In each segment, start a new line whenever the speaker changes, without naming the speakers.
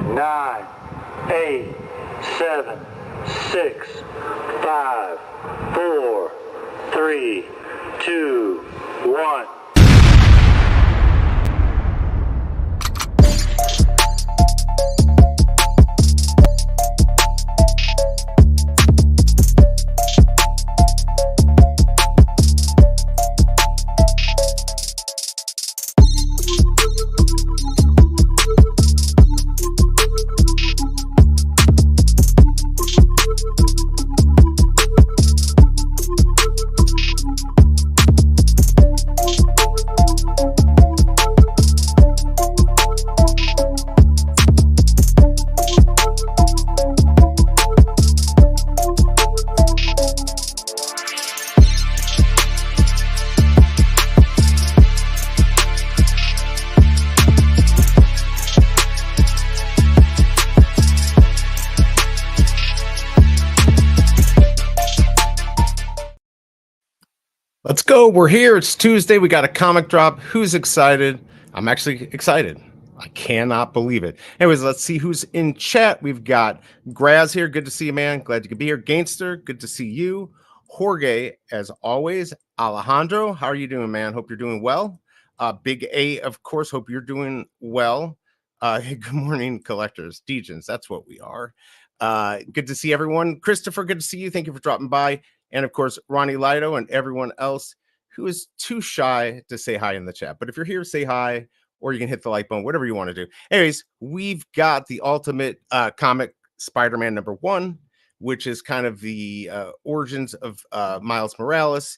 9, 8, 7, 6, 5, 4, 3, 2, 1.
Let's go. We're here. It's Tuesday. We got a comic drop. Who's excited? I'm actually excited. I cannot believe it. Anyways, let's see who's in chat. We've got Graz here. Good to see you, man. Glad you could be here. Gainster, good to see you. Jorge, as always. Alejandro, how are you doing, man? Hope you're doing well. Big A, of course. Hope you're doing well. Hey, good morning, collectors. Degens, that's what we are. Good to see everyone. Christopher, good to see you. Thank you for dropping by. And of course, Ronnie Lido and everyone else who is too shy to say hi in the chat. But if you're here, say hi, or you can hit the like button, whatever you want to do. Anyways, we've got the ultimate comic Spider-Man #1, which is kind of the origins of Miles Morales.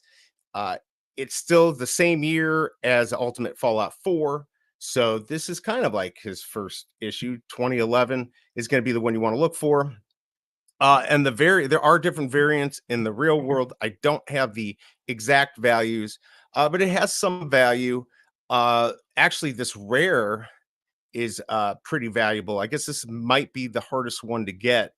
It's still the same year as Ultimate Fallout 4. So this is kind of like his first issue. 2011 is going to be the one you want to look for. And there are different variants in the real world. I don't have the exact values, but it has some value. Actually, this rare is pretty valuable. I guess this might be the hardest one to get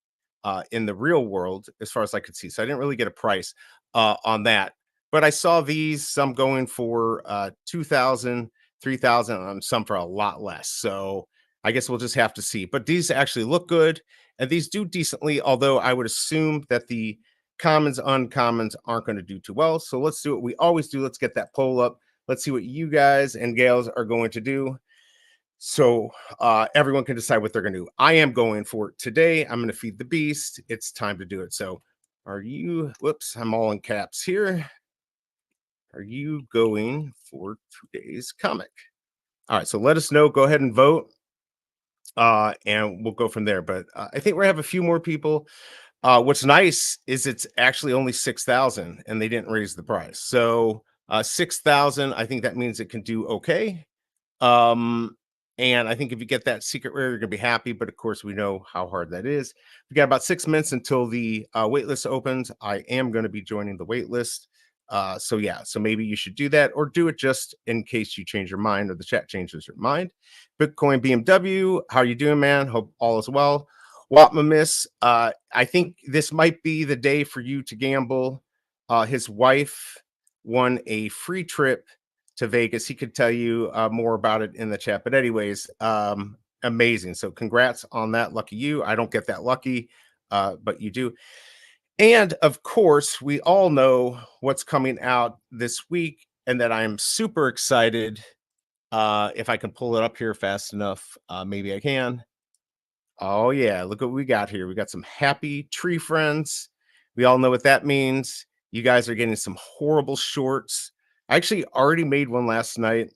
in the real world, as far as I could see. So I didn't really get a price on that. But I saw these, some going for 2,000, 3,000, and some for a lot less. So I guess we'll just have to see. But these actually look good. And these do decently, although I would assume that the commons, uncommons aren't going to do too well. So let's do what we always do. Let's get that poll up. Let's see what you guys and gals are going to do. So everyone can decide what they're going to do. I am going for it today. I'm going to feed the beast. It's time to do it. So are you, whoops, I'm all in caps here. Are you going for today's comic? All right, so let us know. Go ahead and vote. And we'll go from there. But I think we have a few more people. What's nice is it's actually only 6,000 and they didn't raise the price. So 6,000, I think that means it can do okay. And I think if you get that secret rare, you're gonna be happy. But of course, we know how hard that is. We got about 6 minutes until the waitlist opens. I am going to be joining the waitlist. So yeah, so maybe you should do that, or do it just in case you change your mind or the chat changes your mind. Bitcoin BMW, how are you doing, man? Hope all is well. Watma I think this might be the day for you to gamble. His wife won a free trip to Vegas. He could tell you more about it in the chat. But anyways, amazing. So congrats on that. Lucky you. I don't get that lucky, but you do. And of course, we all know what's coming out this week, and that I'm super excited. If I can pull it up here fast enough, maybe I can. Oh, yeah. Look what we got here. We got some happy tree friends. We all know what that means. You guys are getting some horrible shorts. I actually already made one last night.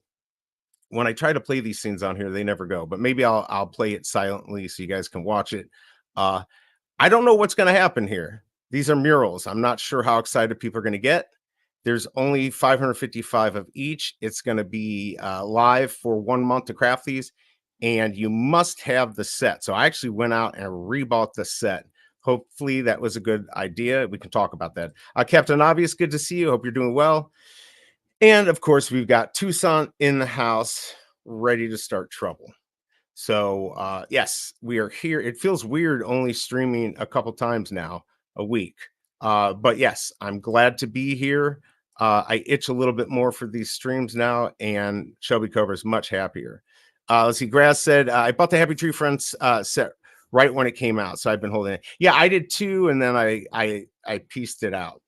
When I try to play these things on here, they never go, but maybe I'll play it silently so you guys can watch it. I don't know what's going to happen here. These are murals. I'm not sure how excited people are going to get. There's only 555 of each. It's going to be live for 1 month to craft these, and you must have the set. So I actually went out and rebought the set. Hopefully that was a good idea. We can talk about that. Captain Obvious, good to see you. Hope you're doing well. And of course, we've got Tucson in the house, ready to start trouble. So yes, we are here. It feels weird only streaming a couple times now a week. But yes, I'm glad to be here. I itch a little bit more for these streams now, and Shelby Cobra is much happier. Let's see. Grass said, I bought the Happy Tree Friends set right when it came out. So I've been holding it. Yeah, I did too. And then I pieced it out.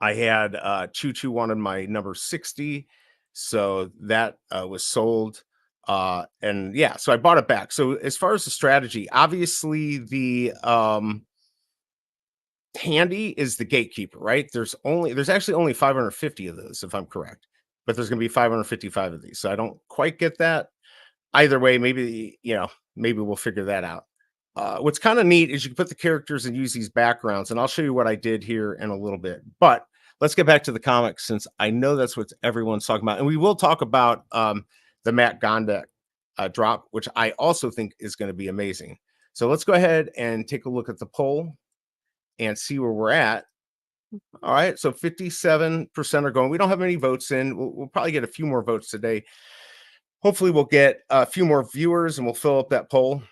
I had Choo Choo wanted my number 60. So that was sold. And yeah, so I bought it back. So as far as the strategy, obviously the handy is the gatekeeper, right? There's actually only 550 of those, if I'm correct, but there's gonna be 555 of these. So I don't quite get that. Either way, maybe maybe we'll figure that out. What's kind of neat is you can put the characters and use these backgrounds, and I'll show you what I did here in a little bit. But let's get back to the comics since I know that's what everyone's talking about, and we will talk about the Matt Gondek drop, which I also think is going to be amazing. So let's go ahead and take a look at the poll and see where we're at. All right, so 57% are going. We don't have any votes in. We'll probably get a few more votes today. Hopefully, we'll get a few more viewers and we'll fill up that poll.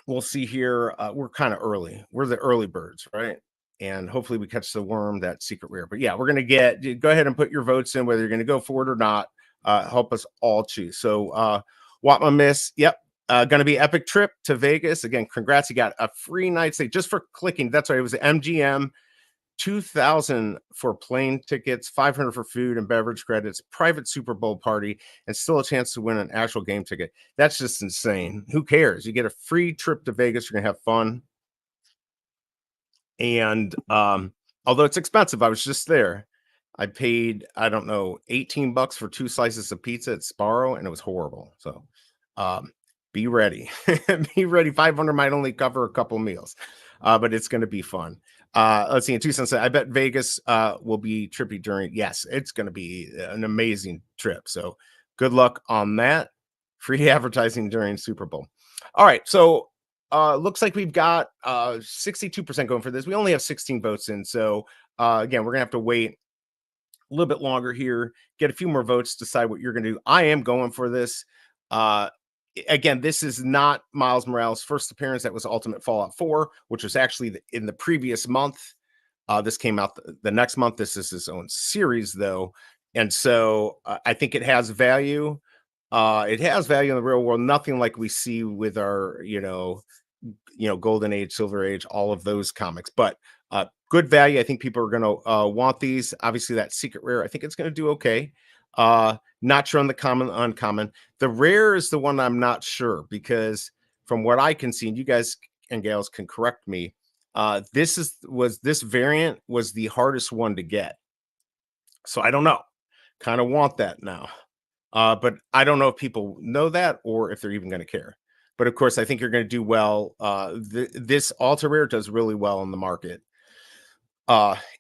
We'll see here. We're kind of early. We're the early birds, right? And hopefully, we catch the worm, that secret rare. But yeah, we're going to go ahead and put your votes in, whether you're going to go for it or not. Help us all choose. So, what my miss? Yep. Going to be epic trip to Vegas. Again, congrats. You got a free night stay just for clicking. That's right. It was MGM. 2,000 for plane tickets, 500 for food and beverage credits, private Super Bowl party, and still a chance to win an actual game ticket. That's just insane. Who cares? You get a free trip to Vegas. You're gonna have fun. And although it's expensive, I was just there. I paid, I don't know, $18 for 2 slices of pizza at Sparrow, and it was horrible. So be ready. Be ready. 500 might only cover a couple meals, but it's going to be fun. Let's see. In 2 cents, I bet Vegas will be trippy during. Yes, it's going to be an amazing trip. So good luck on that. Free advertising during Super Bowl. All right. So looks like we've got 62% going for this. We only have 16 votes in. So again, we're going to have to wait a little bit longer here, get a few more votes, decide what you're going to do. I am going for this. Again, this is not Miles Morales' first appearance. That was Ultimate Fallout 4, which was actually in the previous month. This came out the next month. This is his own series, though. And so I think it has value. It has value in the real world. Nothing like we see with our, Golden Age, Silver Age, all of those comics. But good value. I think people are going to want these. Obviously, that secret rare, I think it's going to do okay. Not sure on the common, uncommon. The rare is the one I'm not sure because from what I can see, and you guys and gals can correct me, this variant was the hardest one to get. So I don't know. Kind of want that now. But I don't know if people know that or if they're even going to care. But of course, I think you're going to do well. This ultra rare does really well in the market.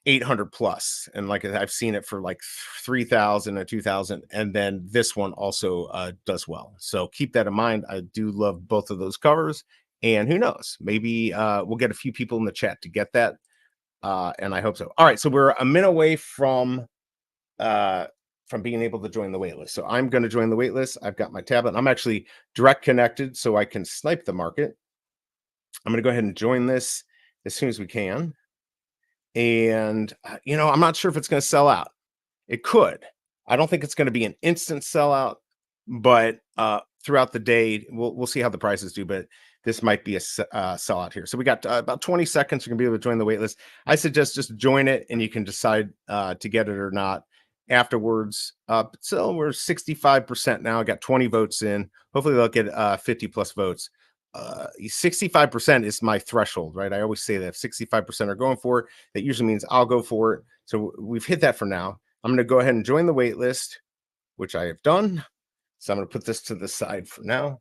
800 plus, and like I've seen it for like 3,000 or 2,000, and then this one also does well. So keep that in mind. I do love both of those covers, and who knows, maybe we'll get a few people in the chat to get that, and I hope so. All right, so we're a minute away from being able to join the waitlist. So I'm going to join the waitlist. I've got my tablet. I'm actually direct connected, so I can snipe the market. I'm going to go ahead and join this as soon as we can. And, I'm not sure if it's going to sell out. It could. I don't think it's going to be an instant sellout, but throughout the day, we'll see how the prices do. But this might be a sellout here. So we got about 20 seconds. You're going to be able to join the waitlist. I suggest just join it, and you can decide to get it or not afterwards. So we're 65% now. I got 20 votes in. Hopefully they'll get 50 plus votes. 65% is my threshold, right? I always say that if 65% are going for it, that usually means I'll go for it. So we've hit that for now. I'm going to go ahead and join the wait list, which I have done. So I'm going to put this to the side for now.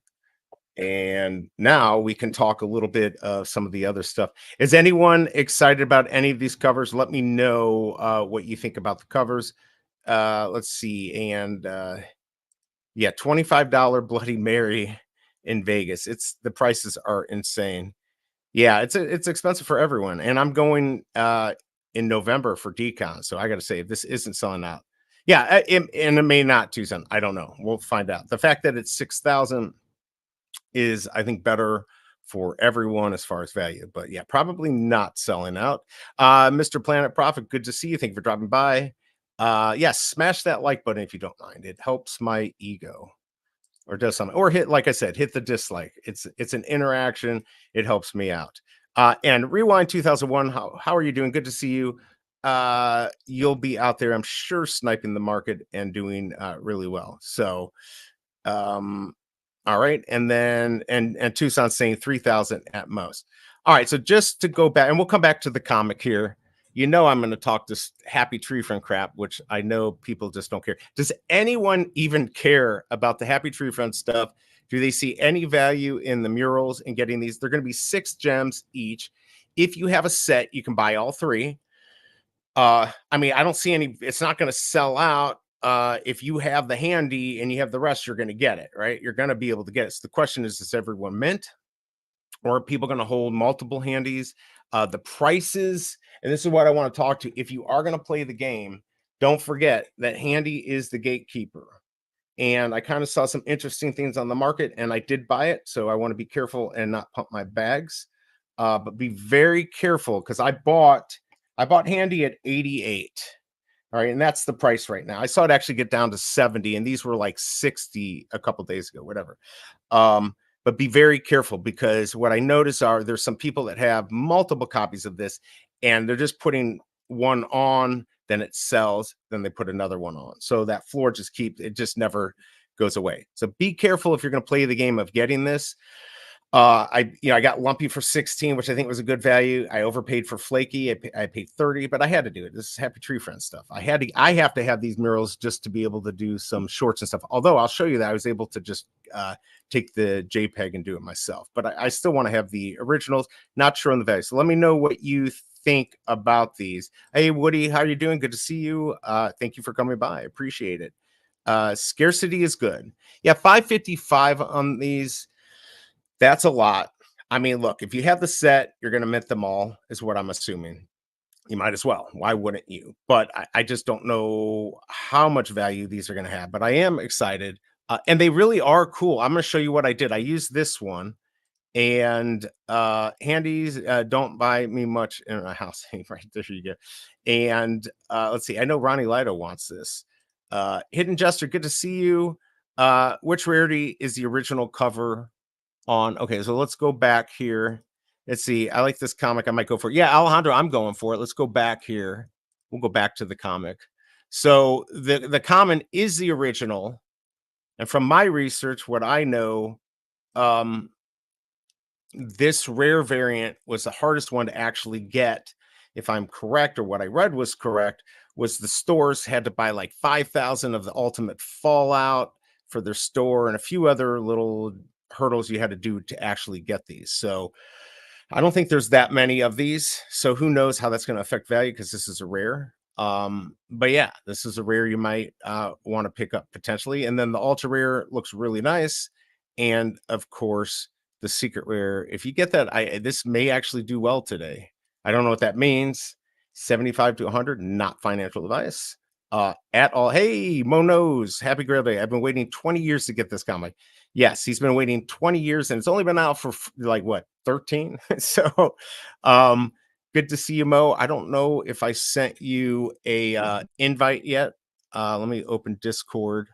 And now we can talk a little bit of some of the other stuff. Is anyone excited about any of these covers? Let me know what you think about the covers. Let's see. And yeah, $25 Bloody Mary in Vegas. The prices are insane. Yeah, it's expensive for everyone. And I'm going in November for Decon. So I got to say, if this isn't selling out, yeah, and it may not, Tucson. I don't know. We'll find out. The fact that it's 6,000 is, I think, better for everyone as far as value. But yeah, probably not selling out. Mr. Planet Profit, good to see you. Thank you for dropping by. Yes, smash that like button if you don't mind. It helps my ego. or does something, or hit, like I said, hit the dislike. It's an interaction. It helps me out. And Rewind 2001, how are you doing? Good to see you. You'll be out there, I'm sure, sniping the market and doing really well. So all right, and then and Tucson saying 3,000 at most. All right, so just to go back, and we'll come back to the comic here. You know, I'm going to talk this Happy Tree Friend crap, which I know people just don't care. Does anyone even care about the Happy Tree Friend stuff? Do they see any value in the murals and getting these? They're going to be 6 gems each. If you have a set, you can buy all 3. I mean, I don't see any, it's not going to sell out. If you have the handy and you have the rest, you're going to get it, right? You're going to be able to get it. So the question is everyone mint, or are people going to hold multiple handies? The prices, and this is what I want to talk to. If you are going to play the game, don't forget that handy is the gatekeeper. And I kind of saw some interesting things on the market, and I did buy it. So I want to be careful and not pump my bags. But be very careful, because I bought handy at 88. All right, and that's the price right now. I saw it actually get down to 70, and these were like 60 a couple days ago, whatever. But be very careful, because what I notice are there's some people that have multiple copies of this, and they're just putting one on, then it sells, then they put another one on. So that floor it just never goes away. So be careful if you're going to play the game of getting this. I got lumpy for 16, which I think was a good value. I overpaid for flaky. I paid 30, but I had to do it. This is Happy Tree Friend stuff. I have to have these murals just to be able to do some shorts and stuff. Although I'll show you that I was able to just take the JPEG and do it myself. But I still want to have the originals, not sure on the value. So let me know what you think about these. Hey, Woody, how are you doing? Good to see you. Thank you for coming by. I appreciate it. Scarcity is good. Yeah, 555 on these. That's a lot. I mean, look, if you have the set, you're going to mint them all, is what I'm assuming. You might as well. Why wouldn't you? But I just don't know how much value these are going to have. But I am excited. And they really are cool. I'm going to show you what I did. I used this one. And handies don't buy me much in a house. Right there you go. And let's see. I know Ronnie Lido wants this. Hidden Jester, good to see you. Which rarity is the original cover on? Okay, so let's go back here. Let's see. I like this comic. I might go for it. Yeah, Alejandro, I'm going for it. Let's go back here. We'll go back to the comic. So the common is the original. And from my research, what I know, this rare variant was the hardest one to actually get. If I'm correct, or what I read was correct, was the stores had to buy like 5,000 of the Ultimate Fallout for their store, and a few other little hurdles you had to do to actually get these. So I don't think there's that many of these. So who knows how that's going to affect value, because this is a rare. But yeah, this is a rare you might want to pick up potentially. And then the ultra rare looks really nice. And of course, the secret rare, if you get that, this may actually do well today. I don't know what that means. 75 to 100, not financial advice at all. Hey, Monos, happy Grail Day. I've been waiting 20 years to get this comic. Yes, he's been waiting 20 years, and it's only been out for like what, 13? So good to see you, Mo. I don't know if I sent you a invite yet. Let me open Discord.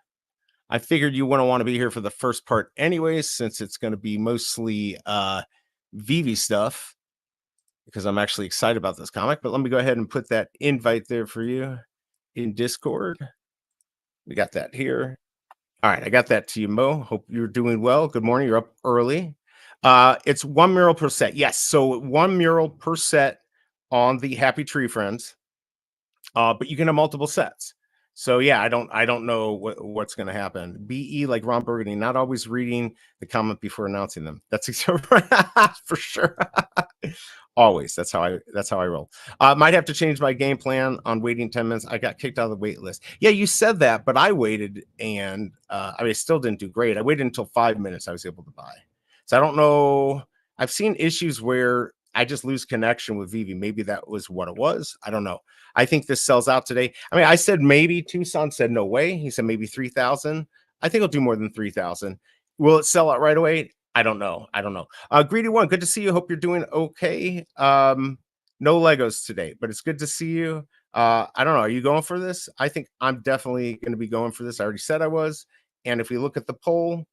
I figured you wouldn't want to be here for the first part anyways, since it's going to be mostly VeVe stuff, because I'm actually excited about this comic. But let me go ahead and put that invite there for you in Discord. We got that here. All right, I got that to you, Mo. Hope you're doing well. Good morning. You're up early. It's 1 mural per set. Yes, so 1 mural per set on the Happy Tree Friends. But you can have multiple sets. So yeah, I don't know what's going to happen. BE like Ron Burgundy, not always reading the comment before announcing them. That's for sure. Always. That's how I roll. Might have to change my game plan on waiting 10 minutes. I got kicked out of the wait list. Yeah, you said that, but I waited, and I still didn't do great. I waited until 5 minutes I was able to buy. So I don't know. I've seen issues where I just lose connection with VeVe. Maybe that was what it was. I don't know. I think this sells out today. I mean, I said maybe. Tucson said no way. He said maybe 3,000. I think it'll do more than 3,000. Will it sell out right away? I don't know. Greedy One, good to see you. Hope you're doing okay. No Legos today, but it's good to see you. I don't know. Are you going for this? I think I'm definitely going to be going for this. I already said I was. And if we look at the poll,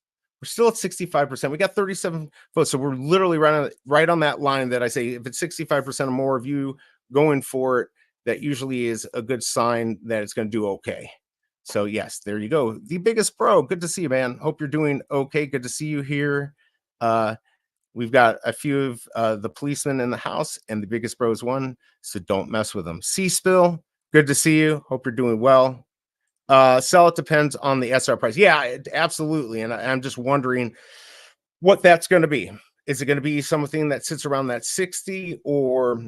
We're still at 65%. We got 37 votes. So we're literally right on that line that I say if it's 65% or more of you going for it, that usually is a good sign that it's going to do okay. So yes, there you go. The biggest bro. Good to see you, man. Hope you're doing okay. Good to see you here. We've got a few of the policemen in the house, and the biggest bro is one. So don't mess with them. C-Spill. Good to see you. Hope you're doing well. Sell it depends on the SR price. Yeah, absolutely. And I'm just wondering what that's going to be. Is it going to be something that sits around that 60, or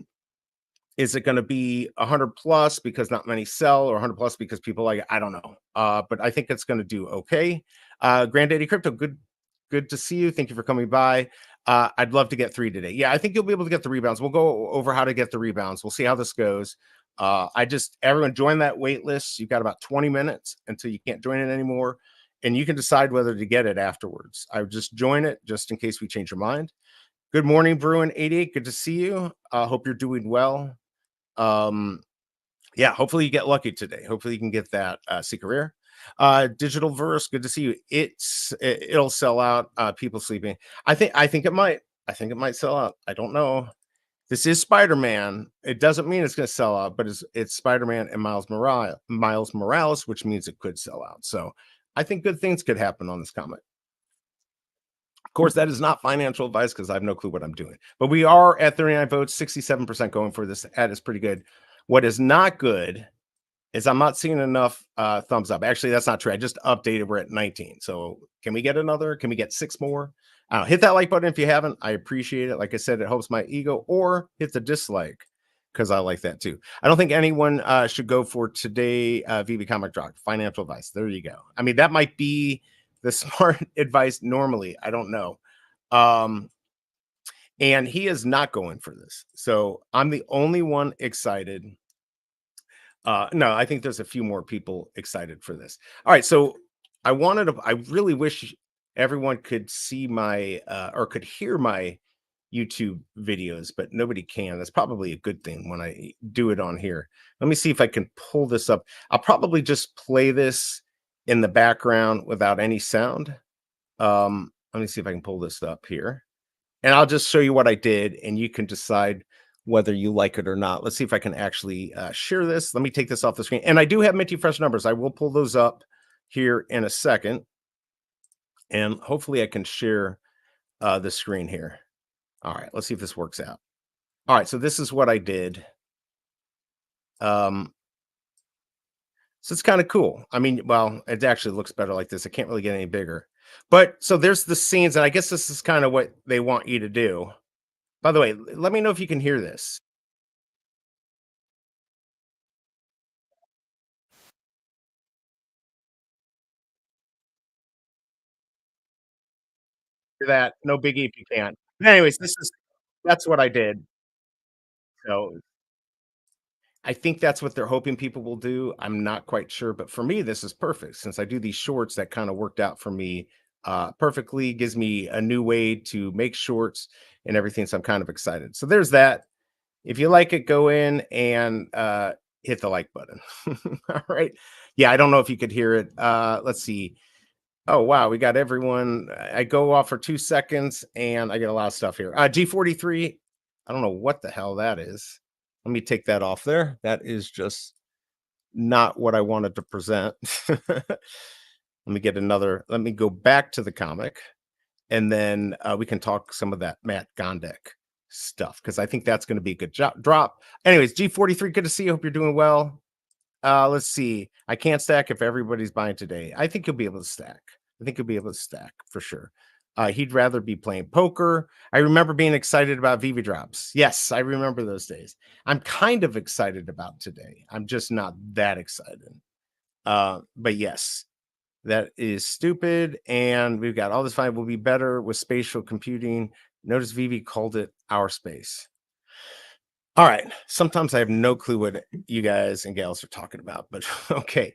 is it going to be 100 plus because not many sell, or 100 plus because people like it? I don't know. But I think it's going to do okay. Granddaddy Crypto, good to see you. Thank you for coming by. I'd love to get 3 today. Yeah, I think you'll be able to get the rebounds. We'll go over how to get the rebounds. We'll see how this goes. Everyone join that wait list. You've got about 20 minutes until you can't join it anymore, and you can decide whether to get it afterwards. I would just join it just in case we change your mind. Good morning, Bruin88. Good to see you. Hope you're doing well. Yeah, hopefully you get lucky today. Hopefully you can get that secret rare. Digital verse, good to see you. It'll sell out. People sleeping. I think it might. I think it might sell out. I don't know. This is Spider-Man. It doesn't mean it's going to sell out, but it's Spider-Man and Miles Morales, which means it could sell out. So I think good things could happen on this comic. Of course, that is not financial advice because I have no clue what I'm doing. But we are at 39 votes, 67% going for this. That is pretty good. What is not good is I'm not seeing enough thumbs up. Actually, that's not true. I just updated. We're at 19. So can we get another? Can we get 6 more? Hit that like button if you haven't. I appreciate it. Like I said, it helps my ego. Or hit the dislike because I like that too. I don't think anyone should go for today VeVe Comic Drop. Financial advice. There you go. I mean, that might be the smart advice normally. I don't know. And he is not going for this. So I'm the only one excited. No, I think there's a few more people excited for this. All right. So I really wish everyone could see my or could hear my YouTube videos, but nobody can. That's probably a good thing when I do it on here. Let me see if I can pull this up. I'll probably just play this in the background without any sound. Let me see if I can pull this up here. And I'll just show you what I did, and you can decide whether you like it or not. Let's see if I can actually share this. Let me take this off the screen. And I do have Minty Fresh numbers. I will pull those up here in a second. And hopefully I can share the screen here. All right, let's see if this works out. All right, so this is what I did. So it's kind of cool. I mean, well, it actually looks better like this. I can't really get any bigger. But so there's the scenes, and I guess this is kind of what they want you to do. By the way, let me know if you can hear this. Hear that? No biggie if you can't. But anyways, that's what I did. So I think that's what they're hoping people will do. I'm not quite sure, but for me, this is perfect. Since I do these shorts, that kind of worked out for me perfectly. Gives me a new way to make shorts and everything. So I'm kind of excited. So there's that. If you like it, go in and hit the like button. All right. Yeah, I don't know if you could hear it. Let's see. Oh, wow. We got everyone. I go off for 2 seconds and I get a lot of stuff here. G43. I don't know what the hell that is. Let me take that off there. That is just not what I wanted to present. Let me go back to the comic, and then we can talk some of that Matt Gondek stuff because I think that's going to be a good drop. Anyways, G43, good to see you. Hope you're doing well. Let's see. I can't stack if everybody's buying today. I think you'll be able to stack. I think you'll be able to stack for sure. He'd rather be playing poker. I remember being excited about VeVe drops. Yes, I remember those days. I'm kind of excited about today. I'm just not that excited. But yes, that is stupid. And we've got all this fine will be better with spatial computing. Notice VeVe called it our space. All right. Sometimes I have no clue what you guys and gals are talking about, but okay.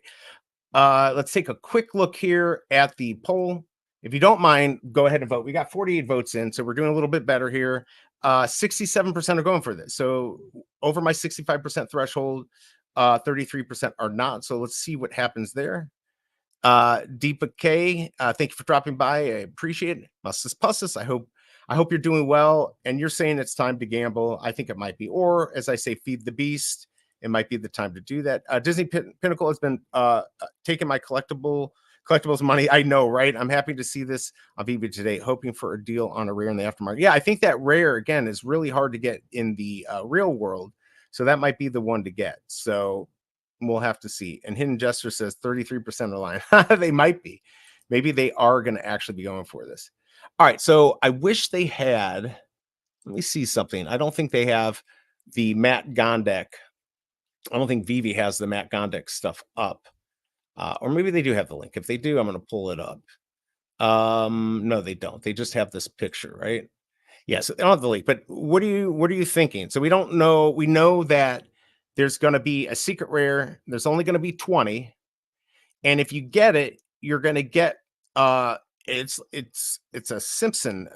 Let's take a quick look here at the poll. If you don't mind, go ahead and vote. We got 48 votes in, so we're doing a little bit better here. 67% are going for this. So over my 65% threshold, 33% are not. So let's see what happens there. Deepa K, thank you for dropping by. I appreciate it. Mustus Pussus, I hope you're doing well. And you're saying it's time to gamble. I think it might be, or as I say, feed the beast. It might be the time to do that. Disney Pinnacle has been taking my collectibles money. I know, right? I'm happy to see this on VeVe today, hoping for a deal on a rare in the aftermarket. Yeah, I think that rare again is really hard to get in the real world, so that might be the one to get. So we'll have to see. And Hidden Jester says 33% of the line. They might be. Maybe they are going to actually be going for this. All right. So I wish they had. Let me see something. I don't think they have the Matt Gondek. I don't think VeVe has the Matt Gondek stuff up. Or maybe they do have the link. If they do, I'm going to pull it up. No, they don't. They just have this picture, right? Yes, they don't have the link. But what are you thinking? So we don't know. We know that there's going to be a secret rare. There's only going to be 20, and if you get it, you're going to get it's a Simpson,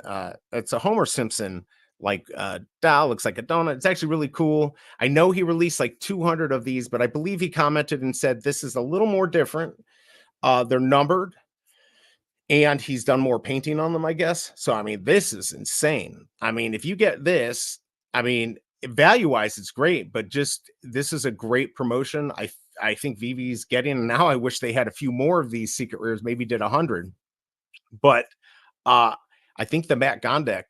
it's a Homer Simpson like doll, looks like a donut. It's actually really cool. I know he released like 200 of these, but I believe he commented and said this is a little more different. They're numbered, and he's done more painting on them, I guess. So I mean, this is insane. I mean, if you get this, I mean, value wise, it's great, but just this is a great promotion. I think VeVe's getting now. I wish they had a few more of these secret rares, maybe did 100, but I think the Matt Gondek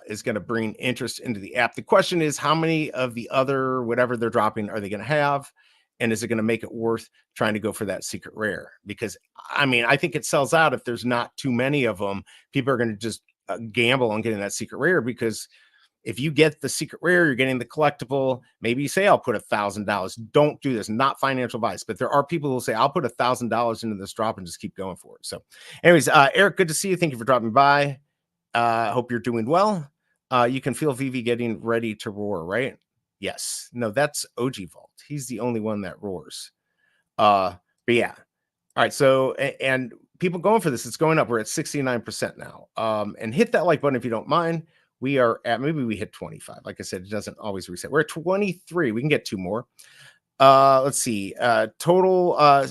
is going to bring interest into the app. The question is, how many of the other whatever they're dropping are they going to have? And is it going to make it worth trying to go for that secret rare? Because I mean, I think it sells out if there's not too many of them. People are going to just gamble on getting that secret rare, because if you get the secret rare, you're getting the collectible. Maybe you say, I'll put $1,000. Don't do this. Not financial advice, but there are people who will say, I'll put $1,000 into this drop and just keep going for it. So anyways, Eric, good to see you. Thank you for dropping by. Hope you're doing well. You can feel VeVe getting ready to roar, right? Yes. No, that's OG Vault. He's the only one that roars. But yeah. All right. So, and people going for this, it's going up. We're at 69% now. And hit that like button if you don't mind. We are at, maybe we hit 25. Like I said, it doesn't always reset. We're at 23. We can get 2 more. Let's see. Total,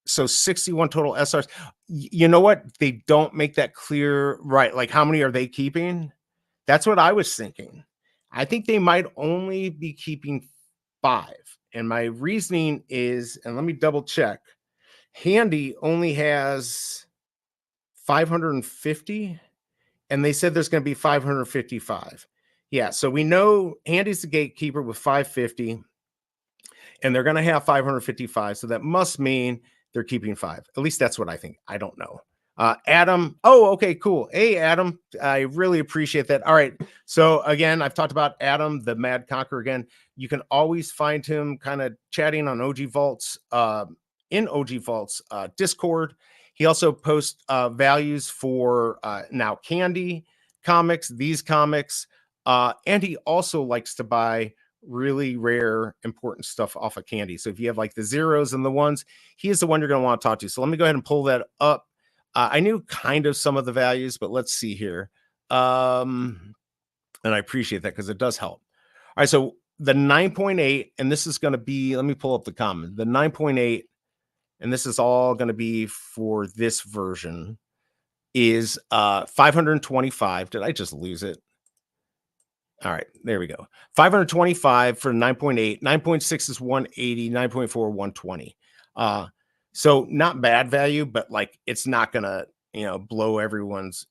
so 61 total SRs. You know what? They don't make that clear, right? Like, how many are they keeping? That's what I was thinking. I think they might only be keeping 5. And my reasoning is, and let me double check. Handy only has 550, and they said there's going to be 555. Yeah, so we know Handy's the gatekeeper with 550, and they're going to have 555. So that must mean they're keeping 5. At least that's what I think. I don't know. Adam. Oh, okay, cool. Hey, Adam. I really appreciate that. All right. So again, I've talked about Adam, the Mad Conqueror again. You can always find him kind of chatting on OG Vaults, in OG Vaults Discord. He also posts values for now Candy comics, these comics. And he also likes to buy really rare, important stuff off of Candy. So if you have like the zeros and the ones, he is the one you're going to want to talk to. So let me go ahead and pull that up. I knew kind of some of the values, but let's see here. And I appreciate that because it does help. All right. So the 9.8, and this is going to be, let me pull up the comment. The 9.8, and this is all going to be for this version, is 525. Did I just lose it? All right, there we go. 525 for 9.8. 9.6 is 180. 9.4, 120. So not bad value, but like it's not gonna, blow everyone's,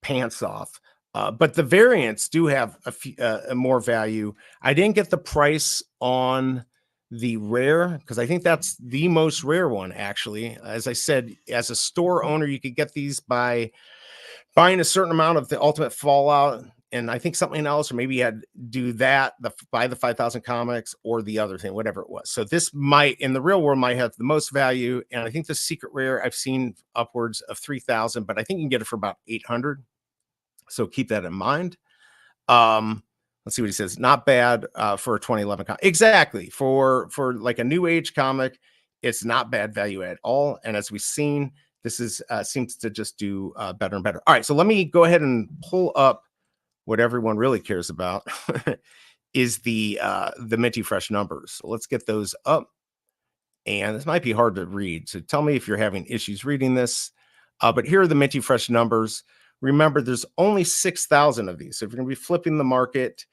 pants off. But the variants do have a few, more value. I didn't get the price on the rare because I think that's the most rare one, actually. As I said, as a store owner, you could get these by buying a certain amount of the Ultimate Fallout, and I think something else, or maybe you had to do that, buy the 5,000 comics or the other thing, whatever it was. So this might, in the real world, might have the most value. And I think the secret rare, I've seen upwards of 3,000, but I think you can get it for about 800. So keep that in mind. Let's see what he says. Not bad for a 2011 comic. Exactly. For like a new age comic, it's not bad value at all. And as we've seen, this is seems to just do better and better. All right, so let me go ahead and pull up what everyone really cares about is the Minty Fresh numbers. So let's get those up. and this might be hard to read. So tell me if you're having issues reading this. But here are the minty fresh numbers. Remember, there's only 6,000 of these. So if you're going to be flipping the market,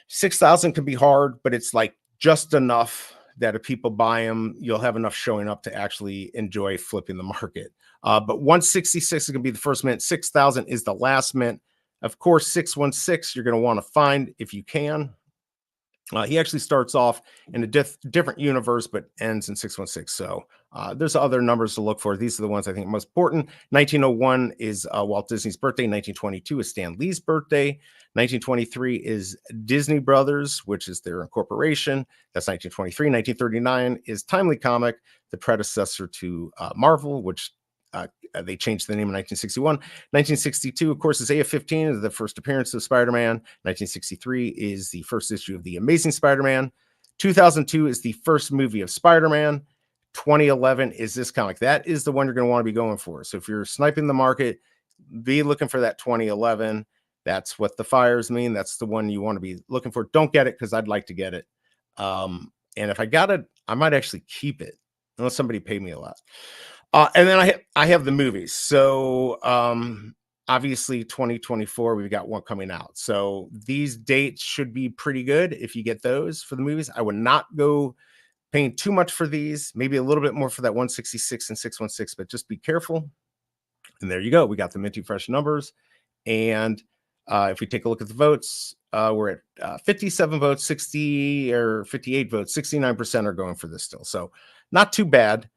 6,000 can be hard, but it's like just enough that if people buy them, you'll have enough showing up to actually enjoy flipping the market. But 166 is going to be the first mint. 6,000 is the last mint. Of course, 616 you're going to want to find if you can. He actually starts off in a different universe, but ends in 616. So there's other numbers to look for. These are the ones I think are most important. 1901 is Walt Disney's birthday. 1922 is Stan Lee's birthday. 1923 is Disney Brothers, which is their incorporation. That's 1923. 1939 is Timely Comic, the predecessor to Marvel, which they changed the name in 1961. 1962, of course, is AF-15, is the first appearance of Spider-Man. 1963 is the first issue of The Amazing Spider-Man. 2002 is the first movie of Spider-Man. 2011 is this comic. That is the one you're going to want to be going for. So if you're sniping the market, be looking for that 2011. That's what the fires mean. That's the one you want to be looking for. Don't get it because I'd like to get it. And if I got it, I might actually keep it unless somebody paid me a lot. And then I have the movies. So obviously 2024, we've got one coming out. So these dates should be pretty good if you get those for the movies. I would not go paying too much for these, maybe a little bit more for that 166 and 616, but just be careful. And there you go. We got the minty fresh numbers. And if we take a look at the votes, we're at 57 votes, 60 or 58 votes, 69% are going for this still. So not too bad.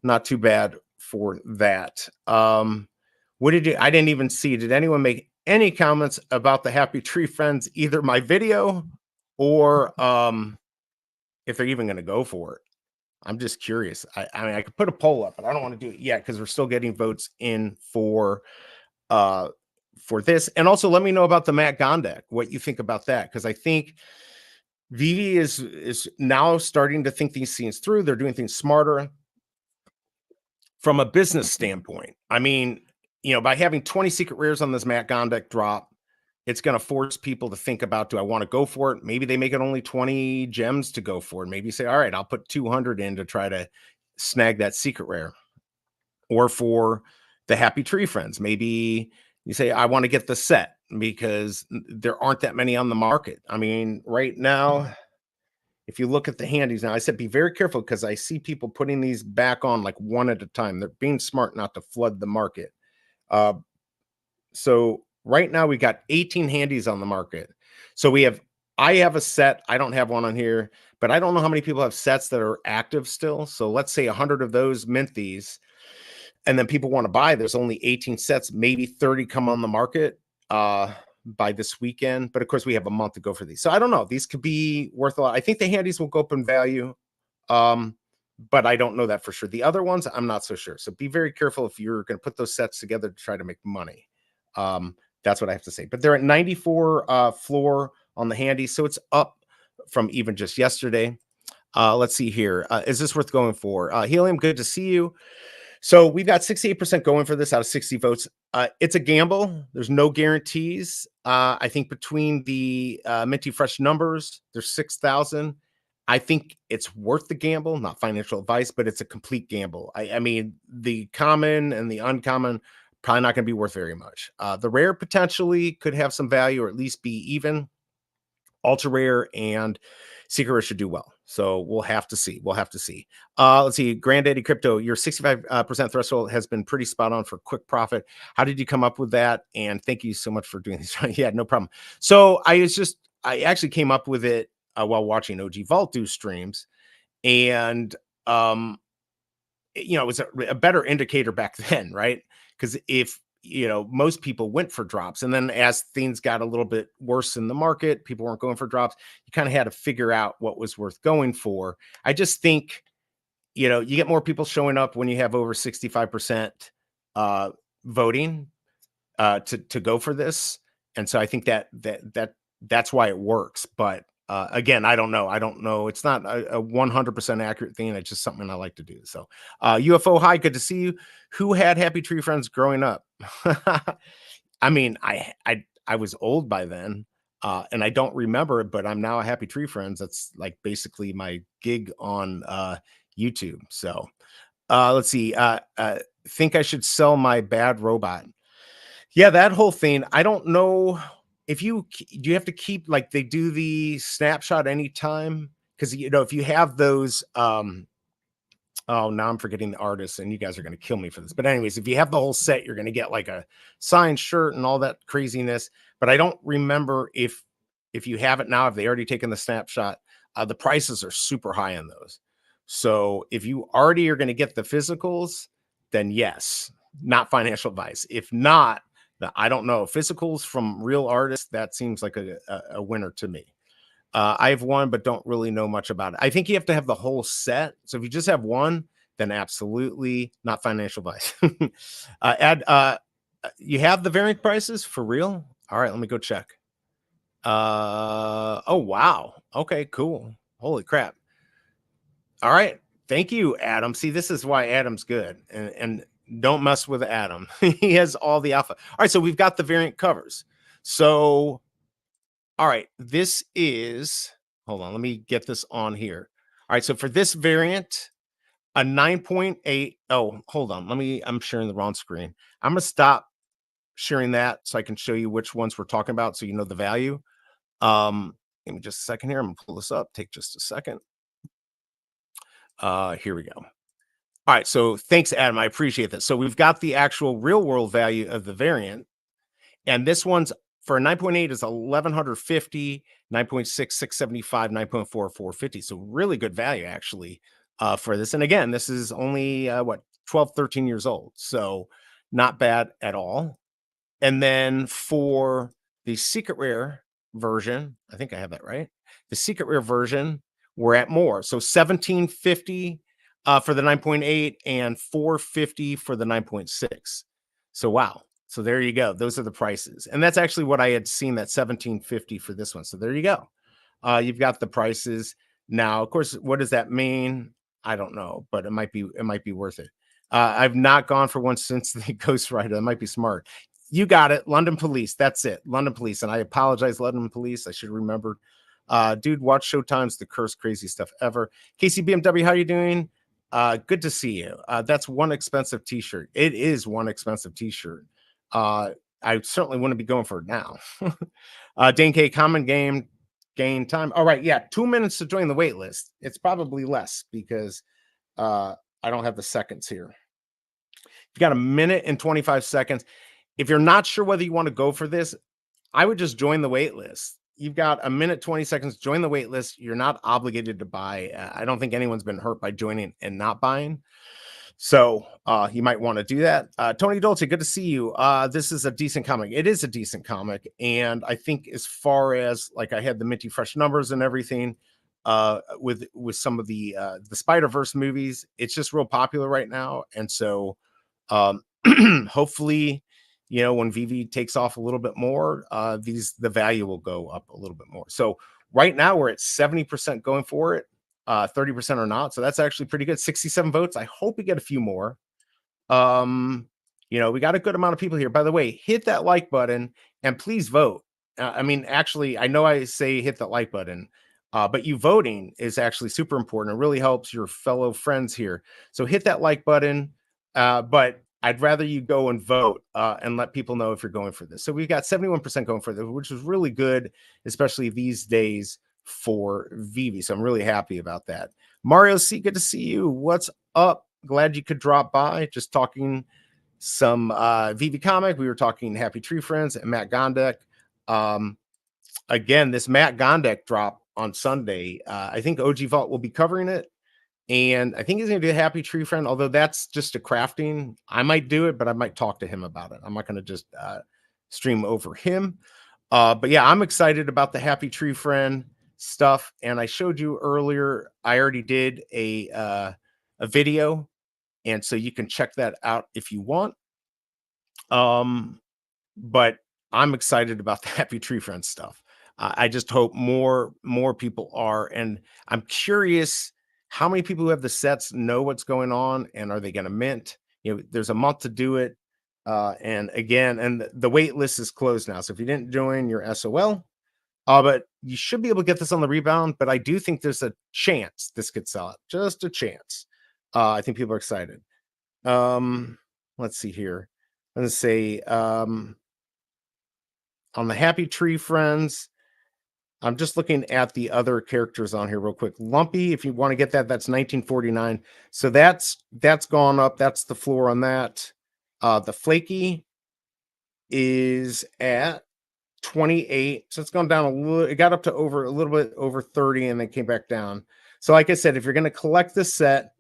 Not too bad for that. What did you? I didn't even see. Did anyone make any comments about the Happy Tree Friends, either my video or if they're even going to go for it? I'm just curious. I mean, I could put a poll up, but I don't want to do it yet because we're still getting votes in for this. And also, let me know about the Matt Gondek. What you think about that? Because I think VeVe is now starting to think these scenes through. They're doing things smarter. From a business standpoint, I mean, by having 20 secret rares on this Matt Gondek drop, it's going to force people to think about, do I want to go for it? Maybe they make it only 20 gems to go for it. Maybe say, all right, I'll put 200 in to try to snag that secret rare. Or for the Happy Tree Friends, maybe you say, I want to get the set because there aren't that many on the market. I mean, right now, if you look at the handies now, I said be very careful because I see people putting these back on like one at a time. They're being smart not to flood the market. So right now we got 18 handies on the market. So I have a set. I don't have one on here, but I don't know how many people have sets that are active still. So let's say 100 of those mint these, and then people want to buy. There's only 18 sets, maybe 30 come on the market by this weekend, but of course we have a month to go for these. So I don't know. These could be worth a lot. I think the handies will go up in value, but I don't know that for sure. The other ones, I'm not so sure. So be very careful if you're going to put those sets together to try to make money. That's what I have to say. But they're at 94 floor on the handies, so it's up from even just yesterday. Let's see here. Is this worth going for? Helium, good to see you. So we've got 68% going for this out of 60 votes. It's a gamble. There's no guarantees. I think between the minty fresh numbers, there's 6,000. I think it's worth the gamble, not financial advice, but it's a complete gamble. I mean, the common and the uncommon probably not going to be worth very much. The rare potentially could have some value or at least be even. Ultra rare and secret rare should do well. So we'll have to see. Let's see. Granddaddy Crypto, your 65% threshold has been pretty spot on for quick profit. How did you come up with that? And thank you so much for doing this. Yeah, no problem. So I actually came up with it while watching OG Vault do streams. And, it was a better indicator back then, right? Because if most people went for drops. And then as things got a little bit worse in the market, people weren't going for drops. You kind of had to figure out what was worth going for. I just think, you get more people showing up when you have over 65% voting to go for this. And so I think that's why it works. But again, I don't know. It's not a 100% accurate thing. It's just something I like to do. So UFO, hi, good to see you. Who had Happy Tree Friends growing up? I mean, I was old by then, and I don't remember it, but I'm now a Happy Tree Friends. That's like basically my gig on YouTube. So let's see. Think I should sell my bad robot. Yeah, that whole thing. I don't know if do you have to keep like they do the snapshot anytime? Because if you have those oh, now I'm forgetting the artist, and you guys are going to kill me for this. But anyways, if you have the whole set, you're going to get like a signed shirt and all that craziness. But I don't remember if you have it now, if they already taken the snapshot, the prices are super high on those. So if you already are going to get the physicals, then yes, not financial advice. If not, I don't know. Physicals from real artists, that seems like a winner to me. I have one, but don't really know much about it. I think you have to have the whole set. So if you just have one, then absolutely not financial advice. You have the variant prices for real? All right, let me go check. Oh wow. Okay, cool. Holy crap. All right. Thank you, Adam. See, this is why Adam's good. And don't mess with Adam. He has all the alpha. All right, so we've got the variant covers. So all right, this is, hold on, let me get this on here. All right, so for this variant, a 9.8. Oh, hold on, I'm sharing the wrong screen. I'm gonna stop sharing that so I can show you which ones we're talking about so you know the value. Give me just a second here. I'm gonna pull this up, take just a second. Here we go. All right, so thanks, Adam. I appreciate that. So we've got the actual real world value of the variant, and this one's for a 9.8 is 1150, 9.6 675, 9.4 450. So really good value actually for this. And again, this is only 12 13 years old, so not bad at all. And then for the secret rare version, I think I have that right. The secret rare version, we're at more. So 1750 for the 9.8 and 450 for the 9.6. So wow. So there you go. Those are the prices. And that's actually what I had seen, that 1750 for this one. So there you go. You've got the prices. Now, of course, what does that mean? I don't know, but it might be worth it. I've not gone for one since the Ghost Rider. That might be smart. You got it. London Police. That's it. London Police. And I apologize, London Police. I should have remembered. Dude, watch Showtime's the curse crazy stuff ever. Casey BMW, how you doing? Good to see you. That's one expensive t-shirt. It is one expensive t-shirt. I certainly wouldn't be going for it now. Dane K, common game, gain time. All right, yeah, 2 minutes to join the wait list. It's probably less because I don't have the seconds here. You've got a minute and 25 seconds. If you're not sure whether you want to go for this, I would just join the wait list. You've got a minute, 20 seconds, join the wait list. You're not obligated to buy. I don't think anyone's been hurt by joining and not buying. So you might want to do that. Tony Dolce, good to see you. This is a decent comic. It is a decent comic. And I think as far as like I had the minty fresh numbers and everything with some of the Spider-Verse movies, it's just real popular right now. And so hopefully, when VeVe takes off a little bit more, the value will go up a little bit more. So right now we're at 70% going for it. 30% or not. So that's actually pretty good. 67 votes. I hope we get a few more. We got a good amount of people here. By the way, hit that like button and please vote. Actually, I know I say hit that like button, but you voting is actually super important. It really helps your fellow friends here. So hit that like button. But I'd rather you go and vote and let people know if you're going for this. So we've got 71% going for this, which is really good, especially these days for VeVe. So I'm really happy about that. Mario C, good to see you. What's up? Glad you could drop by. Just talking some VeVe comic. We were talking Happy Tree Friends and Matt Gondek. Again, this Matt Gondek drop on Sunday. I think OG Vault will be covering it. And I think he's going to do a Happy Tree Friend, although that's just a crafting. I might do it, but I might talk to him about it. I'm not going to just stream over him. But yeah, I'm excited about the Happy Tree Friend stuff. And I showed you earlier, I already did a video. And so you can check that out if you want. But I'm excited about the Happy Tree Friend stuff. I just hope more people are. And I'm curious how many people who have the sets know what's going on and are they going to mint? There's a month to do it. And again, the wait list is closed now. So if you didn't join, you're SOL. But you should be able to get this on the rebound. But I do think there's a chance this could sell it. Just a chance. I think people are excited. Let's see here. I'm gonna say on the Happy Tree Friends. I'm just looking at the other characters on here real quick. Lumpy, if you want to get that, that's 1949. So that's gone up. That's the floor on that. The Flaky is at 28. So it's gone down a little. It got up to over a little bit over 30 and then came back down. So like I said, if you're going to collect this set,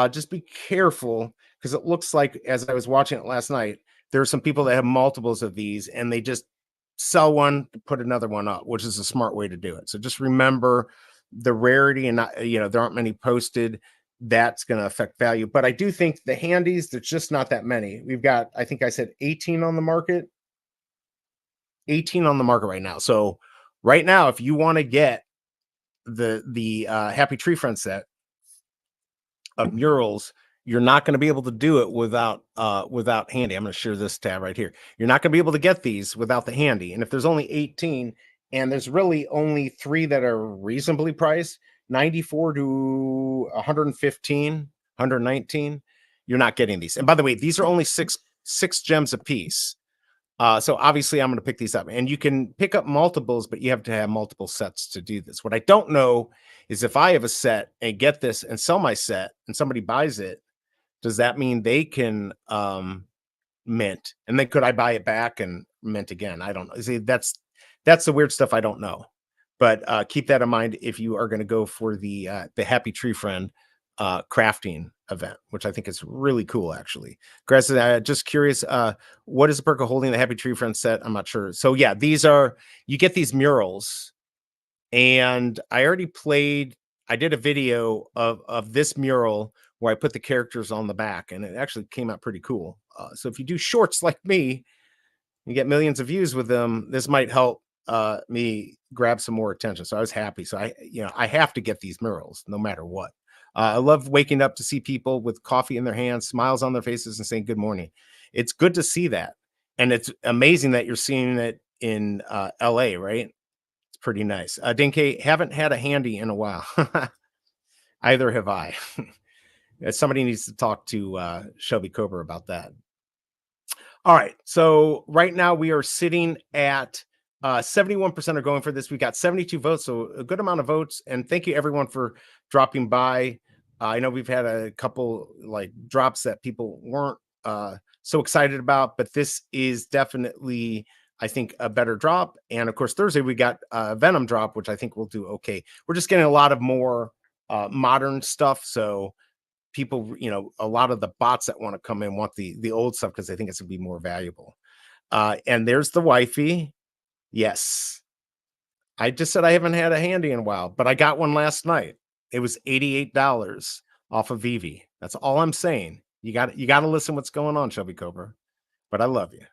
just be careful because it looks like, as I was watching it last night, there are some people that have multiples of these and they just sell one, put another one up, which is a smart way to do it. So just remember the rarity and not, there aren't many posted. That's going to affect value. But I do think the handies, there's just not that many. We've got, I think I said 18 on the market. 18 on the market right now. So right now, if you want to get the Happy Tree Friend set of murals, you're not going to be able to do it without handy. I'm going to share this tab right here. You're not going to be able to get these without the handy. And if there's only 18 and there's really only 3 that are reasonably priced, 94 to 115, 119, you're not getting these. And by the way, these are only six gems a piece. So obviously I'm going to pick these up, and you can pick up multiples, but you have to have multiple sets to do this. What I don't know is if I have a set and get this and sell my set and somebody buys it, does that mean they can mint? And then could I buy it back and mint again? I don't know. See, that's the weird stuff I don't know. But keep that in mind if you are going to go for the Happy Tree Friend crafting event, which I think is really cool, actually. Grass, just curious, what is the perk of holding the Happy Tree Friend set? I'm not sure. So yeah, you get these murals, and I already I did a video of this mural where I put the characters on the back, and it actually came out pretty cool. So if you do shorts like me, you get millions of views with them, this might help me grab some more attention. So I was happy. So I have to get these murals no matter what. I love waking up to see people with coffee in their hands, smiles on their faces, and saying good morning. It's good to see that. And it's amazing that you're seeing it in LA, right? It's pretty nice. Dinky, haven't had a handy in a while. Either have I. Somebody needs to talk to Shelby Cobra about that. All right. So right now we are sitting at 71% are going for this. We got 72 votes, so a good amount of votes. And thank you everyone for dropping by. I know we've had a couple like drops that people weren't so excited about, but this is definitely, I think, a better drop. And of course, Thursday we got a Venom drop, which I think we'll do okay. We're just getting a lot of more modern stuff. So people, a lot of the bots that want to come in want the old stuff because they think it's going to be more valuable. And there's the wifey. Yes. I just said I haven't had a handy in a while, but I got one last night. It was $88 off of VeVe. That's all I'm saying. You got to listen what's going on, Shelby Cobra. But I love you.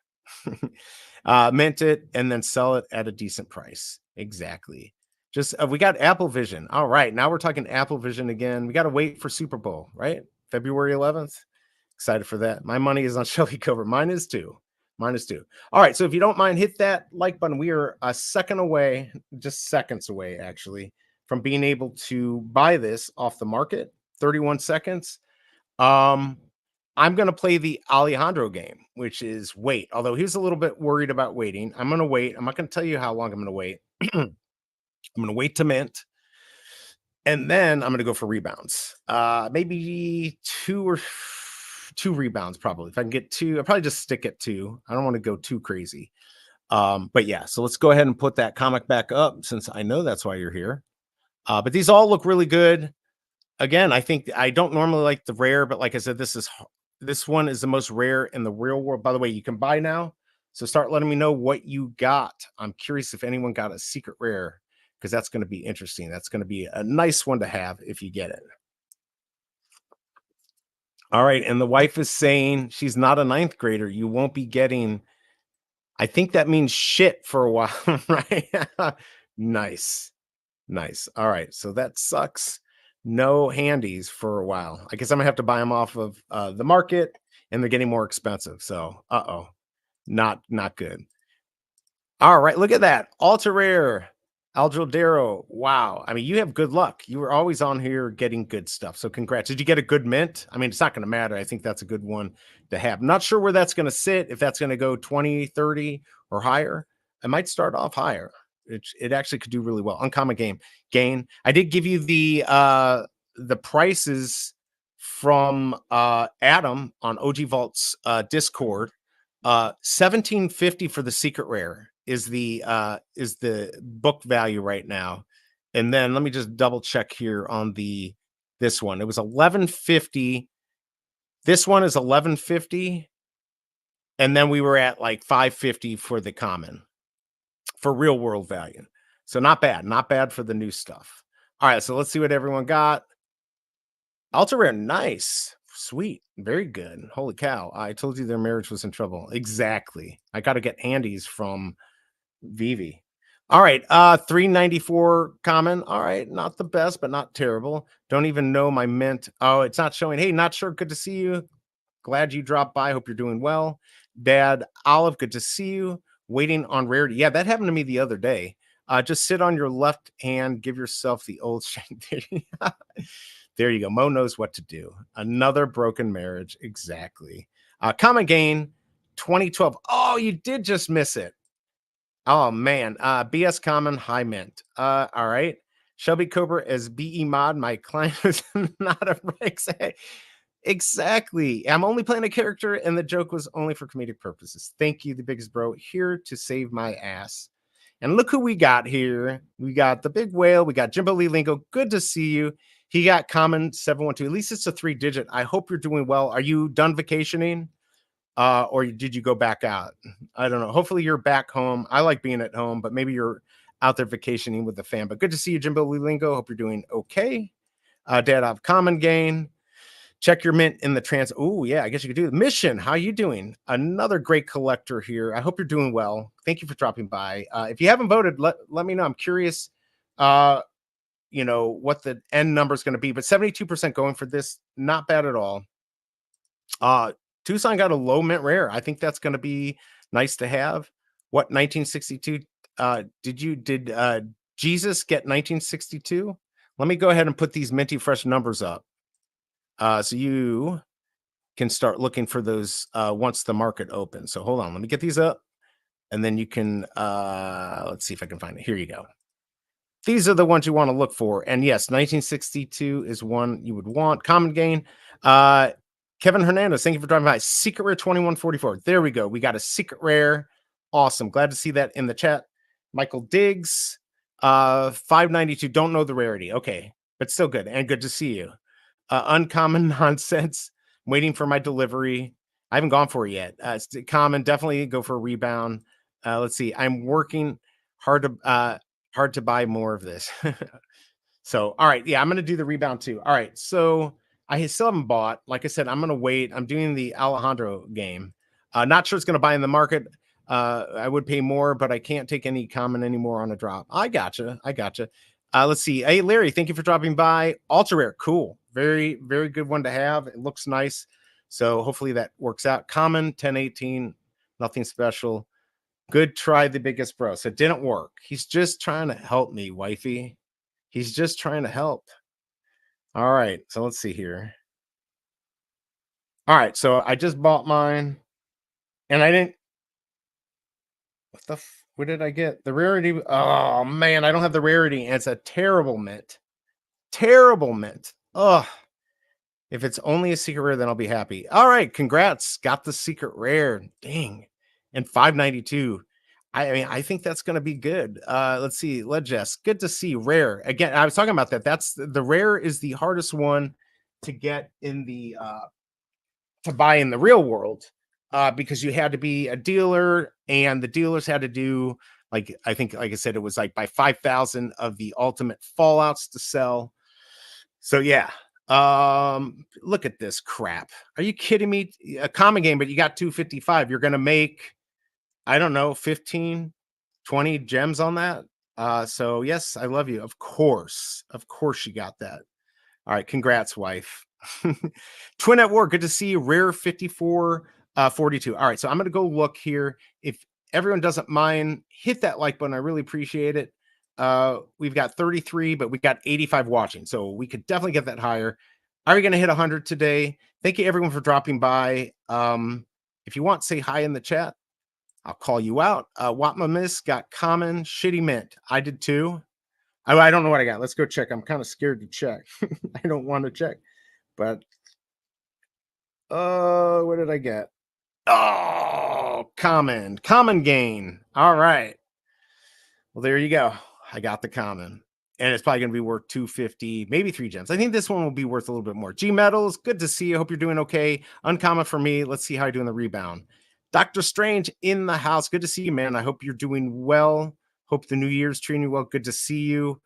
Mint it and then sell it at a decent price. Exactly. Just we got Apple Vision. All right, now we're talking Apple Vision again. We got to wait for Super Bowl, right? February 11th. Excited for that. My money is on Shelby Cobra. Mine is too. All right, so if you don't mind, hit that like button. We are a second away, just seconds away, actually, from being able to buy this off the market. 31 seconds. I'm going to play the Alejandro game, which is wait. Although he was a little bit worried about waiting. I'm going to wait. I'm not going to tell you how long I'm going to wait. I'm going to wait to mint. And then I'm going to go for rebounds. Maybe two rebounds, probably. If I can get 2, I'll probably just stick at 2. I don't want to go too crazy. But yeah, so let's go ahead and put that comic back up since I know that's why you're here. But these all look really good. Again, I think I don't normally like the rare, but like I said, this one is the most rare in the real world. By the way, you can buy now. So start letting me know what you got. I'm curious if anyone got a secret rare, because that's going to be interesting. That's going to be a nice one to have if you get it. All right. And the wife is saying she's not a 9th grader. You won't be getting, I think that means shit for a while, right? Nice. All right. So that sucks. No handies for a while. I guess I'm gonna have to buy them off of the market, and they're getting more expensive. So, not good. All right, look at that. Ultra rare Aldrodero, wow. I mean, you have good luck. You were always on here getting good stuff. So congrats. Did you get a good mint? I mean, it's not going to matter. I think that's a good one to have. Not sure where that's going to sit, if that's going to go 20, 30 or higher. I might start off higher. It actually could do really well. Uncommon gain. I did give you the prices from Adam on OG Vault's Discord. 1750 for the secret rare is the book value right now. And then let me just double check here on this one. It was 1150. This one is 1150. And then we were at like 550 for the common for real world value. So not bad for the new stuff. All right, so let's see what everyone got. Ultra rare, nice. Sweet. Very good. Holy cow. I told you their marriage was in trouble. Exactly. I got to get Andy's from VeVe. All right. 394 common. All right. Not the best, but not terrible. Don't even know my mint. Oh, it's not showing. Hey, not sure. Good to see you. Glad you dropped by. Hope you're doing well. Dad Olive, good to see you. Waiting on rarity. Yeah, that happened to me the other day. Just sit on your left hand. Give yourself the old shake. There you go. Mo knows what to do. Another broken marriage. Exactly. Common gain 2012. Oh, you did just miss it. Oh, man. BS common high mint. All right. Shelby Cobra as BE mod. My client is not a Rex. Exactly. I'm only playing a character, and the joke was only for comedic purposes. Thank you, the biggest bro, here to save my ass. And look who we got here. We got the big whale. We got Jimbo Lee Lingo. Good to see you. He got common 712. At least it's a 3-digit. I hope you're doing well. Are you done vacationing? Or did you go back out? I don't know. Hopefully you're back home. I like being at home, but maybe you're out there vacationing with the fam. But good to see you, Jimbo Lee Lingo. Hope you're doing okay. Dad, I've common gain. Check your mint in the trans. Oh, yeah, I guess you could do the mission. How you doing? Another great collector here. I hope you're doing well. Thank you for dropping by. If you haven't voted, let me know. I'm curious, what the end number is going to be. But 72% going for this. Not bad at all. Tucson got a low mint rare. I think that's going to be nice to have. What, 1962? Did Jesus get 1962? Let me go ahead and put these minty fresh numbers up. So you can start looking for those once the market opens. So hold on, let me get these up, and then you can let's see if I can find it. Here you go. These are the ones you want to look for. And yes, 1962 is one you would want. Common gain. Kevin Hernandez, thank you for driving by. Secret rare 2144. There we go. We got a secret rare. Awesome. Glad to see that in the chat. Michael Diggs, 592. Don't know the rarity. Okay, but still good. And good to see you. Uncommon nonsense. Waiting for my delivery. I haven't gone for it yet. It's common. Definitely go for a rebound. Let's see. I'm working hard to buy more of this. So, all right. Yeah, I'm going to do the rebound too. All right. So I still haven't bought. Like I said, I'm going to wait. I'm doing the Alejandro game. Not sure it's going to buy in the market. I would pay more, but I can't take any common anymore on a drop. I gotcha. Let's see. Hey, Larry, thank you for dropping by. Ultra rare. Cool. Very, very good one to have. It looks nice. So hopefully that works out. Common 1018. Nothing special. Good try, the biggest bro. So it didn't work. He's just trying to help me, wifey. He's just trying to help. All right. So let's see here. All right. So I just bought mine. And I didn't. What did I get? The rarity. Oh, man. I don't have the rarity. And it's a terrible mint. Terrible mint. Ugh. If it's only a secret rare, then I'll be happy. All right. Congrats. Got the secret rare. Dang. And 592. I mean, I think that's going to be good. Let's see. Legess. Good to see. Rare. Again, I was talking about that. That's the rare is the hardest one to get in the to buy in the real world because you had to be a dealer and the dealers had to do like I think like I said it was like by 5,000 of the ultimate fallouts to sell. So yeah. Look at this crap. Are you kidding me? A common game, but you got 255. You're going to make I don't know 15 20 gems on that. So yes, I love you. Of course you got that. All right, congrats, wife. Twin at War, good to see you. Rare 54 42. All right, so I'm gonna go look here. If everyone doesn't mind, hit that like button. I really appreciate it. We've got 33, but we got 85 watching. So we could definitely get that higher. Are we going to hit 100 today? Thank you everyone for dropping by. If you want, say hi in the chat. I'll call you out. Watma Miss got common, shitty mint. I did too. I don't know what I got. Let's go check. I'm kind of scared to check. I don't want to check, but what did I get? Oh, common gain. All right. Well, there you go. I got the common. And it's probably going to be worth 250, maybe 3 gems. I think this one will be worth a little bit more. G Metals, good to see you. Hope you're doing okay. Uncommon for me. Let's see how I do in the rebound. Dr. Strange in the house. Good to see you, man. I hope you're doing well. Hope the new year's treating you well. Good to see you.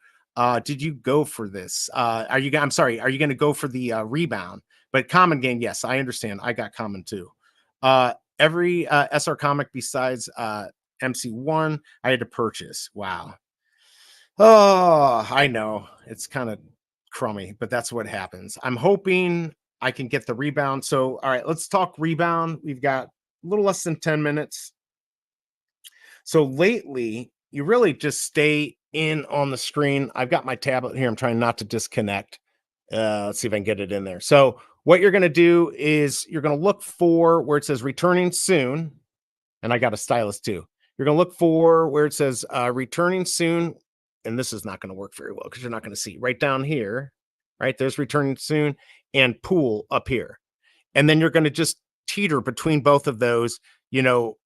Did you go for this? I'm sorry. Are you going to go for the rebound? But common gain, yes, I understand. I got common too. Every SR comic besides MC1, I had to purchase. Wow. Oh, I know. It's kind of crummy, but that's what happens. I'm hoping I can get the rebound. So, all right, let's talk rebound. We've got a little less than 10 minutes. So lately, you really just stay in on the screen. I've got my tablet here. I'm trying not to disconnect. Let's see if I can get it in there. So what you're going to do is you're going to look for where it says returning soon. And I got a stylus too. You're going to look for where it says returning soon. And this is not going to work very well because you're not going to see right down here, right? There's returning soon and pool up here. And then you're going to just teeter between both of those,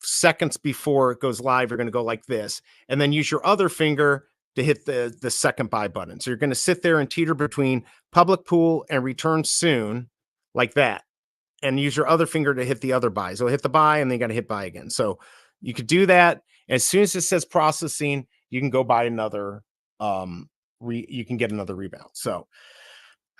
seconds before it goes live. You're going to go like this and then use your other finger to hit the second buy button. So you're going to sit there and teeter between public pool and return soon like that. And use your other finger to hit the other buy. So hit the buy and then you got to hit buy again. So you could do that. As soon as it says processing, you can go buy another, you can get another rebound. So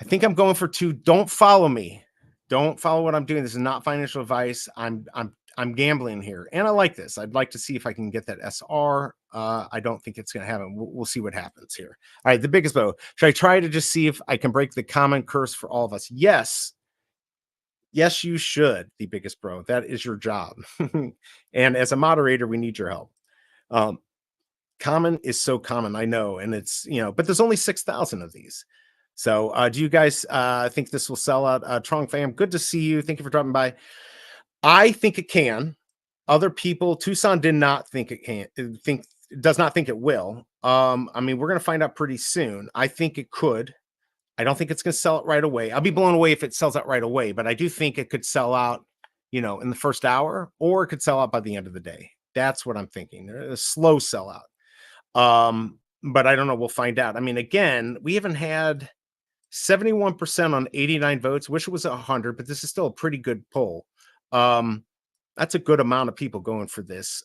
I think I'm going for 2. Don't follow me. Don't follow what I'm doing. This is not financial advice. I'm gambling here. And I like this. I'd like to see if I can get that SR. I don't think it's going to happen. We'll see what happens here. All right. The biggest bow. Should I try to just see if I can break the common curse for all of us? Yes. Yes, you should, the biggest bro. That is your job. And as a moderator, we need your help. Common is so common, I know. And it's, but there's only 6,000 of these. So do you guys think this will sell out? Trong fam, good to see you. Thank you for dropping by. I think it can. Other people, Tucson did not think it can, does not think it will. We're going to find out pretty soon. I think it could. I don't think it's going to sell it right away. I'll be blown away if it sells out right away, but I do think it could sell out, in the first hour, or it could sell out by the end of the day. That's what I'm thinking. A slow sellout. But I don't know. We'll find out. Again, we haven't had 71% on 89 votes. Wish it was 100, but this is still a pretty good poll. That's a good amount of people going for this.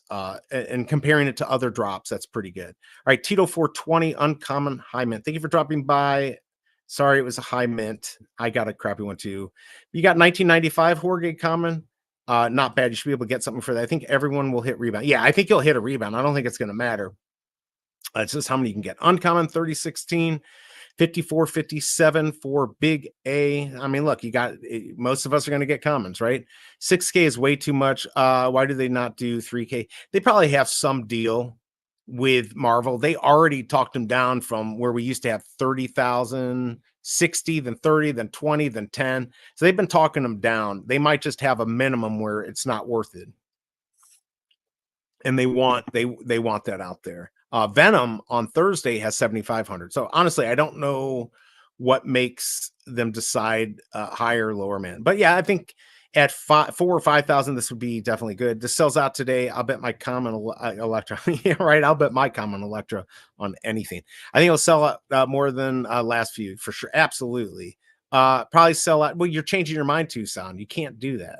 And comparing it to other drops, that's pretty good. All right, Tito 420, uncommon high mint. Thank you for dropping by. Sorry, it was a high mint. I got a crappy one too. You got 1995 Jorge common. Not bad. You should be able to get something for that. I think everyone will hit rebound. Yeah, I think you'll hit a rebound. I don't think it's going to matter. It's just how many you can get. Uncommon 3016, 5457 for big A. Look, you got most of us are going to get commons, right? 6K is way too much. Why do they not do 3K? They probably have some deal with Marvel. They already talked them down from where we used to have 30,000, 60, then 30, then 20, then 10. So they've been talking them down. They might just have a minimum where it's not worth it. And they want that out there. Venom on Thursday has 7,500. So honestly, I don't know what makes them decide higher or lower, man. But yeah, I think at 4,000 or 5,000, this would be definitely good. This sells out today. I'll bet my common Electra. Yeah, right. I'll bet my common Electra on anything. I think it'll sell out more than last few for sure. Absolutely. Probably sell out. Well, you're changing your mind, Tucson. You can't do that.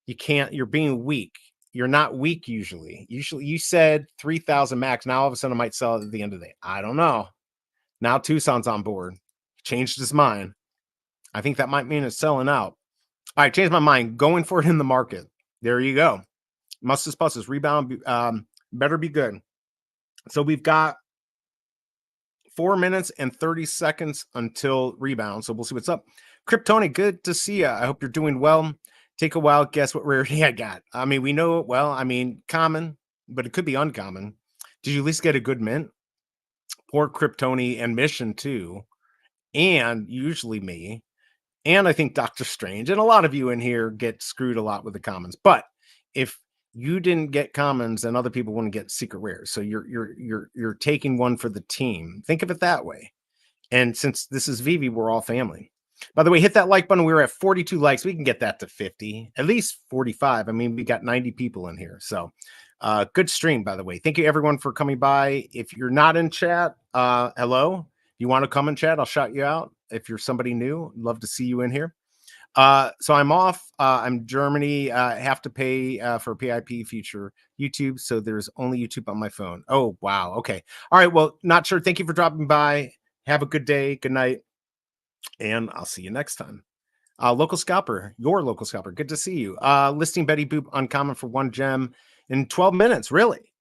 You can't. You're being weak. You're not weak usually. Usually you said 3,000 max. Now all of a sudden it might sell at the end of the day. I don't know. Now Tucson's on board. Changed his mind. I think that might mean it's selling out. All right, changed my mind. Going for it in the market. There you go. Mustus buses rebound. Better be good. So we've got 4 minutes and 30 seconds until rebound. So we'll see what's up. Kryptonic, good to see you. I hope you're doing well. Take a while. Guess what rarity I got? We know it well. Common, but it could be uncommon. Did you at least get a good mint? Poor Kryptoni and Mission too, and usually me, and I think Doctor Strange, and a lot of you in here get screwed a lot with the commons. But if you didn't get commons, then other people wouldn't get secret rares. So you're taking one for the team. Think of it that way. And since this is VeVe, we're all family. By the way, hit that like button. We were at 42 likes. We can get that to 50, at least 45. I mean, we got 90 people in here. So good stream, by the way. Thank you, everyone, for coming by. If you're not in chat, hello. If you want to come in chat, I'll shout you out. If you're somebody new, I'd love to see you in here. So I'm off. I'm Germany. Have to pay for PIP feature YouTube. So there's only YouTube on my phone. Oh, wow. Okay. All right. Well, not sure. Thank you for dropping by. Have a good day. Good night. And I'll see you next time. Local scalper, your local scalper. Good to see you. Listing Betty Boop uncommon for 1 gem in 12 minutes. Really?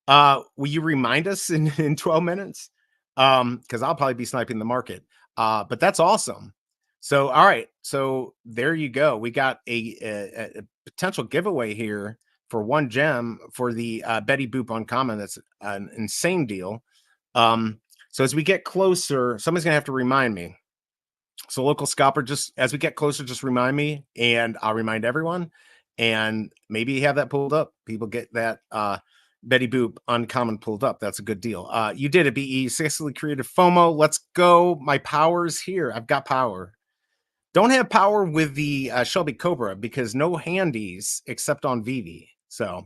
Will you remind us in 12 minutes? Because I'll probably be sniping the market. But that's awesome. So, all right. So there you go. We got a potential giveaway here for 1 gem for the Betty Boop uncommon. That's an insane deal. So as we get closer, somebody's gonna have to remind me. So local scalper, just as we get closer, just remind me, and I'll remind everyone. And maybe have that pulled up. People get that Betty Boop uncommon pulled up. That's a good deal. You did it, BE. Successfully created FOMO. Let's go. My power's here. I've got power. Don't have power with the Shelby Cobra because no handies except on VeVe. So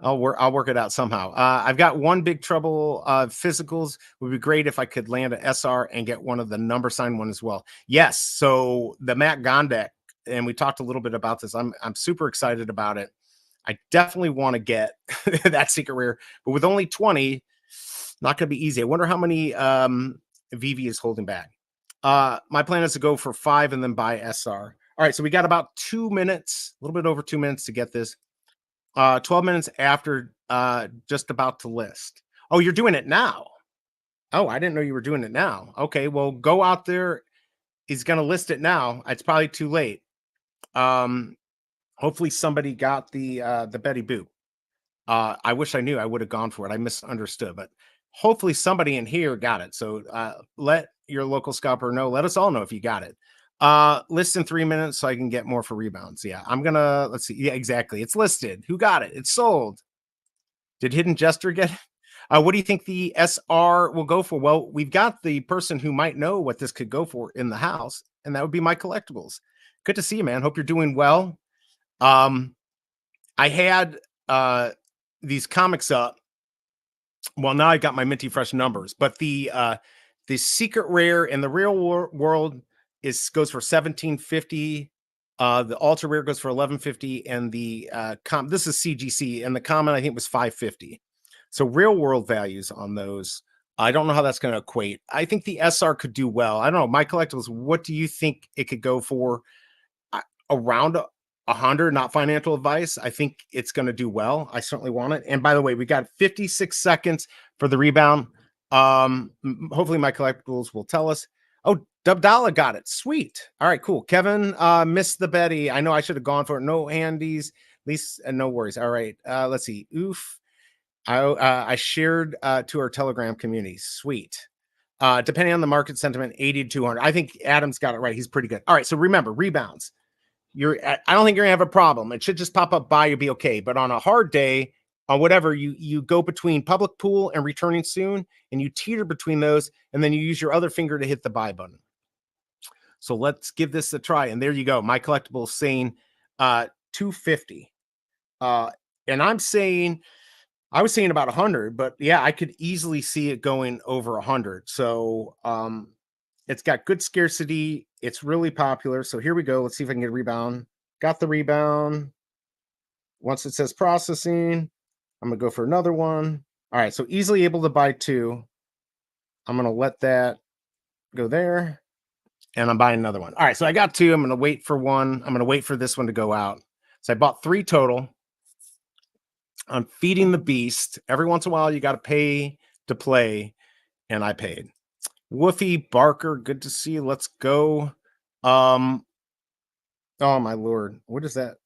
I'll work it out somehow. I've got one big trouble. Physicals would be great if I could land an SR and get one of the number sign one as well. Yes. So the Matt Gondek, and we talked a little bit about this. I'm super excited about it. I definitely want to get that secret rare, but with only 20, not going to be easy. I wonder how many VeVe is holding back. My plan is to go for 5 and then buy SR. All right. So we got about 2 minutes, a little bit over 2 minutes to get this. 12 minutes after just about to list. Oh, you're doing it now. Oh, I didn't know you were doing it now. Okay, well, go out there. He's going to list it now. It's probably too late. Hopefully somebody got the Betty Boop. I wish I knew. I would have gone for it. I misunderstood, but hopefully somebody in here got it. So let your local scalper know. Let us all know if you got it. List in 3 minutes so I can get more for rebounds. Yeah, I'm gonna, let's see. Yeah, exactly. It's listed. Who got it? It's sold. Did Hidden Jester get it? What do you think the SR will go for? Well, we've got the person who might know what this could go for in the house, and that would be my collectibles. Good to see you, man. Hope you're doing well. I had these comics up. Well, now I got my minty fresh numbers, but the secret rare in the real world goes for 1750. The ultra rare goes for 1150, and the this is CGC, and the common I think was 550. So real world values on those. I don't know how that's going to equate. I think the SR could do well. I don't know. My collectibles, what do you think it could go for? Around 100, not financial advice. I think it's going to do well. I certainly want it. And by the way, we got 56 seconds for the rebound. Hopefully my collectibles will tell us. Oh, Dubdala got it. Sweet. All right, cool. Kevin missed the Betty. I know I should have gone for it. No handies. At least no worries. All right. Let's see. Oof. I shared to our Telegram community. Sweet. Depending on the market sentiment, 80 to 200. I think Adam's got it right. He's pretty good. All right. So remember, rebounds. I don't think you're gonna have a problem. It should just pop up buy, you'll be okay. But on a hard day, on whatever, you go between public pool and returning soon, and you teeter between those, and then you use your other finger to hit the buy button. So let's give this a try. And there you go. My collectible is saying 250. And I was saying about 100, but yeah, I could easily see it going over 100. So it's got good scarcity. It's really popular. So here we go. Let's see if I can get a rebound. Got the rebound. Once it says processing, I'm going to go for another one. All right. So easily able to buy 2. I'm going to let that go there. And I'm buying another one. All right. So I got 2. I'm going to wait for 1. I'm going to wait for this one to go out. So I bought 3 total. I'm feeding the beast. Every once in a while, you got to pay to play. And I paid. Woofy Barker, good to see you. Let's go. Oh my lord, what is that?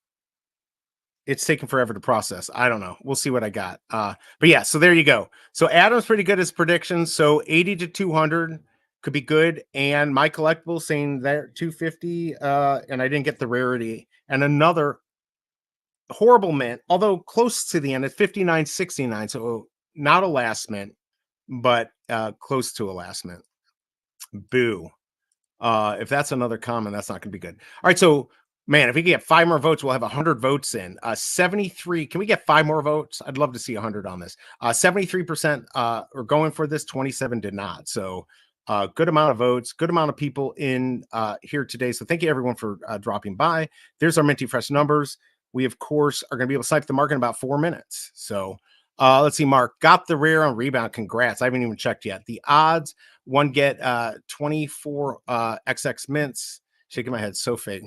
it's taking forever to process. I don't know. We'll see what I got. But yeah, so there you go. So Adam's pretty good at his predictions. So 80 to 200 could be good. And my collectible saying that 250, and I didn't get the rarity. And another horrible mint, although close to the end at 59.69. So not a last mint, but close to a last mint. Boo. If that's another comment, that's not going to be good. All right, so man, if we get 5 more votes, we'll have 100 votes in. 73. Can we get 5 more votes? I'd love to see 100 on this. 73% are going for this. 27 did not. So good amount of votes, good amount of people in here today. So thank you everyone for dropping by. There's our Minty Fresh numbers. We of course are going to be able to snipe the market in about 4 minutes. So let's see, Mark got the rare on rebound. Congrats. I haven't even checked yet. The odds. One get 24 XX mints. Shaking my head, so fake.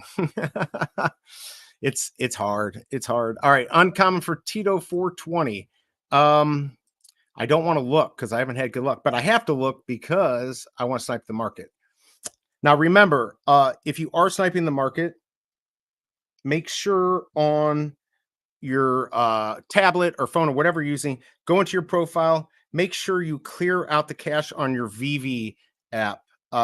It's hard. It's hard. All right, uncommon for Tito 420. I don't want to look because I haven't had good luck, but I have to look because I want to snipe the market. Now remember, if you are sniping the market, make sure on your tablet or phone or whatever you're using, go into your profile. Make sure you clear out the cache on your VeVe app.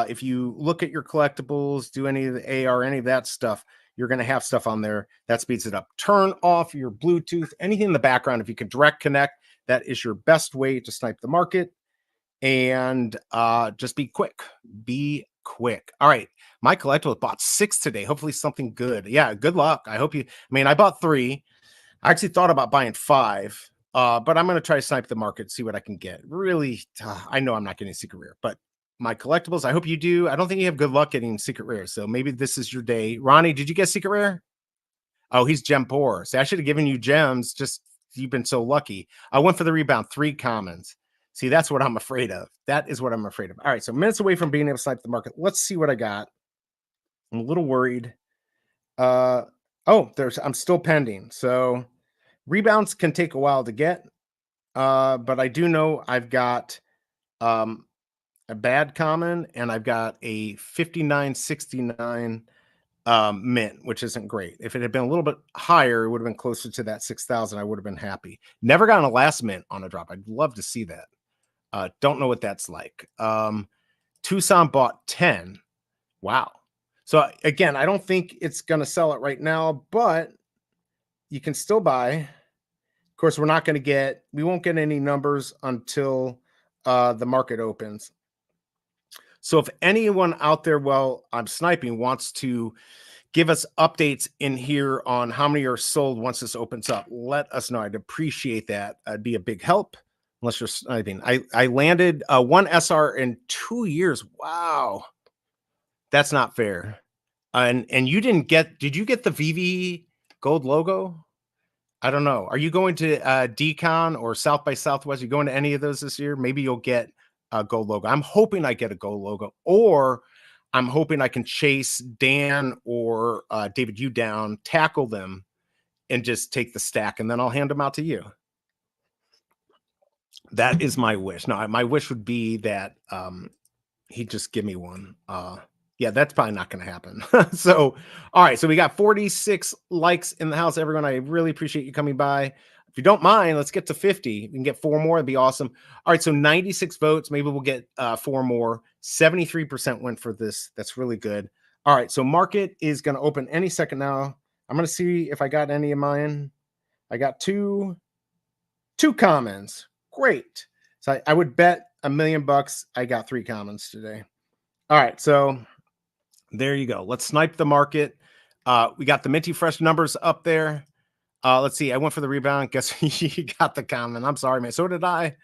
If you look at your collectibles, do any of the AR, any of that stuff, you're going to have stuff on there that speeds it up. Turn off your Bluetooth, anything in the background. If you can direct connect, that is your best way to snipe the market. And just be quick. Be quick. All right. My collectible bought 6 today. Hopefully something good. Yeah, good luck. I hope you, I mean, I bought 3. I actually thought about buying 5, but I'm going to try to snipe the market, see what I can get. Really, I know I'm not getting secret rare, but my collectibles, I hope you do. I don't think you have good luck getting secret rare, so maybe this is your day. Ronnie, did you get secret rare? Oh, he's gem poor. See, I should have given you gems. Just you've been so lucky. I went for the rebound, 3 commons. See, that's what I'm afraid of. That is what I'm afraid of. All right, so minutes away from being able to snipe the market. Let's see what I got. I'm a little worried. Oh, I'm still pending. So rebounds can take a while to get, but I do know I've got a bad common and I've got a 59.69 mint, which isn't great. If it had been a little bit higher, it would have been closer to that 6,000. I would have been happy. Never gotten a last mint on a drop. I'd love to see that. Don't know what that's like. Tucson bought 10. Wow. So again, I don't think it's going to sell it right now, but you can still buy. Of course, we won't get any numbers until the market opens. So if anyone out there while I'm sniping wants to give us updates in here on how many are sold once this opens up, let us know. I'd appreciate that. It'd be a big help. Unless you're sniping. I landed 1 SR in 2 years. Wow. That's not fair. And did you get the VeVe gold logo? I don't know. Are you going to Decon or South by Southwest? Are you going to any of those this year? Maybe you'll get a gold logo. I'm hoping I get a gold logo, or I'm hoping I can chase Dan or David you down, tackle them, and just take the stack, and then I'll hand them out to you. That is my wish. No, my wish would be that he'd just give me one. Yeah, that's probably not going to happen. So, all right. So we got 46 likes in the house, everyone. I really appreciate you coming by. If you don't mind, let's get to 50. We can get 4 more. It'd be awesome. All right. So 96 votes. Maybe we'll get 4 more. 73% went for this. That's really good. All right. So market is going to open any second now. I'm going to see if I got any of mine. I got two commons. Great. So I would bet $1 million. I got 3 commons today. All right. So there you go. Let's snipe the market. We got the Minty Fresh numbers up there. Let's see. I went for the rebound. Guess you got the comment. I'm sorry, man. So did I.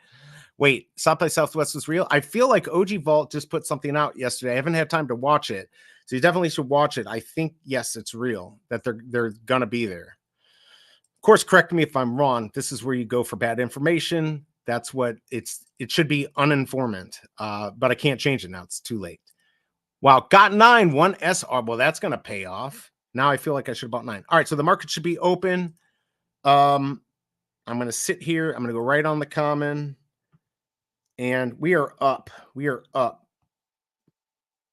Wait, South by Southwest was real? I feel like OG Vault just put something out yesterday. I haven't had time to watch it. So you definitely should watch it. I think, yes, it's real, that they're going to be there. Of course, correct me if I'm wrong. This is where you go for bad information. That's what it should be, uninformant. But I can't change it now. It's too late. Wow, got 9, 1 SR. Well, that's going to pay off. Now I feel like I should have bought 9. All right, so the market should be open. I'm going to sit here. I'm going to go right on the common. And we are up. We are up.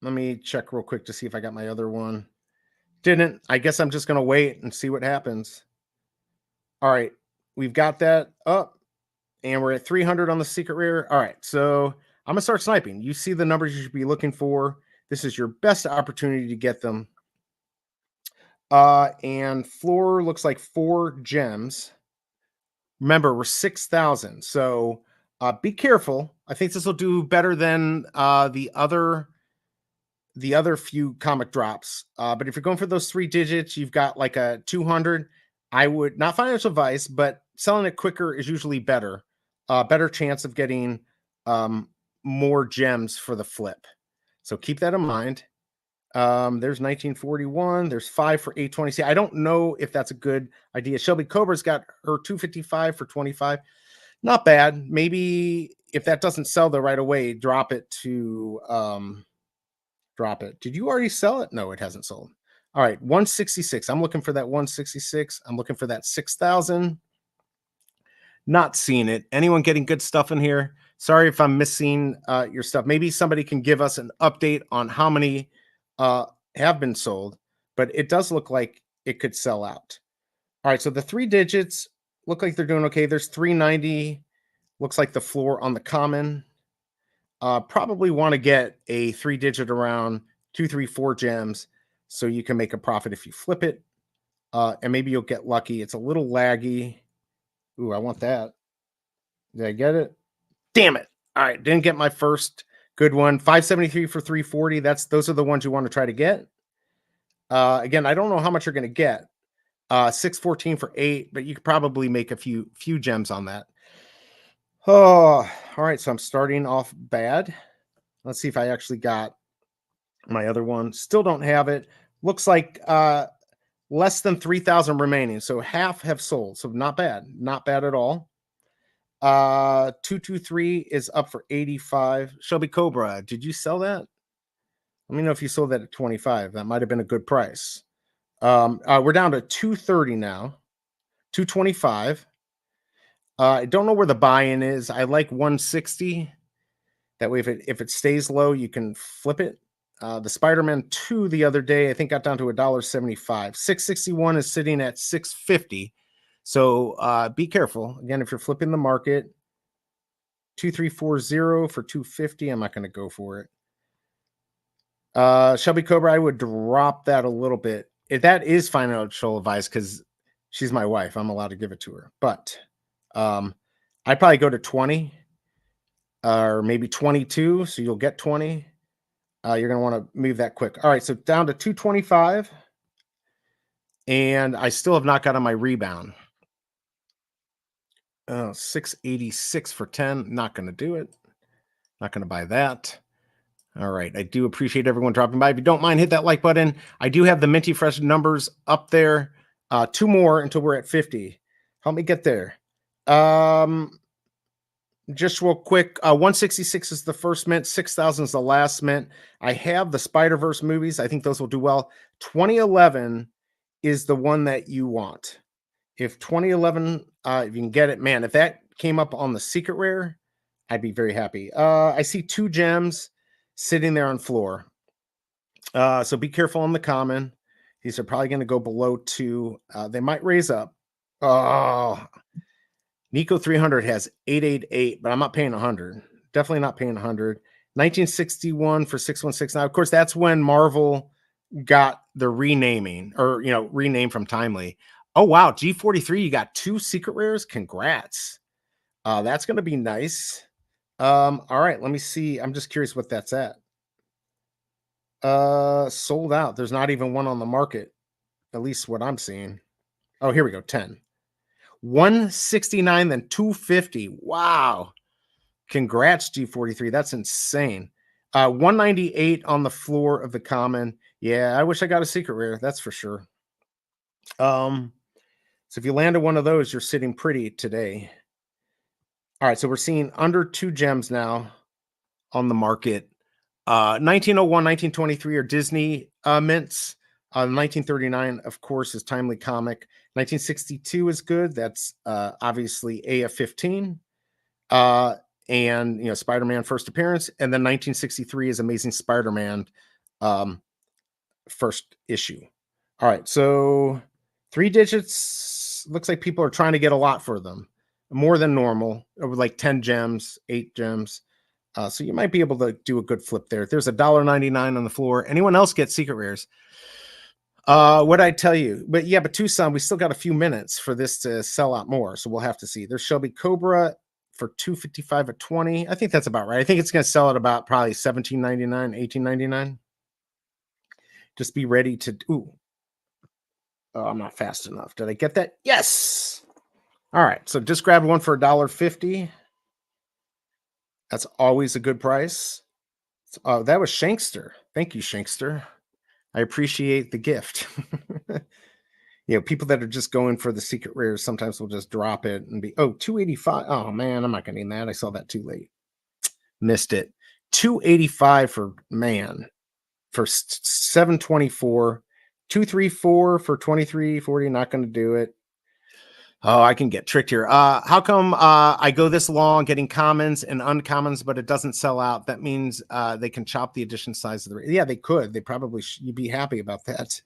Let me check real quick to see if I got my other one. Didn't. I guess I'm just going to wait and see what happens. All right, we've got that up, and we're at 300 on the secret rare. All right, so I'm gonna start sniping. You see the numbers you should be looking for. This is your best opportunity to get them. And floor looks like 4 gems. Remember, we're 6,000, so be careful. I think this will do better than the other few comic drops. But if you're going for those 3 digits, you've got like a 200. I would not financial advice, but selling it quicker is usually better. Better chance of getting more gems for the flip. So keep that in mind. There's 1941. There's 5 for 820. See, I don't know if that's a good idea. Shelby Cobra's got her 255 for 25. Not bad. Maybe if that doesn't sell though right away, drop it to drop it. Did you already sell it? No, it hasn't sold. All right, 166. I'm looking for that 166. I'm looking for that 6,000. Not seeing it. Anyone getting good stuff in here? Sorry if I'm missing your stuff. Maybe somebody can give us an update on how many have been sold, but it does look like it could sell out. All right, so the 3 digits look like they're doing okay. There's 390. Looks like the floor on the common. Probably want to get a 3-digit around 2, 3, 4 gems so you can make a profit if you flip it. And maybe you'll get lucky. It's a little laggy. Ooh, I want that. Did I get it? Damn it. All right, didn't get my first good one. 573 for 340. Those are the ones you want to try to get. Again, I don't know how much you're going to get. 614 for 8, but you could probably make a few gems on that. Oh, all right. So I'm starting off bad. Let's see if I actually got my other one. Still don't have it. Looks like less than 3,000 remaining. So half have sold. So not bad. Not bad at all. 223 is up for 85. Shelby Cobra, did you sell that? Let me know if you sold that at 25. That might have been a good price. We're down to 230 now. 225. I don't know where the buy-in is. I like 160. That way, if it stays low, you can flip it. The Spider-Man 2 the other day, I think got down to $1.75. 661 is sitting at 650. So be careful. Again, if you're flipping the market, 2340 for 250. I'm not going to go for it. Shelby Cobra, I would drop that a little bit. If that is financial advice, because she's my wife, I'm allowed to give it to her. But I'd probably go to 20 or maybe 22. So you'll get 20. You're going to want to move that quick. All right. So down to 225. And I still have not gotten my rebound. 686 for 10. Not going to do it. Not going to buy that. All right. I do appreciate everyone dropping by. If you don't mind, hit that like button. I do have the Minty Fresh numbers up there. 2 more until we're at 50. Help me get there. Just real quick, 166 is the first mint, 6,000 is the last mint. I have the Spider-Verse movies. I think those will do well. 2011 is the one that you want. If 2011, if you can get it, man, if that came up on the secret rare, I'd be very happy. I see 2 gems sitting there on floor. So be careful on the common. These are probably going to go below 2. They might raise up. Oh, Nico 300 has 888, but I'm not paying 100. Definitely not paying 100. 1961 for 616. Now, of course, that's when Marvel got the renaming or, renamed from Timely. Oh, wow. G43, you got 2 secret rares. Congrats. That's going to be nice. All right. Let me see. I'm just curious what that's at. Sold out. There's not even one on the market. At least what I'm seeing. Oh, here we go. 10. 169, then 250. Wow. Congrats, G43. That's insane. 198 on the floor of the common. Yeah, I wish I got a secret rare. That's for sure. So if you landed one of those, you're sitting pretty today. All right, so we're seeing under 2 gems now on the market. 1901, 1923 are Disney mints. 1939, of course, is Timely Comic. 1962 is good. That's obviously AF15. And Spider-Man first appearance. And then 1963 is Amazing Spider-Man first issue. All right, so 3 digits gems. Looks like people are trying to get a lot for them, more than normal, over like 10 gems, 8 gems. So you might be able to do a good flip there. There's $1.99 on the floor. Anyone else get secret rares? What I tell you, but yeah, but Tucson, we still got a few minutes for this to sell out more, so we'll have to see. There's Shelby Cobra for 255 at 20. I think that's about right. I think it's going to sell at about probably 17.99, 18.99. Just be ready to. Ooh, oh, I'm not fast enough. Did I get that? Yes. All right, so just grab one for $1.50. That's always a good price. That was Shankster. Thank you, Shankster. I appreciate the gift. People that are just going for the secret rares sometimes will just drop it and be, 285. Oh man, I'm not getting that. I saw that too late. Missed it. 285 for 724. 234 for 2340. Not going to do it. Oh, I can get tricked here. How come I go this long getting commons and uncommons, but it doesn't sell out? That means they can chop the edition size of the. Yeah, they could. They probably you'd be happy about that,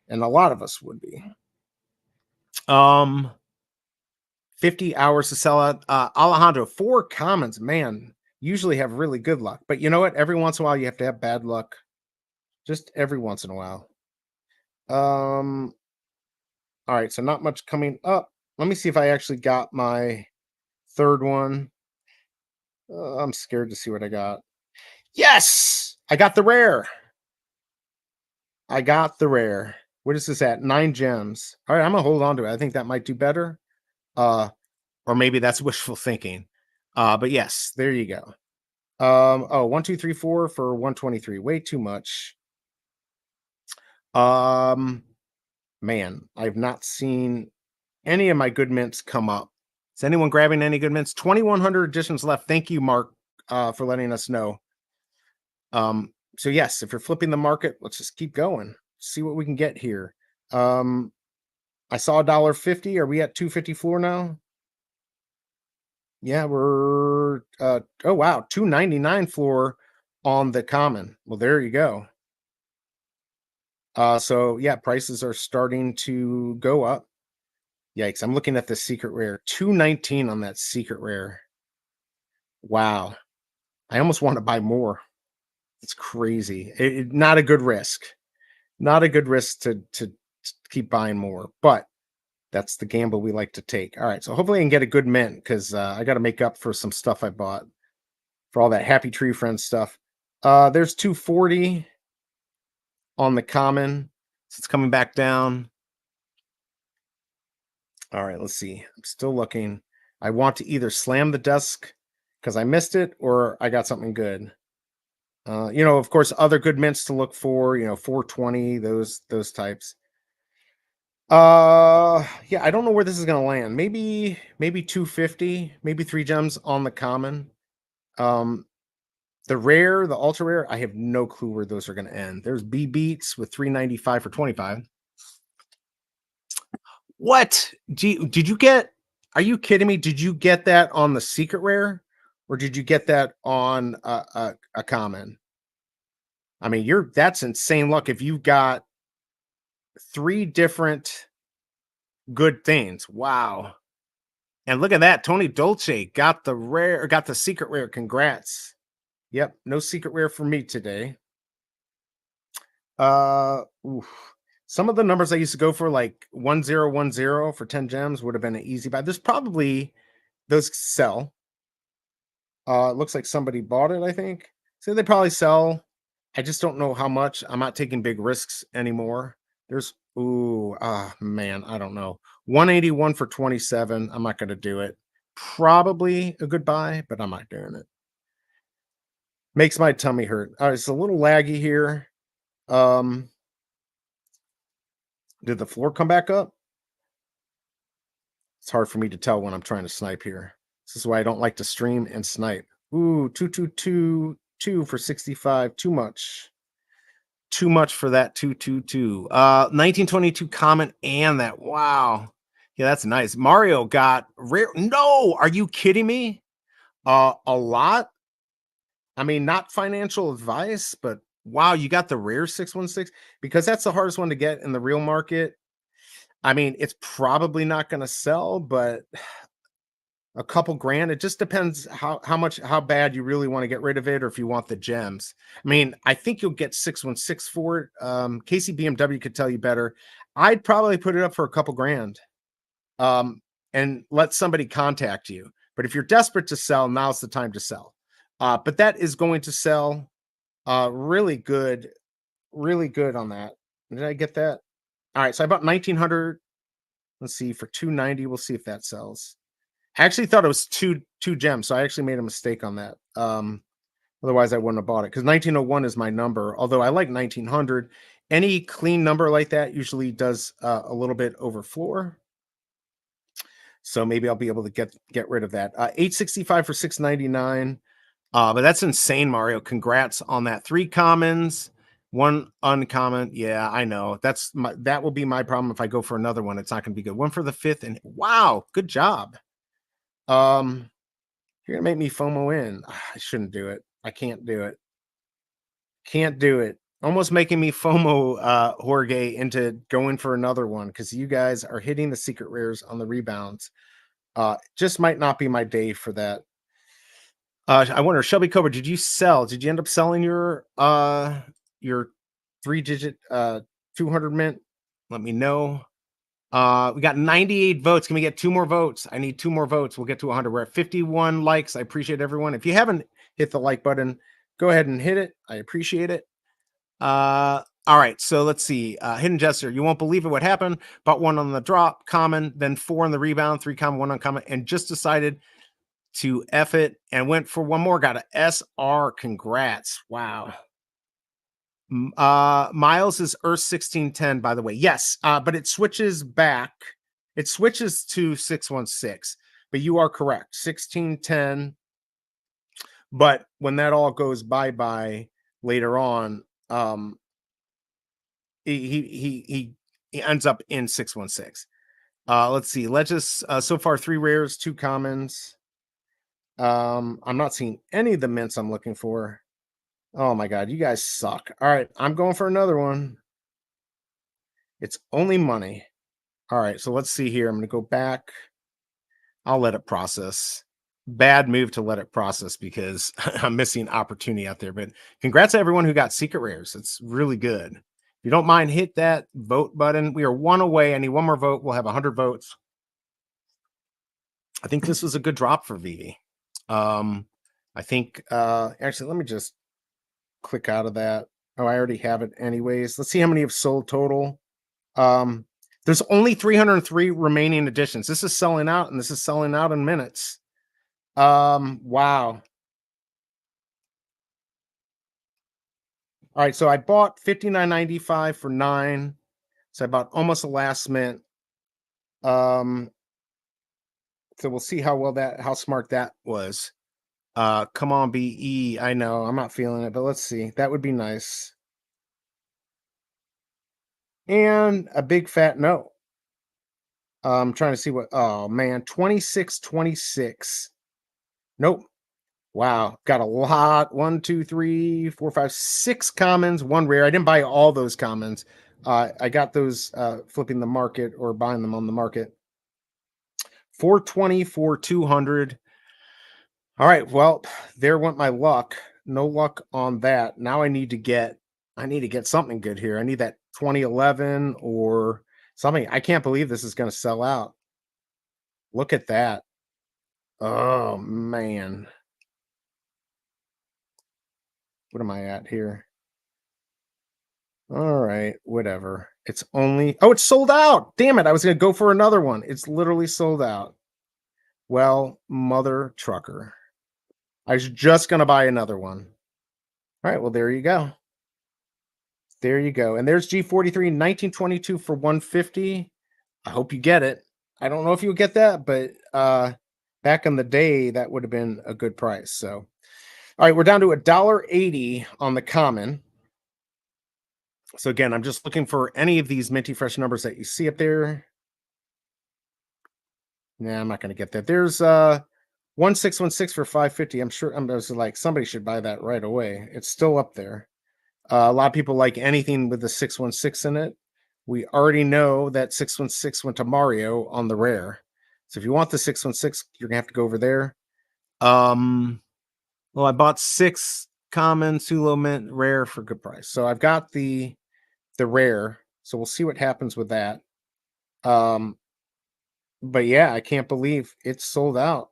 and a lot of us would be. 50 hours to sell out. Alejandro, 4 commons, man, usually have really good luck, but you know what? Every once in a while, you have to have bad luck. Just every once in a while. All right, so not much coming up. Let me see if I actually got my third one. I'm scared to see what I got. Yes, I got the rare. What is this at? 9 gems. All right, I'm gonna hold on to it. I think that might do better. Or maybe that's wishful thinking. But yes, there you go. 1, 2, 3, 4 for 123. Way too much. Man, I've not seen any of my good mints come up. Is anyone grabbing any good mints? 2,100 editions left. Thank you, Mark, for letting us know. So yes, if you're flipping the market, let's just keep going. See what we can get here. I saw $1.50. Are we at 254 now? Yeah, we're oh wow, 299 floor on the common. Well, there you go. So yeah, prices are starting to go up. Yikes, I'm looking at the secret rare. 219 on that secret rare. Wow. I almost want to buy more. It's crazy. Not a good risk. Not a good risk to keep buying more, but that's the gamble we like to take. All right, so hopefully I can get a good mint because I got to make up for some stuff I bought for all that Happy Tree Friends stuff. There's 240 on the common. So it's coming back down. All right, let's see. I'm still looking. I want to either slam the desk because I missed it or I got something good. Of course, other good mints to look for, 420, those types. Yeah, I don't know where this is gonna land. Maybe 250, maybe 3 gems on the common. The rare, the ultra rare, I have no clue where those are gonna end. There's B Beats with 395 for 25. What? Did you get? Are you kidding me? Did you get that on the secret rare, or did you get that on a common? I mean, that's insane luck. If you've got 3 different good things, wow. And look at that, Tony Dolce got the rare, got the secret rare. Congrats. Yep, no secret rare for me today. Some of the numbers I used to go for, like 1010 for 10 gems, would have been an easy buy. There's probably those sell. It looks like somebody bought it, I think. So they probably sell. I just don't know how much. I'm not taking big risks anymore. There's man, I don't know. 181 for 27. I'm not going to do it. Probably a good buy, but I'm not doing it. Makes my tummy hurt. It's a little laggy here. Did the floor come back up? It's hard for me to tell when I'm trying to snipe here. This is why I don't like to stream and snipe. Ooh, 222 for 65. Too much. Too much for that 222. 1922 comment and that. Wow. Yeah, that's nice. Mario got rare. No, are you kidding me? A lot. I mean, not financial advice, but wow, you got the rare 616 because that's the hardest one to get in the real market. I mean, it's probably not going to sell, but a couple grand. It just depends how bad you really want to get rid of it, or if you want the gems. I mean, I think you'll get 616 for it. Casey BMW could tell you better. I'd probably put it up for a couple grand, and let somebody contact you. But if you're desperate to sell, now's the time to sell. But that is going to sell really good, really good on that. Did I get that? All right, so I bought 1900. Let's see, for 290. We'll see if that sells. I actually thought it was two gems, so I actually made a mistake on that. Otherwise, I wouldn't have bought it because 1901 is my number. Although I like 1900, any clean number like that usually does a little bit over floor. So maybe I'll be able to get rid of that. 865 for 699. But that's insane, Mario. Congrats on that. 3 commons, 1 uncommon. Yeah, I know. That will be my problem if I go for another one. It's not going to be good. 1 for the 5th, and wow, good job. You're gonna make me FOMO in. I shouldn't do it. I can't do it. Can't do it. Almost making me FOMO Jorge into going for another one because you guys are hitting the secret rares on the rebounds. Just might not be my day for that. I wonder, Shelby Cobra, did you sell? Did you end up selling your 3-digit 200 mint? Let me know. We got 98 votes. Can we get 2 more votes? I need 2 more votes. We'll get to 100. We're at 51 likes. I appreciate everyone. If you haven't hit the like button, go ahead and hit it. I appreciate it. All right. So let's see. Hidden Jester. You won't believe it. What happened? Bought 1 on the drop, common, then 4 on the rebound, 3 common, 1 uncommon, and just decided to F it and went for 1 more. Got a SR. Congrats. Wow. Miles is Earth 1610, by the way. Yes, but it switches back. It switches to 616, but you are correct. 1610. But when that all goes bye-bye later on, he ends up in 616. Let's see. Let's just so far 3 rares, 2 commons. I'm not seeing any of the mints I'm looking for. Oh my God, you guys suck. All right, I'm going for another one. It's only money. All right, so let's see here. I'm going to go back. I'll let it process. Bad move to let it process because I'm missing opportunity out there. But congrats to everyone who got secret rares. It's really good. If you don't mind, hit that vote button. We are 1 away. I need 1 more vote. We'll have 100 votes. I think this was a good drop for VeVe. I think, actually, let me just click out of that. Oh, I already have it anyways. Let's see how many have sold total. There's only 303 remaining editions. This is selling out, and this is selling out in minutes. Wow. All right, so I bought $59.95 for 9. So I bought almost a last mint. So we'll see how smart that was. Come on, BE. I know I'm not feeling it, but let's see. That would be nice. And a big fat no. I'm trying to see what. Oh man, 26. Nope. Wow, got a lot. 1, 2, 3, 4, 5, 6 commons, 1 rare. I didn't buy all those commons. I got those flipping the market or buying them on the market. 420 for 200. All right, well, there went my luck. No luck on that. Now I need to get something good here. I need that 2011 or something. I can't believe this is going to sell out. Look at that. Oh man. What am I at here? All right, whatever. It's only, oh, it's sold out. Damn it. I was going to go for another one. It's literally sold out. Well, mother trucker. I was just going to buy another one. All right, well, there you go. There you go. And there's G43 1922 for 150. I hope you get it. I don't know if you'll get that, but back in the day, that would have been a good price. So, all right, we're down to $1.80 on the common. So again, I'm just looking for any of these minty fresh numbers that you see up there. Nah, I'm not going to get that. There's 1616 for 550. I'm sure I'm just like somebody should buy that right away. It's still up there. A lot of people like anything with the 616 in it. We already know that 616 went to Mario on the rare. So if you want the 616, you're gonna have to go over there. Well, I bought 6 common, Sulo mint, rare for good price. So I've got the rare. So we'll see what happens with that. But yeah, I can't believe it's sold out.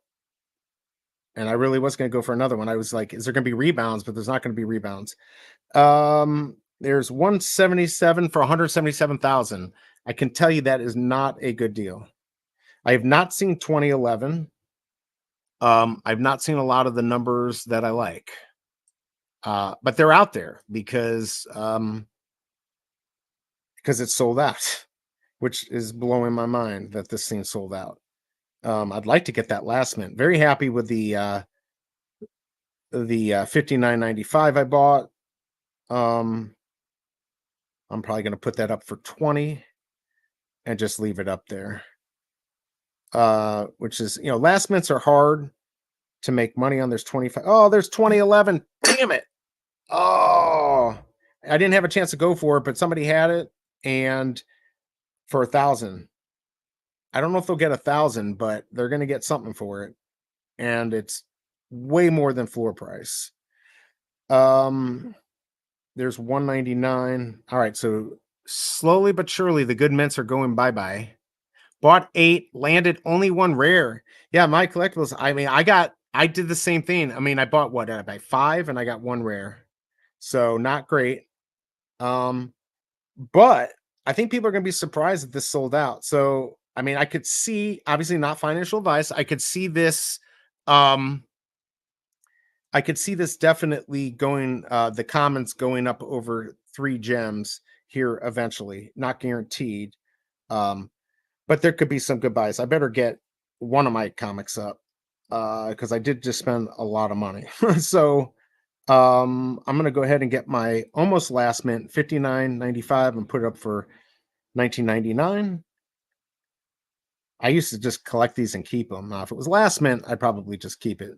And I really was going to go for another one. I was like, is there going to be rebounds? But there's not going to be rebounds. There's 177 for 177,000. I can tell you that is not a good deal. I have not seen 2011. I've not seen a lot of the numbers that I like. But they're out there because it's sold out, which is blowing my mind that this thing sold out. I'd like to get that last mint. Very happy with the 59.95 I bought. I'm probably going to put that up for 20 and just leave it up there. Which is, last mints are hard to make money on. There's 25. Oh, there's 2011. Damn it. Oh, I didn't have a chance to go for it, but somebody had it and for 1,000. I don't know if they'll get 1,000, but they're going to get something for it. And it's way more than floor price. There's 199. All right, so slowly but surely the good mints are going bye-bye. Bought 8, landed only 1 rare. Yeah, my collectibles, I mean, I did the same thing. I mean, I bought what? I buy 5 and I got 1 rare. So not great. But I think people are going to be surprised that this sold out. So, I mean, I could see, obviously not financial advice. I could see this definitely going, the comments going up over 3 gems here eventually. Not guaranteed. But there could be some good buys. I better get one of my comics up because I did just spend a lot of money. So I'm going to go ahead and get my almost last mint, 59.95, and put it up for 19.99. I used to just collect these and keep them. If it was last mint, I'd probably just keep it.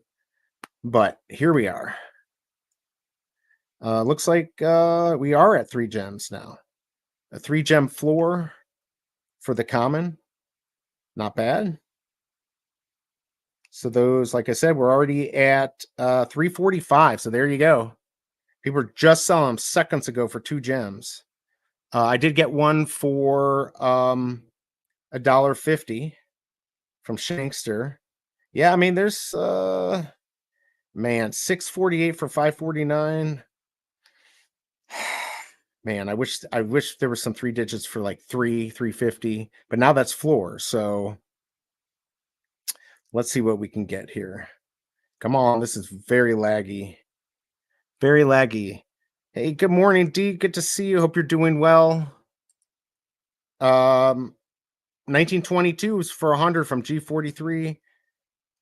But here we are. Looks like we are at 3 gems now. A 3 gem floor for the common. Not bad. So those, like I said, we're already at 345. So there you go. People were just selling them seconds ago for 2 gems. I did get one for $1.50 from Shankster. Yeah, I mean, there's man, 648 for 549. Man, I wish there was some 3 digits for like 350, but now that's floor. So let's see what we can get here. Come on, this is very laggy. Very laggy. Hey, good morning, D. Good to see you. Hope you're doing well. 1922 is for 100 from G43.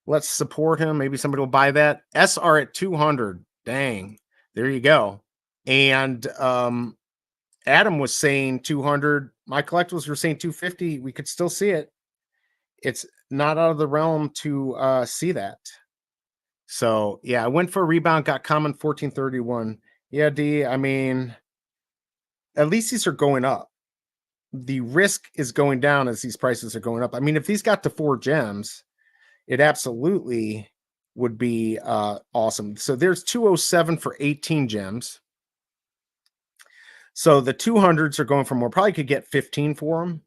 Let's support him. Maybe somebody will buy that. SR at 200. Dang. There you go. And Adam was saying 200. My collectibles were saying 250. We could still see it. It's not out of the realm to see that. So, yeah, I went for a rebound, got common 1431. Yeah, D, I mean, at least these are going up. The risk is going down as these prices are going up. I mean, if these got to 4 gems, it absolutely would be awesome. So there's 207 for 18 gems. So the 200s are going for more. Probably could get 15 for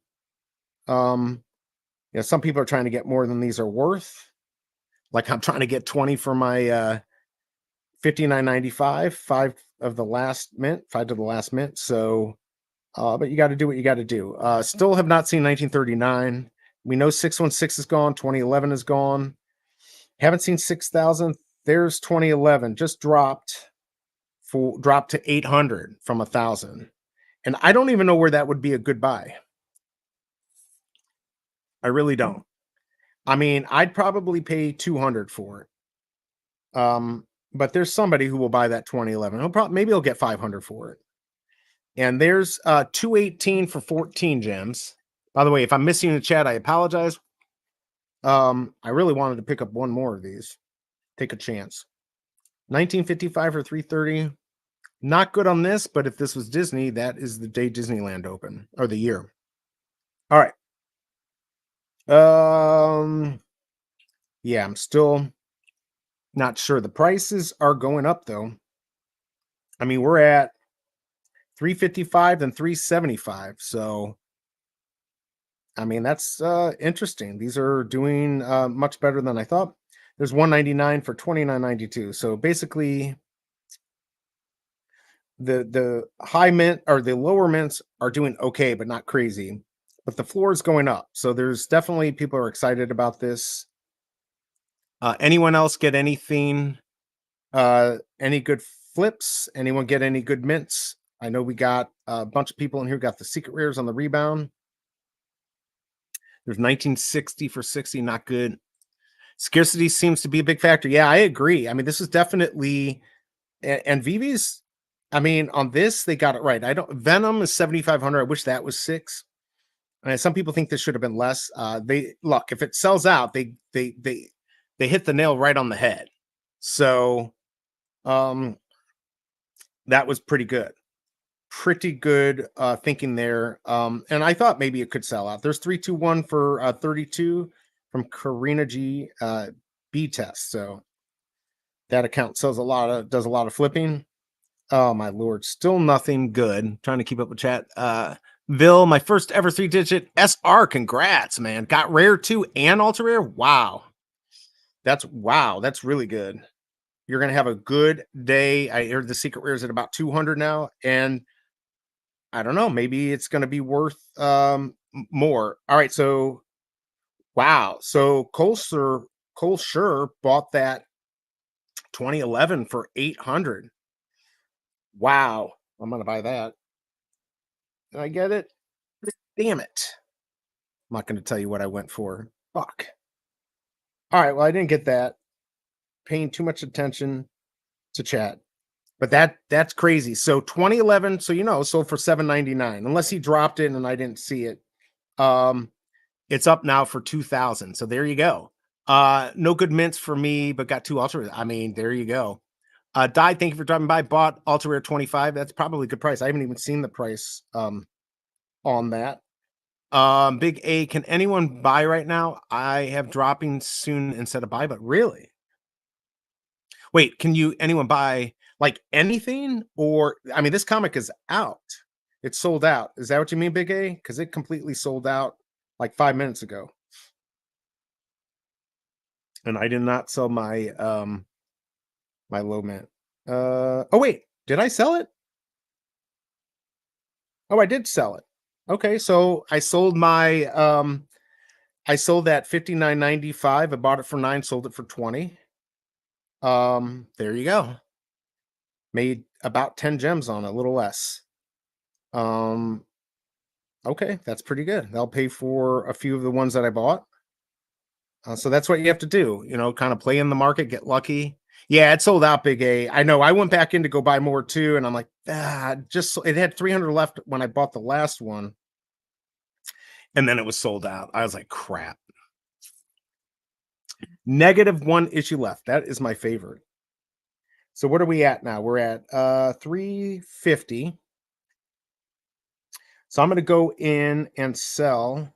them. Some people are trying to get more than these are worth. Like I'm trying to get 20 for my 59.95, 5 of the last mint, 5 to the last mint. So, but you got to do what you got to do. Still have not seen 1939. We know 616 is gone. 2011 is gone. Haven't seen 6,000. There's 2011 just dropped to 800 from 1,000. And I don't even know where that would be a good buy. I really don't. I mean, I'd probably pay 200 for it. But there's somebody who will buy that 2011. Maybe he'll get 500 for it. And there's 218 for 14 gems. By the way, if I'm missing in the chat, I apologize. I really wanted to pick up one more of these. Take a chance. 1955 for 330. Not good on this, but if this was Disney, that is the day Disneyland open or the year. All right. Yeah, I'm still not sure. The prices are going up though. I mean, we're at 355 and 375. So, I mean, that's interesting. These are doing much better than I thought. There's 199 for 29.92. So basically, the high mint or the lower mints are doing okay, but not crazy. But the floor is going up. So there's definitely people are excited about this. Anyone else get anything? Any good flips? Anyone get any good mints? I know we got a bunch of people in here got the secret rares on the rebound. There's 1960 for 60, not good. Scarcity seems to be a big factor. Yeah, I agree. I mean, this is definitely and VeVe's. I mean, on this they got it right. I don't. Venom is 7,500. I wish that was 6. And some people think this should have been less. They look if it sells out, they hit the nail right on the head. So, that was pretty good. Pretty good thinking there. And I thought maybe it could sell out. There's 321 for 32 from Karina G B test. So that account does a lot of flipping. Oh my lord, still nothing good. Trying to keep up with chat. Bill, my first ever 3-digit SR. Congrats, man. Got rare 2 and ultra rare. Wow. That's really good. You're gonna have a good day. I heard the secret rare is at about 200 now, and I don't know, maybe it's going to be worth more. All right, so wow. So Cole Schur bought that 2011 for 800. Wow. I'm going to buy that. Did I get it? Damn it. I'm not going to tell you what I went for. Fuck. All right, well, I didn't get that. Paying too much attention to chat. But that's crazy. So 2011, so sold for $7.99 unless he dropped it and I didn't see it. It's up now for 2,000. So there you go. No good mints for me, but got 2 ultra. I mean, there you go. Died, thank you for dropping by. Bought ultra rare 25. That's probably a good price. I haven't even seen the price on that. Big A, can anyone buy right now? I have dropping soon instead of buy, but really? Wait, can anyone buy like anything? Or I mean, this comic is out. It's sold out. Is that what you mean, Big A? Because it completely sold out like 5 minutes ago. And I did not sell my my low mint. Oh wait, did I sell it? Oh, I did sell it. Okay, so I sold my I sold that 59.95. I bought it for 9, sold it for 20. There you go. Made about 10 gems on it, a little less. Okay, that's pretty good. That'll pay for a few of the ones that I bought. So that's what you have to do, kind of play in the market, get lucky. Yeah, it sold out, Big A. I know. I went back in to go buy more too, and I'm like, just it had 300 left when I bought the last one, and then it was sold out. I was like, crap. -1 issue left. That is my favorite. So what are we at now? We're at 350. So I'm going to go in and sell.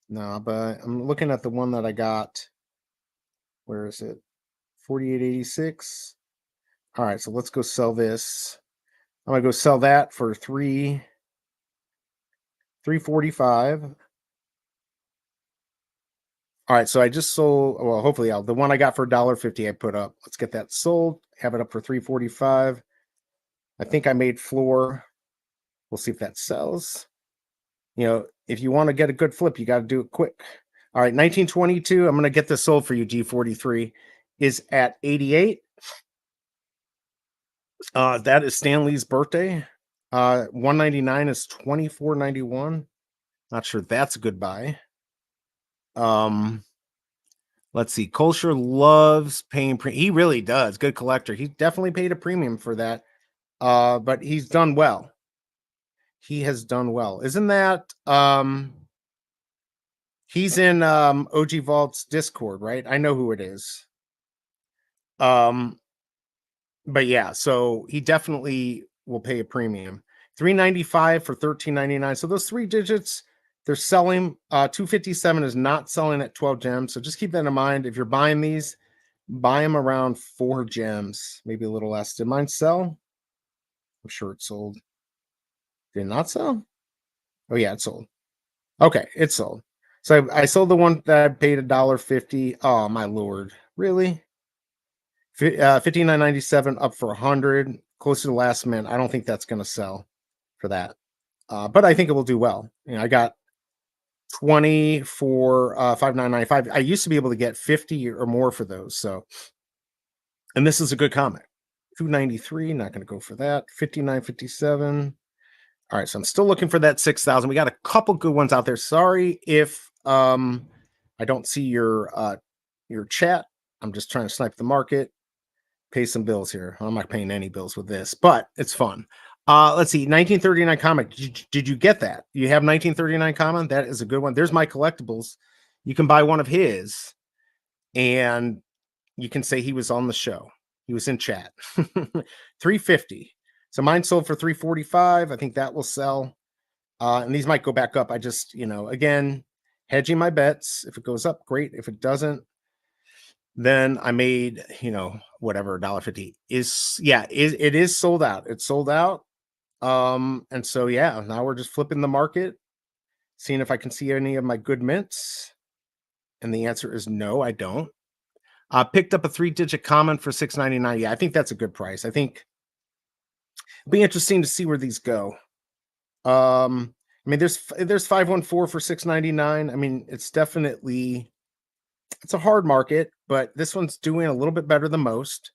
No, but I'm looking at the one that I got. Where is it? 48.86. All right, so let's go sell this. I'm gonna go sell that for 345. All right, so I just sold. Well, hopefully, the one I got for $1.50 I put up. Let's get that sold. Have it up for 345. I think I made floor. We'll see if that sells. If you want to get a good flip, you got to do it quick. All right, 1922. I'm gonna get this sold for you. G43 is at 88. That is Stanley's birthday. 199 is 24.91. Not sure that's a good buy. Let's see. Kolscher loves paying he really does. Good collector. He definitely paid a premium for that. But he's done well. He has done well. Isn't that he's in OG Vault's Discord, right? I know who it is. but yeah, so he definitely will pay a premium. 395 for 1399. So those three digits, they're selling. 257 is not selling at 12 gems. So just keep that in mind. If you're buying these, buy them around 4 gems, maybe a little less. Did mine sell? I'm sure it sold. Did it not sell? Oh yeah, it sold. Okay, it sold. So I sold the one that I paid $1.50. Oh my lord, really? 59.97 up for 100, close to the last minute. I don't think that's going to sell for that, but I think it will do well. You know, I got 20 for 5.995. I used to be able to get 50 or more for those. So, and this is a good comic. 293, not going to go for that. 59.57. All right, so I'm still looking for that 6,000. We got a couple good ones out there. Sorry if I don't see your chat. I'm just trying to snipe the market. Pay some bills here. I'm not paying any bills with this, but it's fun. Let's see, 1939 comic. Did you get that? You have 1939 comic? That is a good one. There's my collectibles. You can buy one of his, and you can say he was on the show. He was in chat. 350. So mine sold for 345. I think that will sell. And these might go back up. I just, again, hedging my bets. If it goes up, great. If it doesn't, then I made, whatever, $1.50 is, it is sold out. It's sold out. And so, yeah, now we're just flipping the market, seeing if I can see any of my good mints. And the answer is no, I don't. Picked up a 3-digit common for $6.99. Yeah, I think that's a good price. I think it'll be interesting to see where these go. I mean, there's 514 for $6.99. I mean, it's a hard market, but this one's doing a little bit better than most.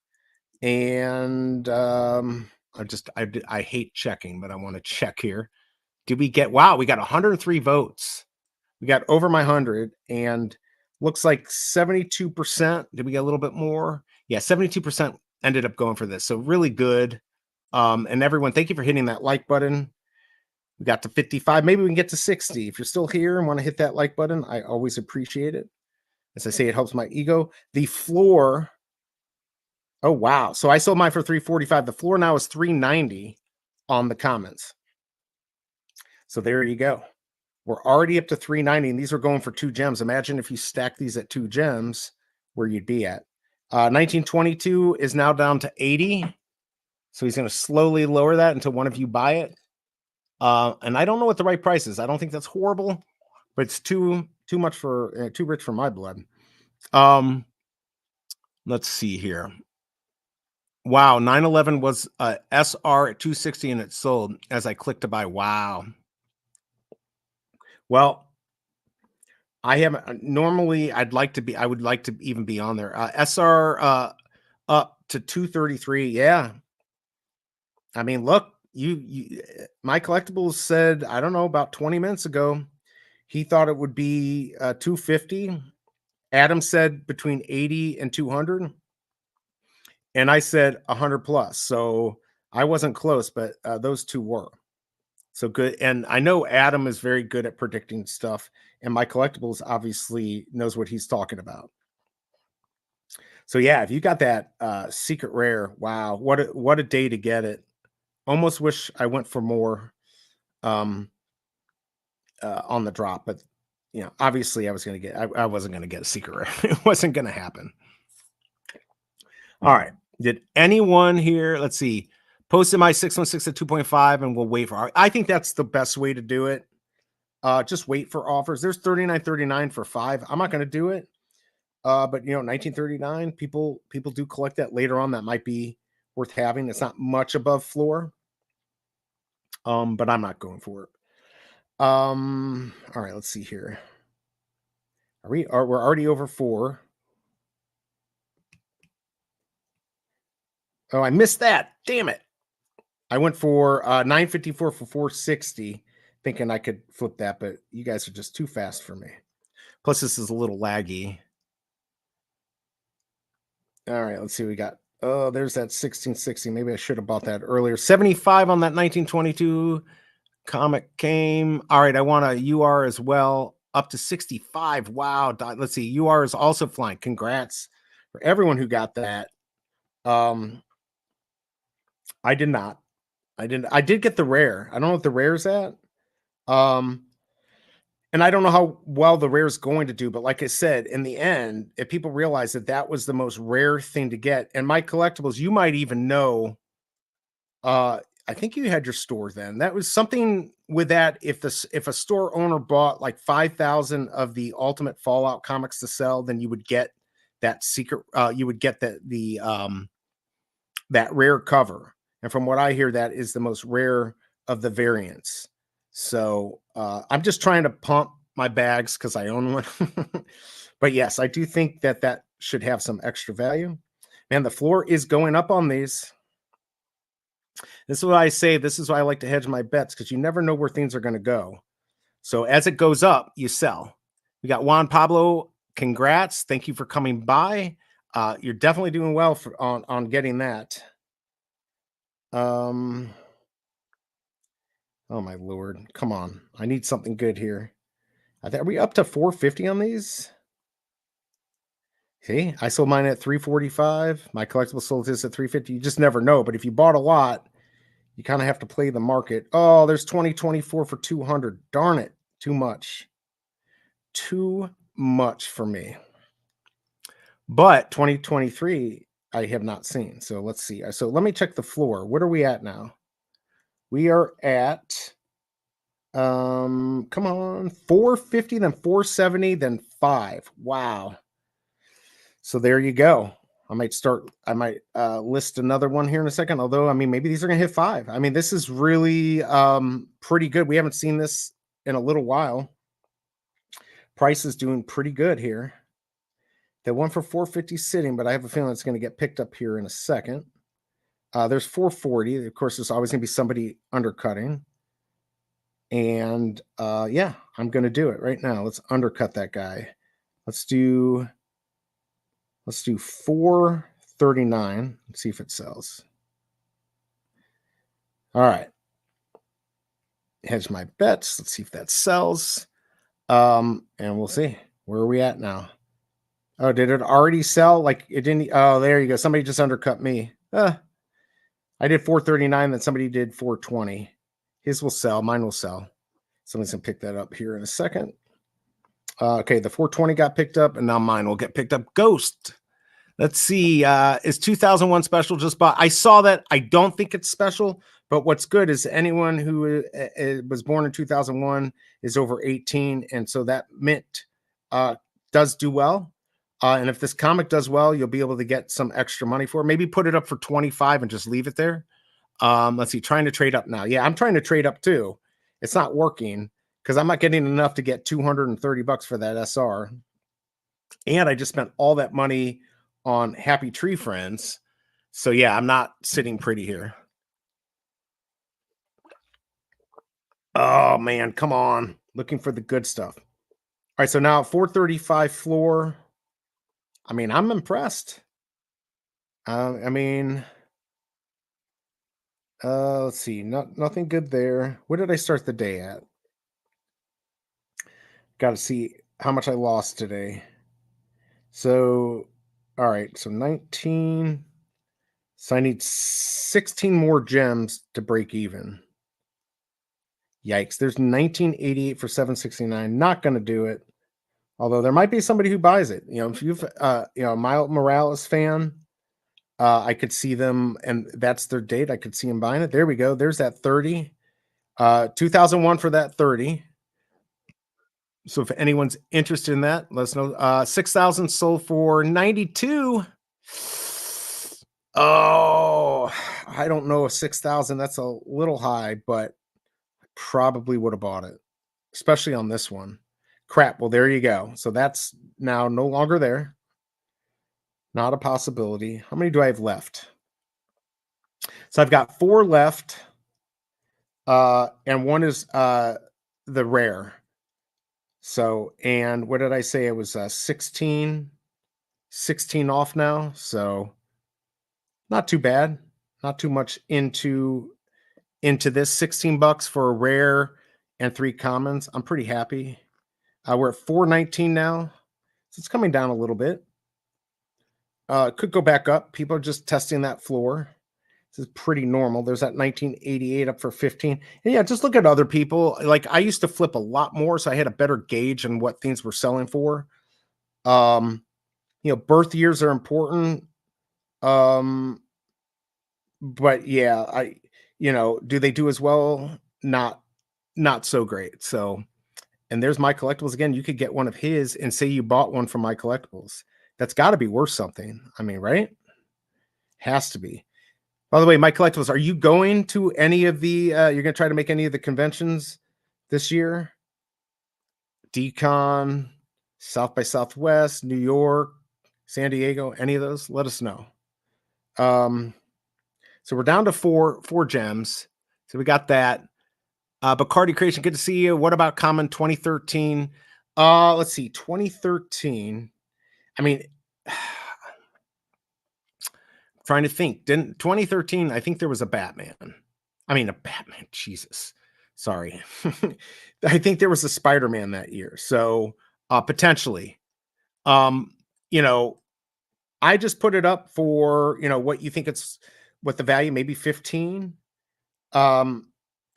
And I hate checking, but I want to check here. Did we get, wow, we got 103 votes. We got over my 100, and looks like 72%. Did we get a little bit more? Yeah, 72% ended up going for this. So really good. And everyone, thank you for hitting that like button. We got to 55. Maybe we can get to 60. If you're still here and want to hit that like button, I always appreciate it. As I say, it helps my ego. The floor. Oh, wow. So I sold mine for 345. The floor now is 390 on the comments. So there you go. We're already up to 390, and these are going for 2 gems. Imagine if you stack these at 2 gems, where you'd be at. 1922 is now down to 80. So he's going to slowly lower that until one of you buy it. And I don't know what the right price is. I don't think that's horrible, but it's too much for too rich for my blood. Let's see here. Wow, 911 was SR at 260 and it sold as I clicked to buy. Wow. Well, I haven't normally I would like to even be on there. SR up to 233. Yeah. I mean, look, you my collectibles said, I don't know, about 20 minutes ago, he thought it would be 250. Adam said between 80 and 200. And I said 100 plus. So I wasn't close, but those two were. So good. And I know Adam is very good at predicting stuff, and my collectibles obviously knows what he's talking about. So yeah, if you got that secret rare, wow, what a day to get it. Almost wish I went for more on the drop, but obviously I wasn't going to get a secret rare. It wasn't going to happen. All right. Did anyone here, let's see, posted my 616 at 2.5 and we'll wait for, I think that's the best way to do it. Just wait for offers. There's 39.39 for 5. I'm not going to do it. But 1939, people do collect that later on. That might be worth having. It's not much above floor. But I'm not going for it. All right, let's see here. We're already over 4. Oh, I missed that. Damn it. I went for 954 for 460, thinking I could flip that, but you guys are just too fast for me. Plus, this is a little laggy. All right, let's see what we got. Oh, there's that 1660. Maybe I should have bought that earlier. 75 on that 1922 comic came. All right, I want a UR as well. Up to 65. Wow. Let's see. UR is also flying. Congrats for everyone who got that. I did not. I didn't. I did get the rare. I don't know what the rare's at. Um, and I don't know how well the rare is going to do, but like I said, in the end, if people realize that that was the most rare thing to get, and my collectibles, you might even know. I think you had your store then. That was something with that. If a store owner bought like 5,000 of the Ultimate Fallout comics to sell, then you would get that secret. You would get that rare cover. And from what I hear, that is the most rare of the variants. So I'm just trying to pump my bags because I own one. But yes, I do think that that should have some extra value. Man, the floor is going up on these. This is what I say. This is why I like to hedge my bets because you never know where things are going to go. So as it goes up, you sell. We got Juan Pablo. Congrats. Thank you for coming by. You're definitely doing well on getting that. Oh my lord. Come on. I need something good here. Are we up to 450 on these? See, I sold mine at 345. My collectible sold this at 350. You just never know. But if you bought a lot, you kind of have to play the market. Oh, there's 2024 for 200. Darn it. Too much. Too much for me. But 2023, I have not seen. So let's see. So let me check the floor. What are we at now? We are at come on, 450, then 470, then 5. Wow. So there you go. I might list another one here in a second. Although, I mean, maybe these are gonna hit 5. I mean, this is really pretty good. We haven't seen this in a little while. Price is doing pretty good here. The one for 450 sitting, but I have a feeling it's going to get picked up here in a second. There's 440. Of course, there's always going to be somebody undercutting. And yeah, I'm going to do it right now. Let's undercut that guy. Let's do 439. Let's see if it sells. All right. Hedge my bets. Let's see if that sells. And we'll see. Where are we at now? Oh, did it already sell? Like it didn't. Oh, there you go. Somebody just undercut me. I did 439, then somebody did 420. His will sell. Mine will sell. Somebody's going to pick that up here in a second. Okay, the 420 got picked up, and now mine will get picked up. Ghost. Let's see. Is 2001 special just bought? I saw that. I don't think it's special, but what's good is anyone who was born in 2001 is over 18, and so that mint does do well. And if this comic does well, you'll be able to get some extra money for it. Maybe put it up for 25 and just leave it there. Let's see, trying to trade up now. Yeah, I'm trying to trade up too. It's not working because I'm not getting enough to get $230 for that SR. And I just spent all that money on Happy Tree Friends. So yeah, I'm not sitting pretty here. Oh man, come on. Looking for the good stuff. All right, so now 435 floor. I mean, I'm impressed. I mean, let's see. Nothing good there. What did I start the day at? Got to see how much I lost today. So, all right. So 19. So I need 16 more gems to break even. Yikes. There's 1988 for 769. Not going to do it. Although there might be somebody who buys it. You know, if you've, a Miles Morales fan, I could see them, and that's their date. I could see them buying it. There we go. There's that 30. 2001 for that 30. So if anyone's interested in that, let us know. 6,000 sold for 92. Oh, I don't know if 6,000, that's a little high, but I probably would have bought it, especially on this one. Crap. Well, there you go. So that's now no longer there. Not a possibility. How many do I have left? So I've got 4 left. And one is the rare. So, and what did I say? It was 16 off now. So not too bad. Not too much into this. $16 for a rare and 3 commons. I'm pretty happy. We're at 419 now. So it's coming down a little bit. It could go back up. People are just testing that floor. This is pretty normal. There's that 1988 up for 15. And yeah, just look at other people. Like I used to flip a lot more, so I had a better gauge on what things were selling for. Birth years are important. But yeah, do they do as well? Not so great. So, and there's my collectibles again. You could get one of his and say you bought one from my collectibles. That's got to be worth something. I mean, right? Has to be. By the way, my collectibles, are you going to any of the you're going to try to make any of the conventions this year? Decon, South by Southwest, New York, San Diego, any of those? Let us know. So we're down to four gems. So we got that. Bacardi Creation, good to see you. What about Common 2013? Let's see, 2013. I mean, trying to think. Didn't 2013? I think there was a Batman. Jesus. Sorry. I think there was a Spider-Man that year. So potentially. I just put it up for, what you think what the value, maybe 15. And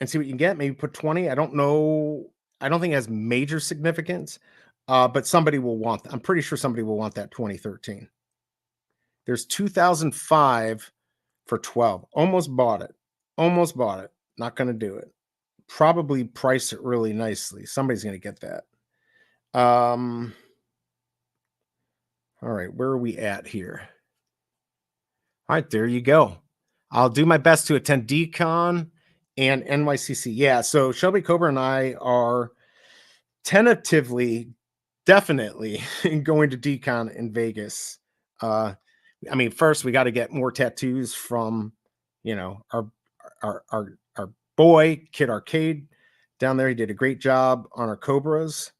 see what you can get. Maybe put 20. I don't know. I don't think it has major significance. But somebody will want that. I'm pretty sure somebody will want that 2013. There's 2005 for 12. Almost bought it. Not going to do it. Probably price it really nicely. Somebody's going to get that. All right, where are we at here? All right, there you go. I'll do my best to attend Decon and NYCC. Yeah, so Shelby Cobra and I are tentatively, definitely going to Decon in Vegas. First we got to get more tattoos from, our boy Kid Arcade down there. He did a great job on our Cobras.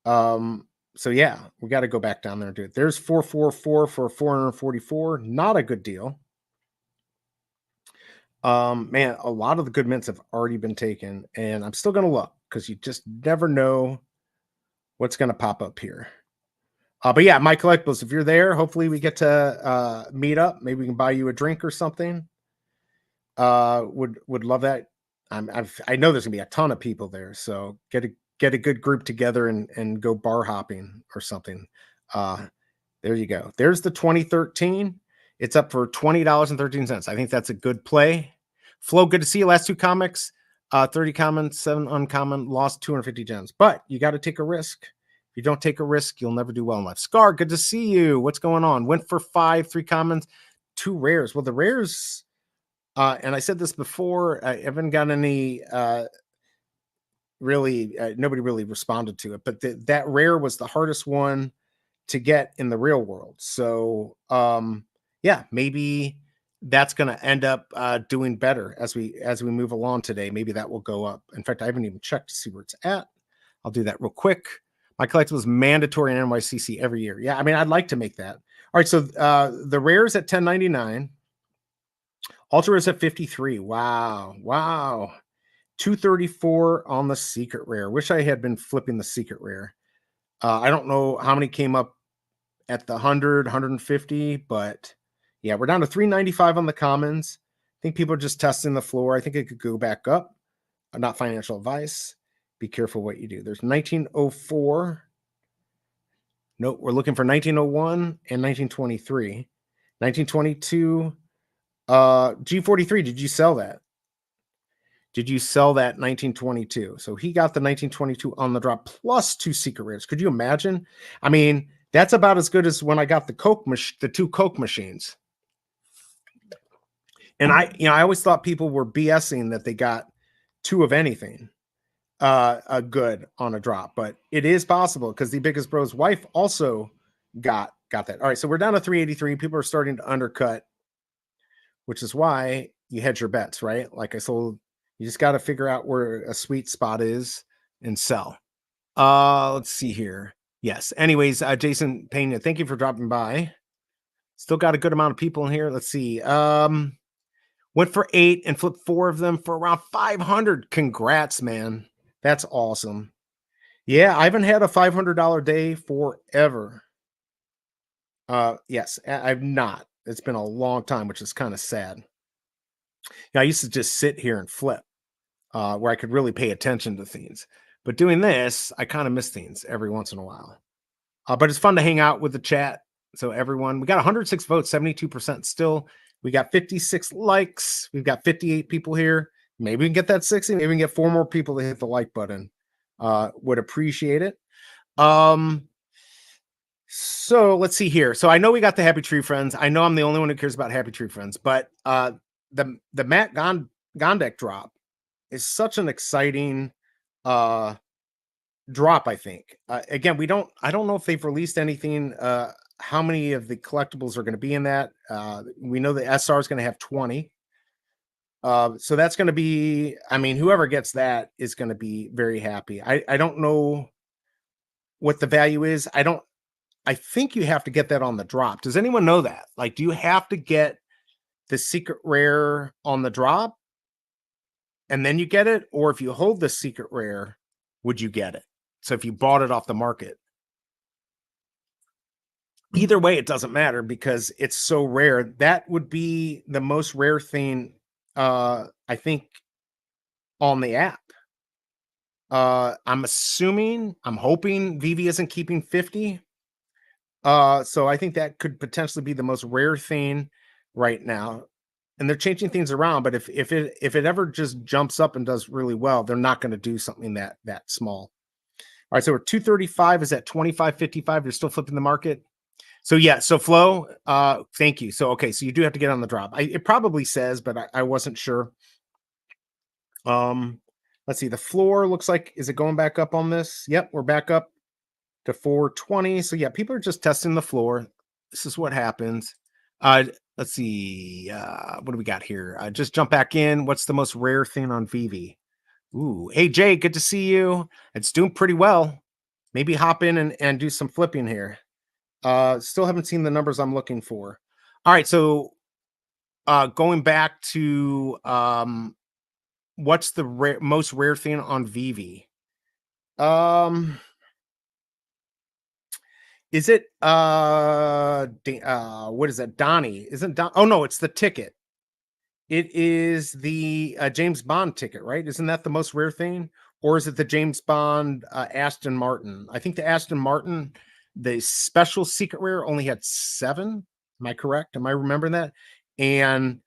So yeah, we got to go back down there and do it. There's 444 for 444. Not a good deal. Man, a lot of the good mints have already been taken, and I'm still gonna look because you just never know what's gonna pop up here. But yeah, my collectibles. If you're there, hopefully we get to meet up. Maybe we can buy you a drink or something. Would love that. I know there's gonna be a ton of people there, so get a good group together and go bar hopping or something. There you go. There's the 2013. It's up for $20.13. I think that's a good play. Flo, good to see you. Last two comics, 30 common, 7 uncommon, lost 250 gems. But you got to take a risk. If you don't take a risk, you'll never do well in life. Scar, good to see you. What's going on? Went for 5, 3 commons, 2 rares. Well, the rares, and I said this before, I haven't got any nobody really responded to it, but that rare was the hardest one to get in the real world. So yeah, maybe that's going to end up doing better as we move along today. Maybe that will go up. In fact, I haven't even checked to see where it's at. I'll do that real quick. My collectible is mandatory in NYCC every year. Yeah, I'd like to make that. All right, so the rares at $10.99, ultra rares at $53. Wow. 234 on the secret rare. Wish I had been flipping the secret rare. I don't know how many came up at the 100, 150, but yeah, we're down to 395 on the commons. I think people are just testing the floor. I think it could go back up. Not financial advice. Be careful what you do. There's 1904. Nope, we're looking for 1901 and 1923. 1922. G43, did you sell that? Did you sell that 1922? So he got the 1922 on the drop plus 2 secret rares. Could you imagine? That's about as good as when I got the 2 Coke machines. And I always thought people were BSing that they got 2 of anything a good on a drop, but it is possible because the Biggest Bro's wife also got that. All right, so we're down to 383. People are starting to undercut, which is why you hedge your bets, right? Like I sold, you just got to figure out where a sweet spot is and sell. Let's see here. Yes. Anyways, Jason Pena, thank you for dropping by. Still got a good amount of people in here. Let's see. Went for 8 and flipped 4 of them for around 500. Congrats, man. That's awesome. Yeah, I haven't had a $500 day forever. Yes, I've not. It's been a long time, which is kind of sad. I used to just sit here and flip, where I could really pay attention to things. But doing this, I kind of miss things every once in a while. But it's fun to hang out with the chat. So everyone, we got 106 votes, 72% still. We got 56 likes. We've got 58 people here. Maybe we can get that 60. Maybe we can get 4 more people to hit the like button. Would appreciate it. So let's see here. So I know we got the Happy Tree Friends. I know I'm the only one who cares about Happy Tree Friends, but the Matt Gondek drop is such an exciting drop, I think. Again, I don't know if they've released anything, how many of the collectibles are going to be in that. We know the SR is going to have 20. So that's going to be, I mean, whoever gets that is going to be very happy. I don't know what the value is. I think you have to get that on the drop. Does anyone know that? Like, do you have to get the secret rare on the drop and then you get it? Or if you hold the secret rare, would you get it? So if you bought it off the market, either way, it doesn't matter because it's so rare. That would be the most rare thing, I think, on the app. I'm hoping VeVe isn't keeping 50. So I think that could potentially be the most rare thing right now. And they're changing things around, but if it ever just jumps up and does really well, they're not going to do something that small. All right, so we're 235 is at 25.55. You're still flipping the market. So yeah, so Flo, thank you. So okay, so you do have to get on the drop. It probably says, but I wasn't sure. Let's see. The floor looks like, is it going back up on this? Yep, we're back up to 420. So yeah, people are just testing the floor. This is what happens. Let's see. What do we got here? Just jump back in. What's the most rare thing on VeVe? Ooh, hey Jay, good to see you. It's doing pretty well. Maybe hop in and do some flipping here. Still haven't seen the numbers I'm looking for. All right, so going back to what's the most rare thing on VeVe? Is it what is that? Donnie? Isn't Don? Oh no, it's the ticket. It is the James Bond ticket, right? Isn't that the most rare thing? Or is it the James Bond Aston Martin? I think the Aston Martin, the special secret rare, only had 7. Am I correct? Am I remembering that? And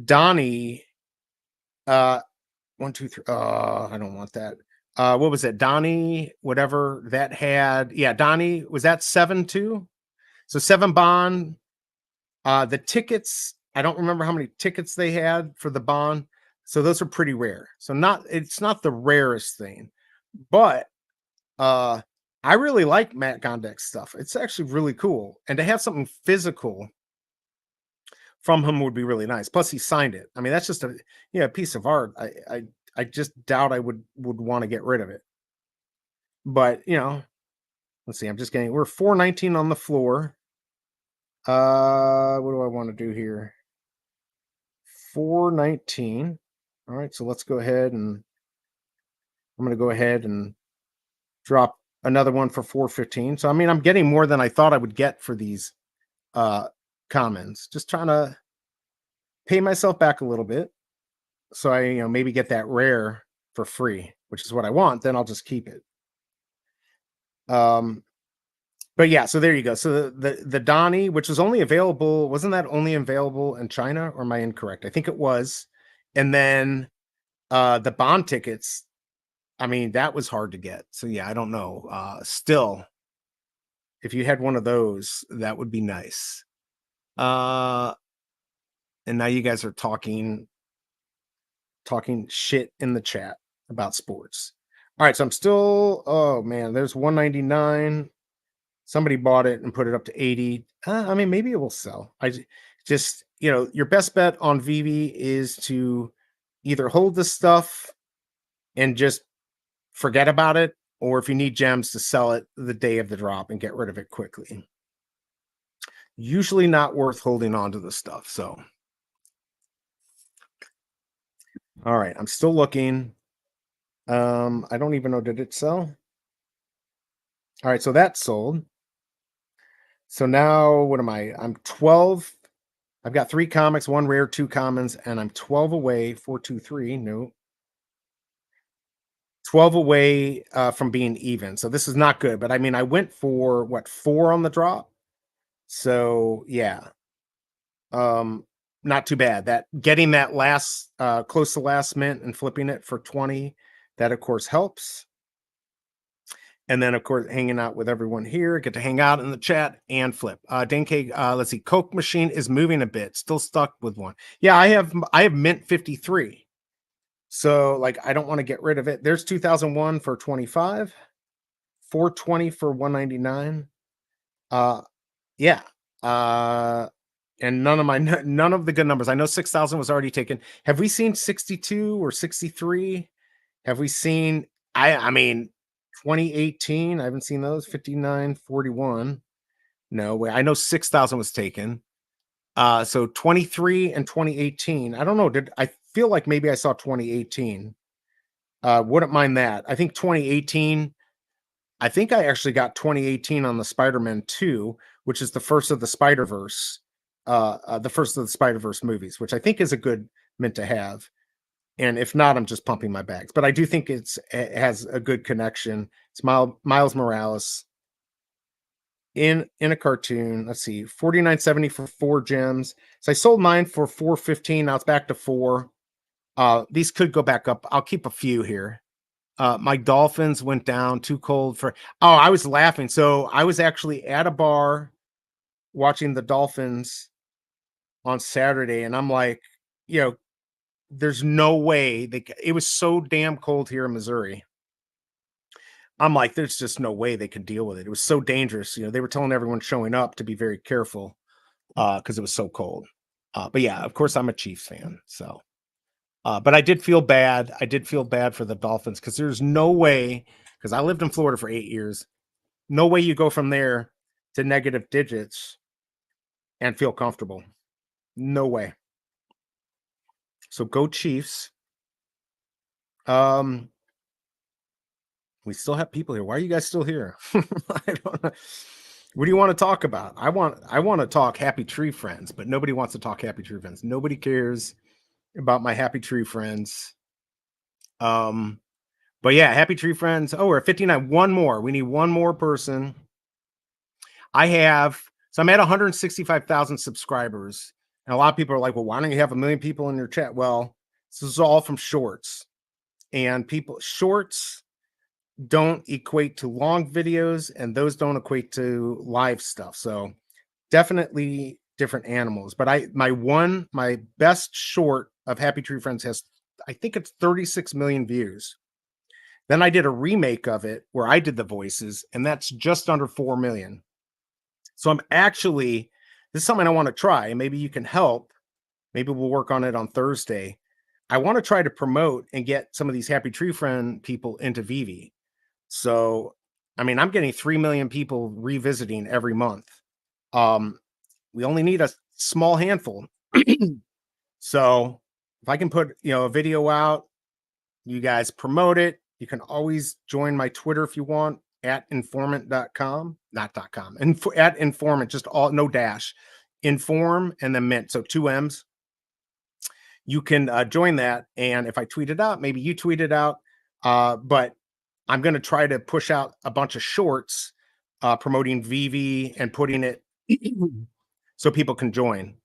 Donnie, 1, 2, 3. I don't want that. What was it? Donnie, whatever that had. Yeah, Donnie, was that 7 too? So 7 Bond. The tickets, I don't remember how many tickets they had for the Bond. So those are pretty rare. So it's not the rarest thing, but I really like Matt Gondek's stuff. It's actually really cool. And to have something physical from him would be really nice. Plus he signed it. I mean, that's just a piece of art. I just doubt I would want to get rid of it. But let's see. We're 419 on the floor. What do I want to do here? 419. All right, so let's go ahead and I'm going to go ahead and drop another one for 415. So I mean, I'm getting more than I thought I would get for these commons. Just trying to pay myself back a little bit so I maybe get that rare for free, which is what I want. Then I'll just keep it. But yeah, so there you go. So the Donnie, which was only available, wasn't that only available in China, or am I incorrect? I think it was. And then the Bond tickets, I mean, that was hard to get. So yeah, I don't know. Still, if you had one of those, that would be nice. And now you guys are talking shit in the chat about sports. All right, so I'm still, oh man, there's 199. Somebody bought it and put it up to 80. I mean, maybe it will sell. I just, your best bet on VeVe is to either hold this stuff and just forget about it, or if you need gems, to sell it the day of the drop and get rid of it quickly. Usually not worth holding on to the stuff. So, all right, I'm still looking. I don't even know, did it sell? All right, so that sold. So now what am I? I'm 12 I've got 3 comics, 1 rare, 2 commons, and I'm 12 away, 4, 2, 3, no, 12 away from being even. So this is not good. But I mean, I went for what, 4 on the drop. So yeah, um, not too bad. That getting that last close to last mint and flipping it for 20, that of course helps. And then, of course, hanging out with everyone here, get to hang out in the chat and flip. Dane K, let's see. Coke machine is moving a bit, still stuck with one. Yeah, I have mint 53. So like I don't want to get rid of it. There's 2001 for 25, 420 for 199. Uh yeah. Uh and none of the good numbers. I know 6,000 was already taken. Have we seen 62 or 63? Have we seen I mean 2018? I haven't seen those. 59, 41. No way. I know 6,000 was taken. So 23 and 2018. I don't know. Did I feel like maybe I saw 2018? Wouldn't mind that. I think 2018. I think I actually got 2018 on the Spider-Man 2, which is the first of the Spider-Verse, the first of the Spider-Verse movies, which I think is a good mint to have. And if not, I'm just pumping my bags. But I do think it has a good connection. It's Miles Morales in a cartoon. Let's see, 49.70 for 4 gems. So I sold mine for 415. Now it's back to 4. These could go back up. I'll keep a few here. My Dolphins went down, too cold for. Oh, I was laughing. So I was actually at a bar watching the Dolphins on Saturday, and I'm like, you know, there's no way it was so damn cold here in Missouri. I'm like, there's just no way they could deal with it. It was so dangerous. They were telling everyone showing up to be very careful because it was so cold. But yeah, of course, I'm a Chiefs fan. So, but I did feel bad. I did feel bad for the Dolphins because there's no way, because I lived in Florida for 8 years, no way you go from there to negative digits and feel comfortable. No way. So go Chiefs. We still have people here. Why are you guys still here? I don't know. What do you want to talk about? I want to talk Happy Tree Friends, but nobody wants to talk Happy Tree Friends. Nobody cares about my Happy Tree Friends. But yeah, Happy Tree Friends. Oh, we're at 59. One more. We need one more person. I'm at 165,000 subscribers. And a lot of people are like, well, why don't you have 1 million people in your chat? Well, this is all from shorts. And shorts don't equate to long videos, and those don't equate to live stuff. So definitely different animals. But my best short of Happy Tree Friends has, I think it's 36 million views. Then I did a remake of it where I did the voices, and that's just under 4 million. So this is something I want to try, and maybe you can help. Maybe we'll work on it on Thursday. I want to try to promote and get some of these Happy Tree Friend people into VeVe. So, I mean, I'm getting 3 million people revisiting every month. We only need a small handful. So if I can put, a video out, you guys promote it. You can always join my Twitter if you want at informant.com, not .com, at informant, just all, no dash, inform and then mint. So 2 M's. You can join that. And if I tweet it out, maybe you tweet it out. But I'm going to try to push out a bunch of shorts promoting VeVe and putting it so people can join.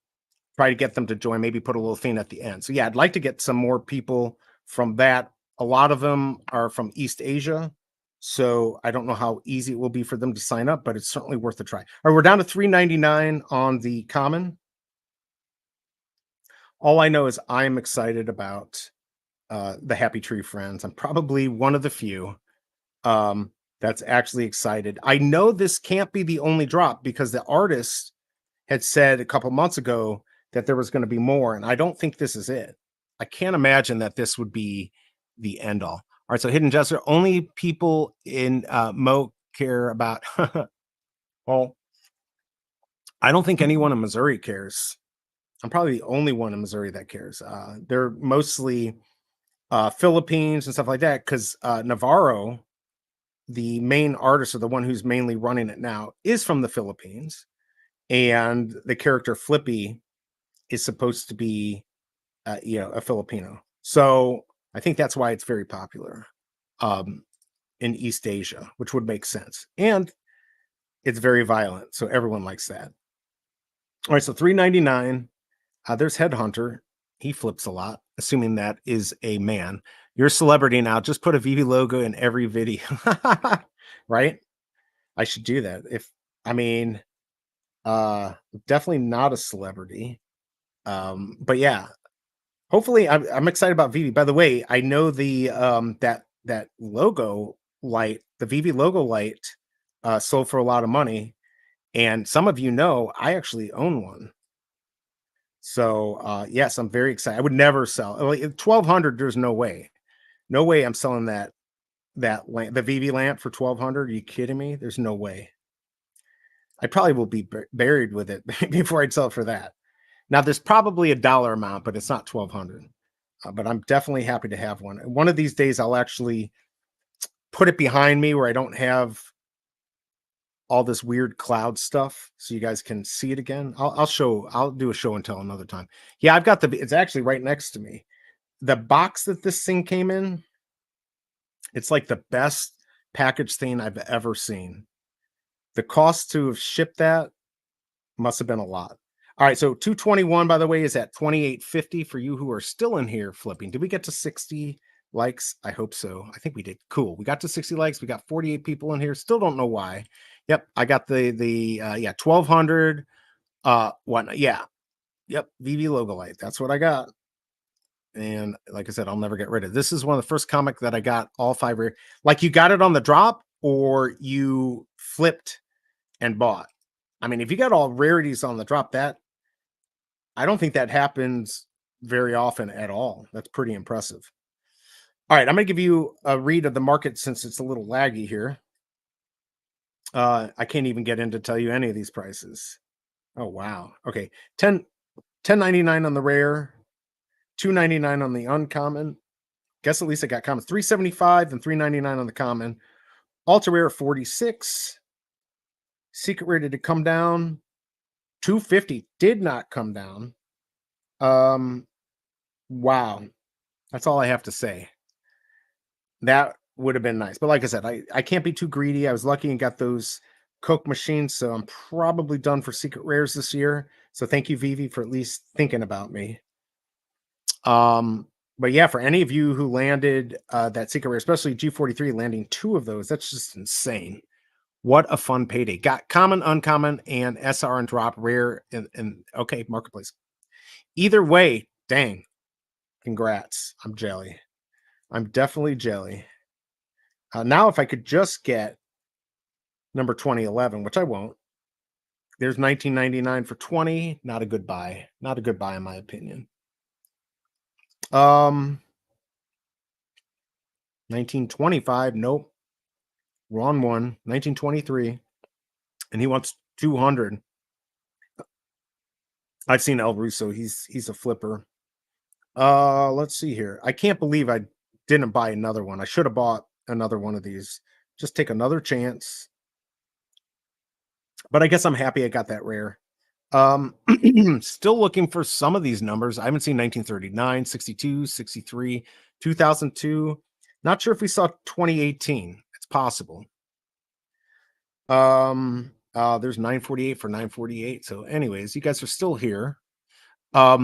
Try to get them to join, maybe put a little thing at the end. So yeah, I'd like to get some more people from that. A lot of them are from East Asia. So I don't know how easy it will be for them to sign up, but it's certainly worth a try. All right, we're down to $3.99 on the common. All I know is I'm excited about the Happy Tree Friends. I'm probably one of the few that's actually excited. I know this can't be the only drop because the artist had said a couple months ago that there was going to be more, and I don't think this is it. I can't imagine that this would be the end all. All right, so Hidden Jester, only people in Mo care about. Well, I don't think anyone in Missouri cares. I'm probably the only one in Missouri that cares. They're mostly Philippines and stuff like that because Navarro, the main artist or the one who's mainly running it now, is from the Philippines. And the character Flippy is supposed to be, a Filipino. So I think that's why it's very popular um, in East Asia, which would make sense. And it's very violent, so everyone likes that. All right, so 399. There's Headhunter. He flips a lot, assuming that is a man. You're a celebrity now. Just put a VeVe logo in every video, right? I should do that. I mean, uh, definitely not a celebrity. But yeah, hopefully I'm excited about VeVe. By the way, I know the that logo light, the VeVe logo light, sold for a lot of money. And some of you know I actually own one. So yes, I'm very excited. I would never sell like 1200. There's no way. No way I'm selling that lamp, the VeVe lamp for 1200. Are you kidding me? There's no way. I probably will be buried with it before I'd sell it for that. Now there's probably a dollar amount, but it's not 1200. But I'm definitely happy to have one. One of these days I'll actually put it behind me where I don't have all this weird cloud stuff so you guys can see it again. I'll do a show and tell another time. Yeah, I've got it's actually right next to me. The box that this thing came in, it's like the best package thing I've ever seen. The cost to have shipped that must have been a lot. All right, so 221, by the way, is at 2850 for you who are still in here flipping. Did we get to 60 likes? I hope so. I think we did. Cool. We got to 60 likes. We got 48 people in here. Still don't know why. Yep, I got the 1200 what yeah. Yep, VeVe logo light. That's what I got. And like I said, I'll never get rid of. This is one of the first comic that I got all five like you got it on the drop or you flipped and bought. I mean, if you got all rarities on the drop, that I don't think that happens very often at all. That's pretty impressive. All right, I'm going to give you a read of the market since it's a little laggy here. I can't even get in to tell you any of these prices. Oh, wow. Okay, 10.99 on the rare, 2.99 on the uncommon. Guess at least I got common. 375 and 3.99 on the common. Ultra rare 46. Secret rare did it come down? 250 did not come down. Wow. That's all I have to say. That would have been nice. But like I said, I can't be too greedy. I was lucky and got those Coke machines, so I'm probably done for secret rares this year. So thank you, VeVe, for at least thinking about me. But yeah, for any of you who landed that secret rare, especially G43 landing 2 of those, that's just insane. What a fun payday. Got common, uncommon, and SR and drop rare and okay, marketplace. Either way, dang. Congrats. I'm jelly. I'm definitely jelly. Now, if I could just get number 2011, which I won't, there's 1999 for 20. Not a good buy. Not a good buy, in my opinion. 1925. Nope. Wrong one. 1923. And he wants 200. I've seen El Russo. He's a flipper. Let's see here. I can't believe I didn't buy another one. I should have bought another one of these. Just take another chance. But I guess I'm happy I got that rare. Still looking for some of these numbers. I haven't seen 1939, 62, 63, 2002. Not sure if we saw 2018. It's possible. There's 948 for 948. So anyways, you guys are still here. All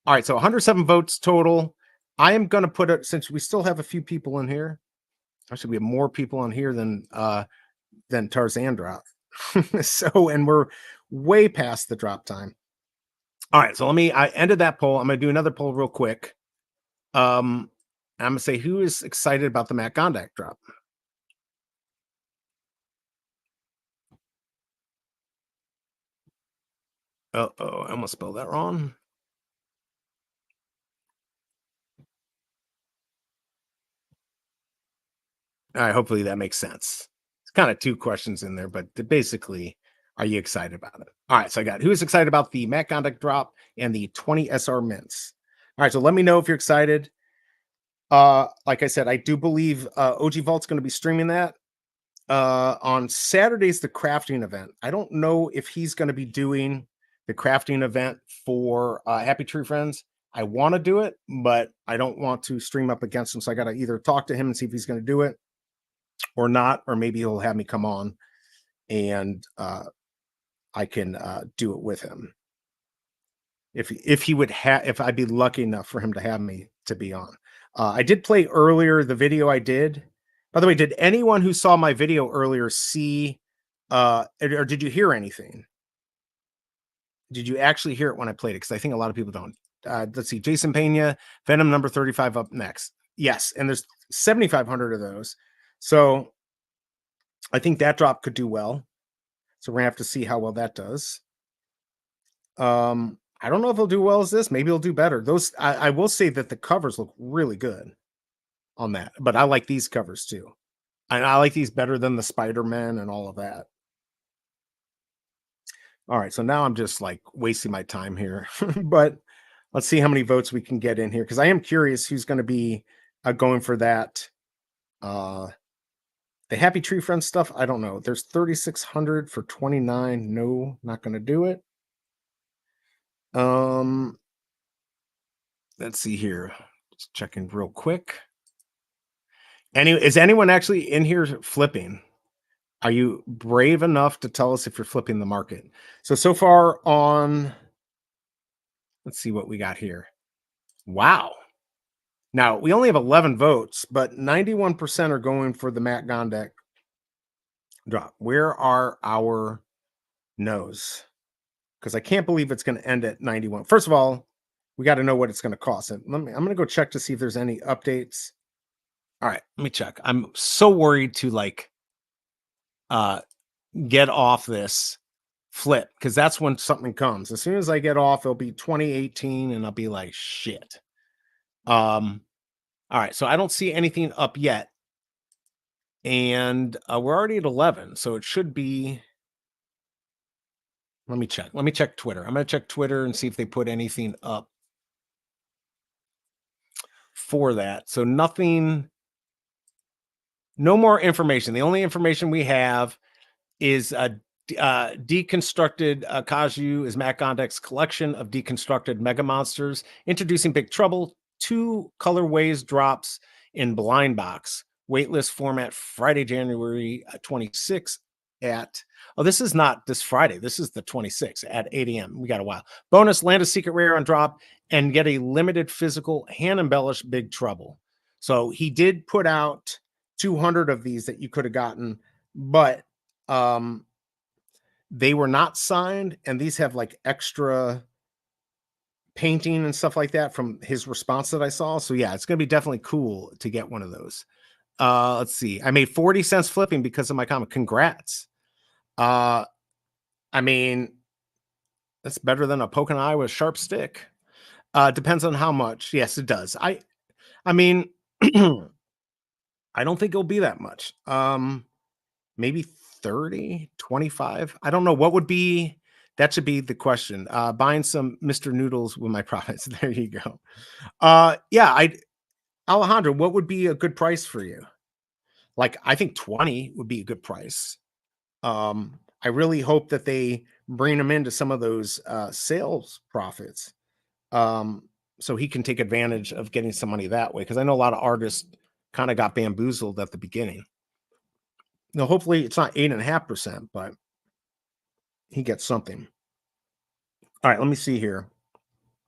right, so 107 votes total. I am going to put it, since we still have a few people in here. Actually, we have more people on here than Tarzan drop. So, and we're way past the drop time. All right, so I ended that poll. I'm going to do another poll real quick. I'm going to say, who is excited about the Matt Gondek drop? Uh-oh, I almost spelled that wrong. All right, hopefully that makes sense. It's kind of 2 questions in there, but basically, are you excited about it? All right, so I got who is excited about the Matt Gondek drop and the 20 SR mints. All right, so let me know if you're excited. Like I said, I do believe OG Vault's going to be streaming that. On Saturday's the crafting event. I don't know if he's going to be doing the crafting event for Happy Tree Friends. I want to do it, but I don't want to stream up against him. So I got to either talk to him and see if he's going to do it or not, or maybe he'll have me come on and I can do it with him. If he would have, if I'd be lucky enough for him to have me to be on. I did play earlier the video I did. By the way, did anyone who saw my video earlier see or did you hear anything? Did you actually hear it when I played it? Because I think a lot of people don't. Let's see, Jason Pena, Venom number 35 up next. Yes, and there's 7,500 of those. So I think that drop could do well. So we're gonna have to see how well that does. I don't know if he'll do well as this. Maybe he'll do better. Those I will say that the covers look really good on that, but I like these covers too. And I like these better than the Spider-Man and all of that. All right, so now I'm just like wasting my time here, but let's see how many votes we can get in here because I am curious who's going to be going for that. The Happy Tree Friends stuff, I don't know. There's 3,600 for 29. No, not going to do it. Let's see here. Just checking real quick. Is anyone actually in here flipping? Are you brave enough to tell us if you're flipping the market? So far on, let's see what we got here. Wow. Now, we only have 11 votes, but 91% are going for the Matt Gondek drop. Where are our no's? Because I can't believe it's going to end at 91. First of all, we got to know what it's going to cost. And I'm going to go check to see if there's any updates. All right, let me check. I'm so worried to like get off this flip because that's when something comes. As soon as I get off, it'll be 2018 and I'll be like, shit. All right, so I don't see anything up yet. And we're already at 11, so it should be. Let me check. Let me check Twitter. I'm going to check Twitter and see if they put anything up for that. So nothing, no more information. The only information we have is deconstructed Kaiju is Matt Gondek's collection of deconstructed mega monsters, introducing Big Trouble, 2 colorways drops in blind box, waitlist format Friday, January 26th at, oh, this is not this Friday. This is the 26th at 8 a.m. We got a while. Bonus, land a secret rare on drop and get a limited physical hand embellished Big Trouble. So he did put out 200 of these that you could have gotten, but they were not signed, and these have like extra painting and stuff like that from his response that I saw. So yeah, it's gonna be definitely cool to get one of those. Let's see. I made 40 cents flipping because of my comment. Congrats. I mean, that's better than a poke an eye with a sharp stick. Depends on how much. Yes, it does. I mean, I don't think it'll be that much. Maybe 30, 25. I don't know what would be. That should be the question. Buying some Mr. Noodles with my profits. There you go. Yeah, Alejandro, what would be a good price for you? Like, I think 20 would be a good price. I really hope that they bring him into some of those sales profits. So he can take advantage of getting some money that way. Because I know a lot of artists kind of got bamboozled at the beginning. Now, hopefully it's not 8.5%, but he gets something. All right, let me see here.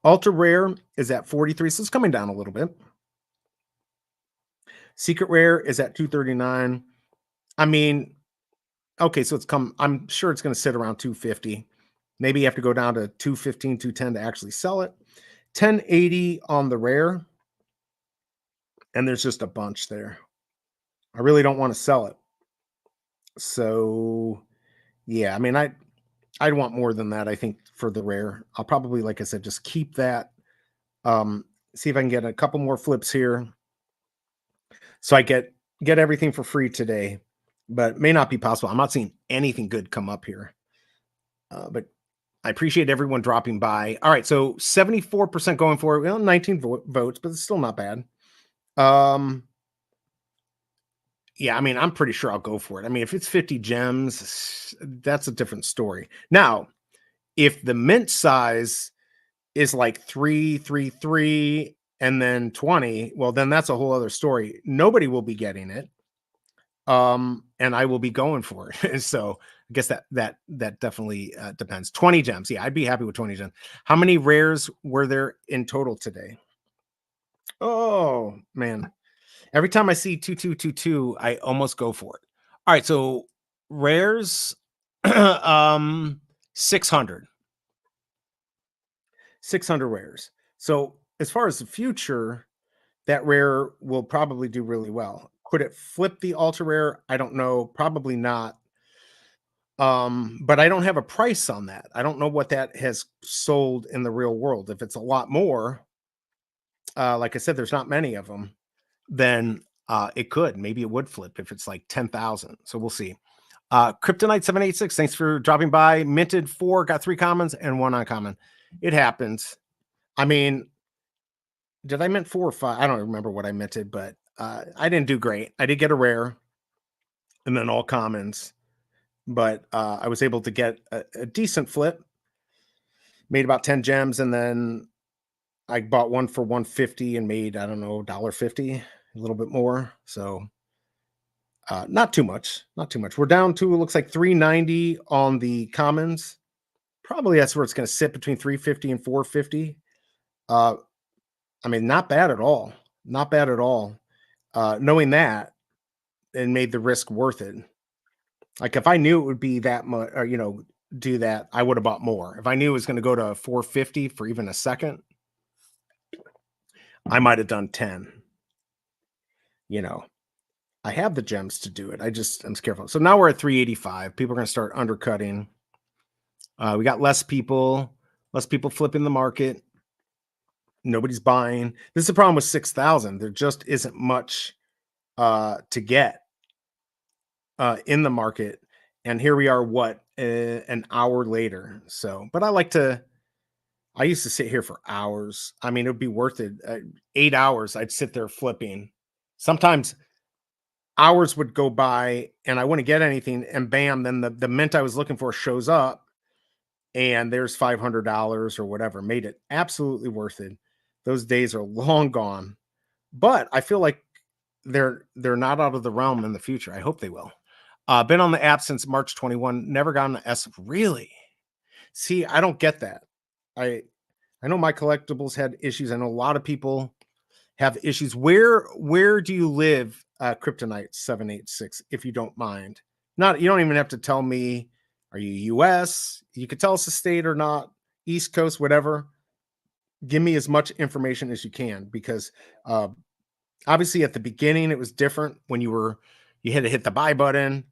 Ultra rare is at 43, so it's coming down a little bit. Secret rare is at 239. I mean, okay, so I'm sure it's going to sit around 250. Maybe you have to go down to 215, 210 to actually sell it. 1080 on the rare. And there's just a bunch there. I really don't want to sell it. So, yeah, I mean, I'd want more than that, I think, for the rare. I'll probably, like I said, just keep that. See if I can get a couple more flips here. So I get everything for free today, but it may not be possible. I'm not seeing anything good come up here. But I appreciate everyone dropping by. All right, so 74% going for it. Well, 19 votes, but it's still not bad. Yeah, I mean, I'm pretty sure I'll go for it. I mean, if it's 50 gems, that's a different story. Now, If the mint size is like 333 and then 20, well, then that's a whole other story. Nobody will be getting it. And I will be going for it. So I guess that definitely depends. 20 gems. Yeah, I'd be happy with 20 gems. How many rares were there in total today? Oh man. Every time I see 2222, I almost go for it. All right, so rares 600. 600 rares. So as far as the future, that rare will probably do really well. Could it flip the ultra rare? I don't know. Probably not. But I don't have a price on that. I don't know what that has sold in the real world. If it's a lot more, like I said, there's not many of them, then it could. Maybe it would flip if it's like 10,000. So we'll see. Kryptonite 786, thanks for dropping by. Minted 4, got 3 commons and 1 uncommon. It happens. I mean, did I mint 4 or 5? I don't remember what I minted, but I didn't do great. I did get a rare and then all commons, but I was able to get a decent flip. Made about 10 gems, and then I bought one for 150 and made, I don't know, $1.50, a little bit more. So not too much. Not too much. We're down to, it looks like 390 on the commons. Probably that's where it's going to sit, between 350 and 450. I mean, not bad at all. Not bad at all. Knowing that, and made the risk worth it. Like if I knew it would be that much, or do that, I would have bought more. If I knew it was going to go to 450 for even a second, I might have done 10. I have the gems to do it. I'm scared. So now we're at 385. People are going to start undercutting. We got less people flipping the market. Nobody's buying. This is the problem with 6,000. There just isn't much to get in the market. And here we are, an hour later. So, but I used to sit here for hours. I mean, it would be worth it. 8 hours, I'd sit there flipping. Sometimes hours would go by and I wouldn't get anything, and bam, then the mint I was looking for shows up, and there's $500 or whatever. Made it absolutely worth it. Those days are long gone, but I feel like they're not out of the realm in the future. I hope they will. Been on the app since March 21. Never gotten an S. Really? See, I don't get that. I know my collectibles had issues. I know a lot of people have issues. Where do you live, Kryptonite 786, if you don't mind? You don't even have to tell me. Are you US? You could tell us the state or not, East Coast, whatever. Give me as much information as you can, because obviously at the beginning it was different when you had to hit the buy button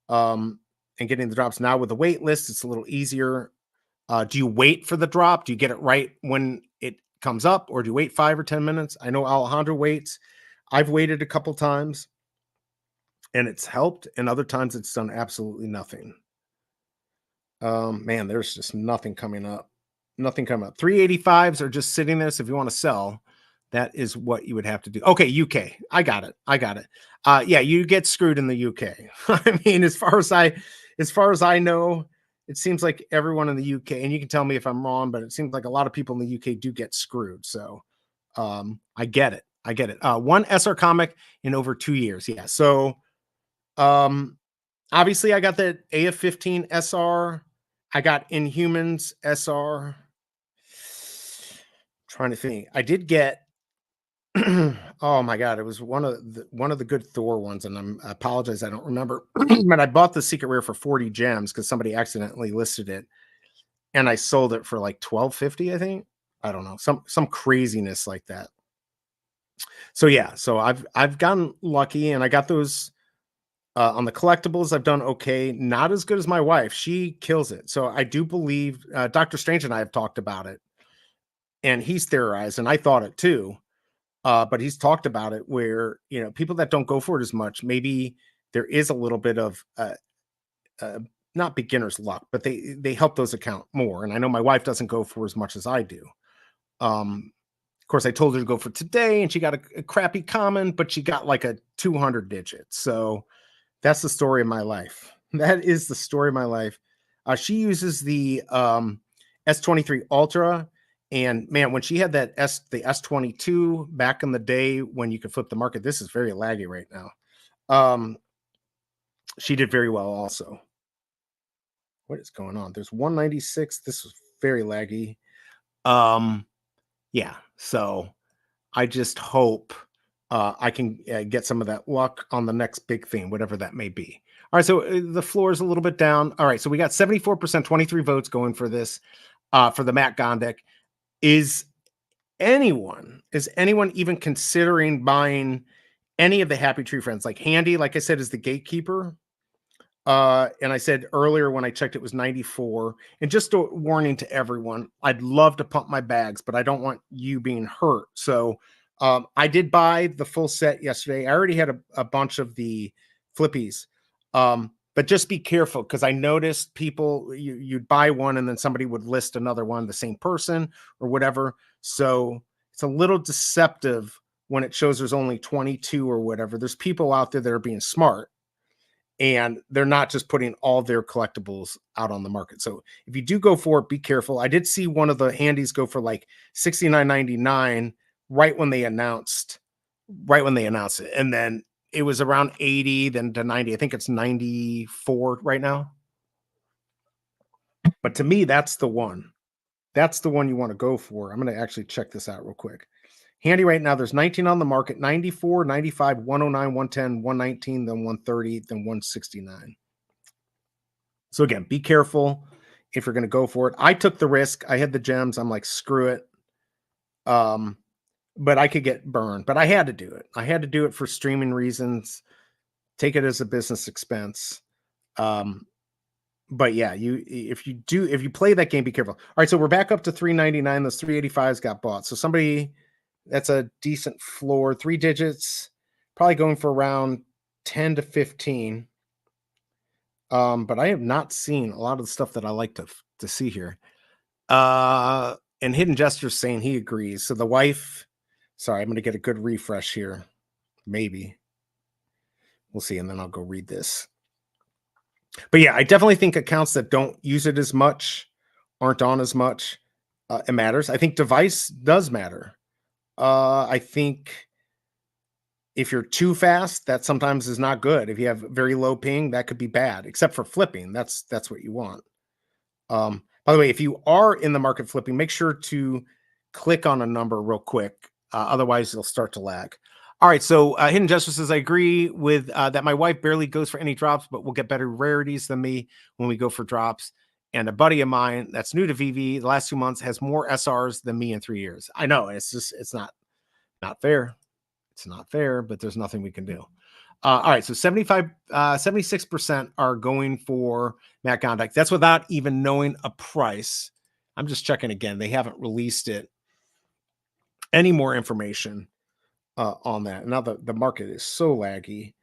and getting the drops. Now with the wait list, it's a little easier. Do you wait for the drop? Do you get it right when it comes up, or do you wait 5 or 10 minutes? I know Alejandro waits. I've waited a couple times and it's helped, and other times it's done absolutely nothing. Man, there's just nothing coming up. Nothing coming up. 385s are just sitting there. So if you want to sell, that is what you would have to do. Okay, UK. I got it. Yeah, you get screwed in the UK. I mean, as far as I know, it seems like everyone in the UK, and you can tell me if I'm wrong, but it seems like a lot of people in the UK do get screwed. So I get it. One SR comic in over 2 years. Yeah. So obviously I got the AF-15 SR. I got Inhumans SR. Trying to think. I did get oh my god, it was one of the good Thor ones, and I apologize, I don't remember. But I bought the secret rare for 40 gems because somebody accidentally listed it, and I sold it for like 1250, I think. I don't know, some craziness like that. So yeah, so I've gotten lucky, and I got those on the collectibles. I've done okay, not as good as my wife. She kills it. So I do believe Dr. Strange and I have talked about it, and he's theorized, and I thought it too. But he's talked about it where, people that don't go for it as much, maybe there is a little bit of not beginner's luck, but they help those account more. And I know my wife doesn't go for as much as I do. Of course, I told her to go for today, and she got a crappy common, but she got like a 200 digit. So that's the story of my life. That is the story of my life. She uses the S23 Ultra. And man, when she had the S22 back in the day when you could flip the market, this is very laggy right now. She did very well also. What is going on? There's 196. This was very laggy. Um, yeah. So I just hope I can get some of that luck on the next big thing, whatever that may be. All right. So the floor is a little bit down. All right. So we got 74%, 23 votes going for this, for the Matt Gondek. Is anyone even considering buying any of the Happy Tree Friends? Like Handy, like I said, is the gatekeeper. And I said earlier when I checked, it was 94. And just a warning to everyone, I'd love to pump my bags, but I don't want you being hurt. So I did buy the full set yesterday. I already had a bunch of the flippies. But just be careful because I noticed people, you'd buy one and then somebody would list another one, the same person or whatever. So it's a little deceptive when it shows there's only 22 or whatever. There's people out there that are being smart and they're not just putting all their collectibles out on the market. So if you do go for it, be careful. I did see one of the handies go for like $69.99 right when they announced it. And then it was around 80, then to 90. I think it's 94 right now. But to me, that's the one. That's the one you want to go for. I'm going to actually check this out real quick. Handy right now, there's 19 on the market, 94, 95, 109, 110, 119, then 130, then 169. So again, be careful if you're going to go for it. I took the risk. I had the gems. I'm like, screw it. But I could get burned, but I had to do it. I had to do it for streaming reasons. Take it as a business expense. But yeah, if you play that game, be careful. All right, so we're back up to 399. Those 385s got bought. So somebody, that's a decent floor, 3 digits, probably going for around 10 to 15. But I have not seen a lot of the stuff that I like to see here. And Hidden Jester's saying he agrees. So the wife, sorry, I'm going to get a good refresh here. Maybe. We'll see, and then I'll go read this. But yeah, I definitely think accounts that don't use it as much, aren't on as much, it matters. I think device does matter. I think if you're too fast, that sometimes is not good. If you have very low ping, that could be bad, except for flipping. That's what you want. By the way, if you are in the market flipping, make sure to click on a number real quick. Otherwise, it'll start to lag. All right, so Hidden Justice says, I agree with that. My wife barely goes for any drops, but will get better rarities than me when we go for drops. And a buddy of mine that's new to VeVe the last 2 months has more SRs than me in 3 years. I know it's not fair. It's not fair, but there's nothing we can do. All right, so 76% are going for Matt Gondek. That's without even knowing a price. I'm just checking again. They haven't released it. Any more information on that. Now the market is so laggy.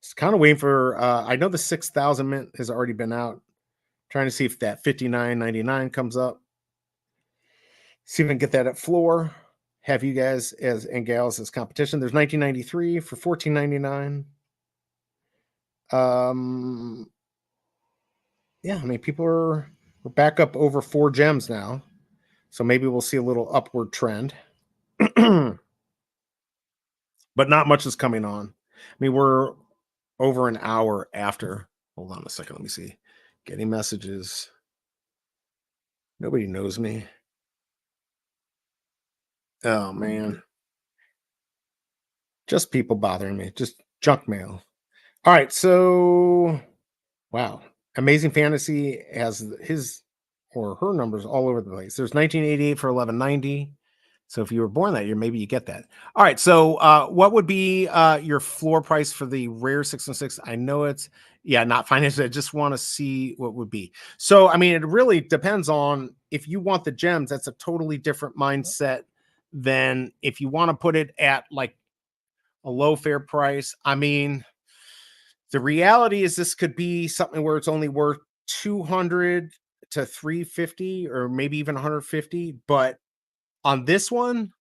It's kind of waiting for, I know the 6,000 mint has already been out. Trying to see if that 59.99 comes up. See if we can get that at floor. Have you guys and gals as competition. There's 1993 for 14.99. Yeah, I mean, we're back up over 4 gems now. So maybe we'll see a little upward trend. But not much is coming on. I mean, we're over an hour after. Hold on a second. Let me see. Getting messages. Nobody knows me. Oh, man. Just people bothering me. Just junk mail. All right. So, wow. Amazing Fantasy has his or her numbers all over the place. There's 1988 for 1190. So if you were born that year, maybe you get that. All right. So what would be your floor price for the rare 616? I know it's, not financial. I just want to see what would be. So, I mean, it really depends on if you want the gems, that's a totally different mindset than if you want to put it at like a low fair price. I mean, the reality is this could be something where it's only worth 200 to 350 or maybe even 150. But on this one,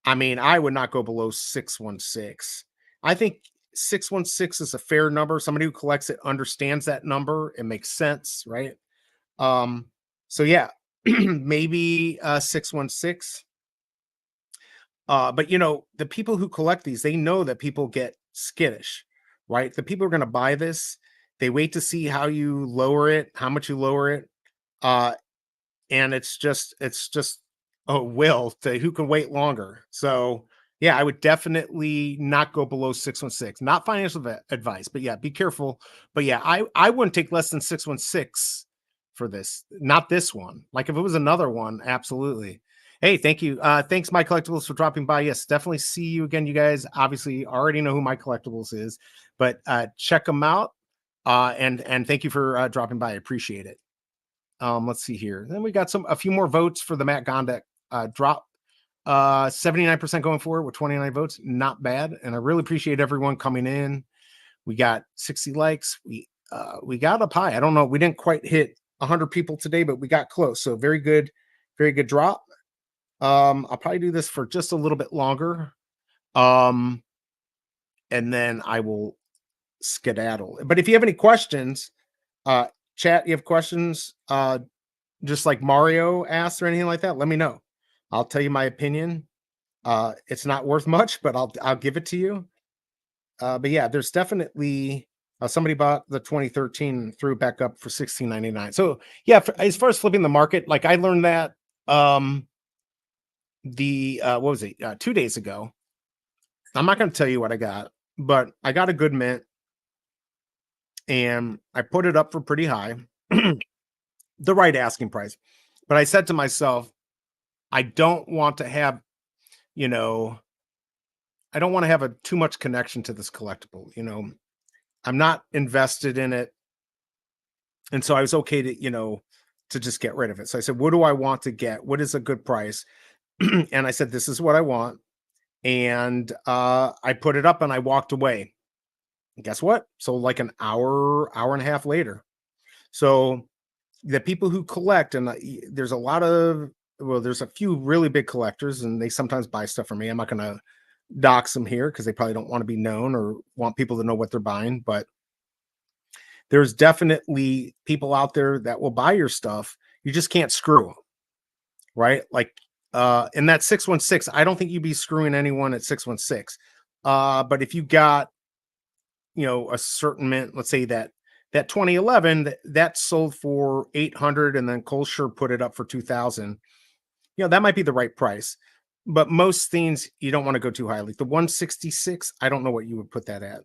I mean, I would not go below 616. I think 616 is a fair number. Somebody who collects it understands that number. It makes sense, right? So yeah, maybe 616. But the people who collect these, they know that people get skittish, right? The people who are going to buy this, they wait to see how you lower it, how much you lower it. Uh, and it's just a will to who can wait longer. So yeah, I would definitely not go below 616. Not financial advice, but yeah, be careful. But yeah, I wouldn't take less than 616 for this. Not this one. Like if it was another one, absolutely. Hey, thank you. Thanks, My Collectibles, for dropping by. Yes, definitely see you again. You guys obviously already know who My Collectibles is, but check them out. And thank you for dropping by. I appreciate it. Let's see here. Then we got a few more votes for the Matt Gondek drop. 79% going forward with 29 votes. Not bad. And I really appreciate everyone coming in. We got 60 likes. We got up high. I don't know. We didn't quite hit 100 people today, but we got close. So very good drop. I'll probably do this for just a little bit longer. And then I will skedaddle. But if you have any questions, chat, you have questions, just like Mario asked or anything like that, let me know. I'll tell you my opinion. It's not worth much, but I'll give it to you. But yeah, there's definitely somebody bought the 2013 and threw it back up for $16.99. So yeah, as far as flipping the market, like I learned that what was it 2 days ago. I'm not going to tell you what I got, but I got a good mint and I put it up for pretty high, the right asking price. But I said to myself, I don't want to have, I don't want to have too much connection to this collectible. I'm not invested in it. And so I was okay to just get rid of it. So I said, what do I want to get? What is a good price? And I said, this is what I want. And I put it up and I walked away. And guess what? So like an hour and a half later. So the people who collect, and there's a few really big collectors and they sometimes buy stuff from me. I'm not going to dox them here because they probably don't want to be known or want people to know what they're buying. But there's definitely people out there that will buy your stuff. You just can't screw them, right? Like in that 616, I don't think you'd be screwing anyone at 616. But if you got, a certain mint, let's say that 2011 that sold for 800 and then Colsher put it up for 2000, that might be the right price. But most things you don't want to go too high. Like the 166, I don't know what you would put that at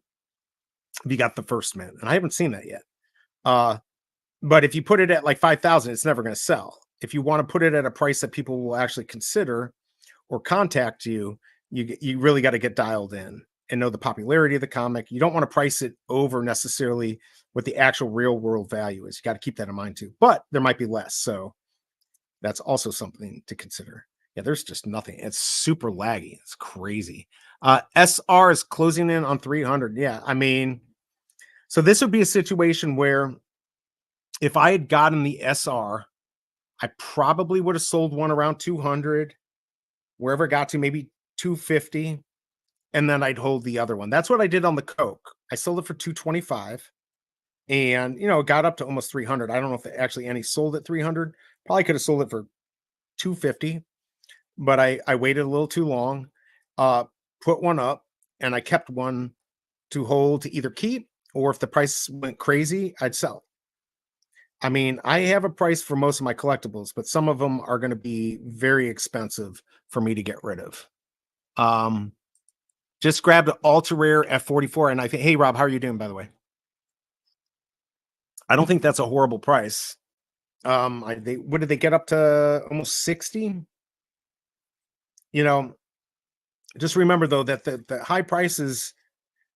if you got the first mint, and I haven't seen that yet. But if you put it at like 5,000, it's never going to sell. If you want to put it at a price that people will actually consider or contact you, you really got to get dialed in and know the popularity of the comic. You don't want to price it over necessarily what the actual real world value is. You got to keep that in mind too. But there might be less, so that's also something to consider. Yeah, there's just nothing. It's super laggy. It's crazy. SR is closing in on 300. Yeah, I mean, so this would be a situation where if I had gotten the SR, I probably would have sold one around 200, wherever it got to, maybe 250, and then I'd hold the other one. That's what I did on the Coke. I sold it for 225, and it got up to almost 300. I don't know if actually any sold at 300. Probably could have sold it for 250, but I waited a little too long. Put one up, and I kept one to hold to either keep, or if the price went crazy, I'd sell. I mean, I have a price for most of my collectibles, but some of them are going to be very expensive for me to get rid of. Just grabbed an ultra rare F44, and I think, hey Rob, how are you doing, by the way? I don't think that's a horrible price. What did they get up to? Almost 60. Just remember though that the high prices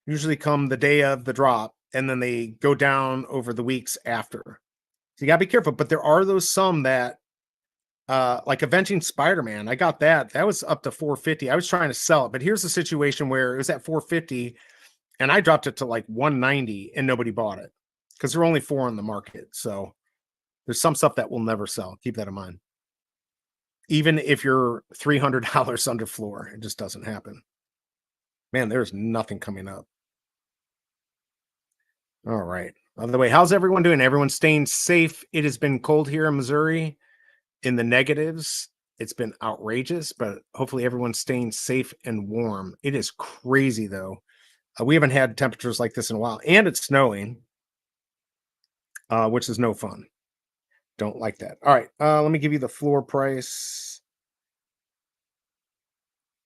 usually come the day of the drop, and then they go down over the weeks after. So you gotta be careful. But there are those some that like Avenging Spider-Man. I got that. That was up to 450. I was trying to sell it, but here's the situation where it was at 450 and I dropped it to like 190 and nobody bought it because there are only 4 on the market. So there's some stuff that will never sell. Keep that in mind. Even if you're $300 under floor, it just doesn't happen. Man, there's nothing coming up. All right. By the way, how's everyone doing? Everyone's staying safe. It has been cold here in Missouri in the negatives. It's been outrageous, but hopefully everyone's staying safe and warm. It is crazy though. We haven't had temperatures like this in a while, and it's snowing, which is no fun. Don't like that. All right, let me give you the floor price.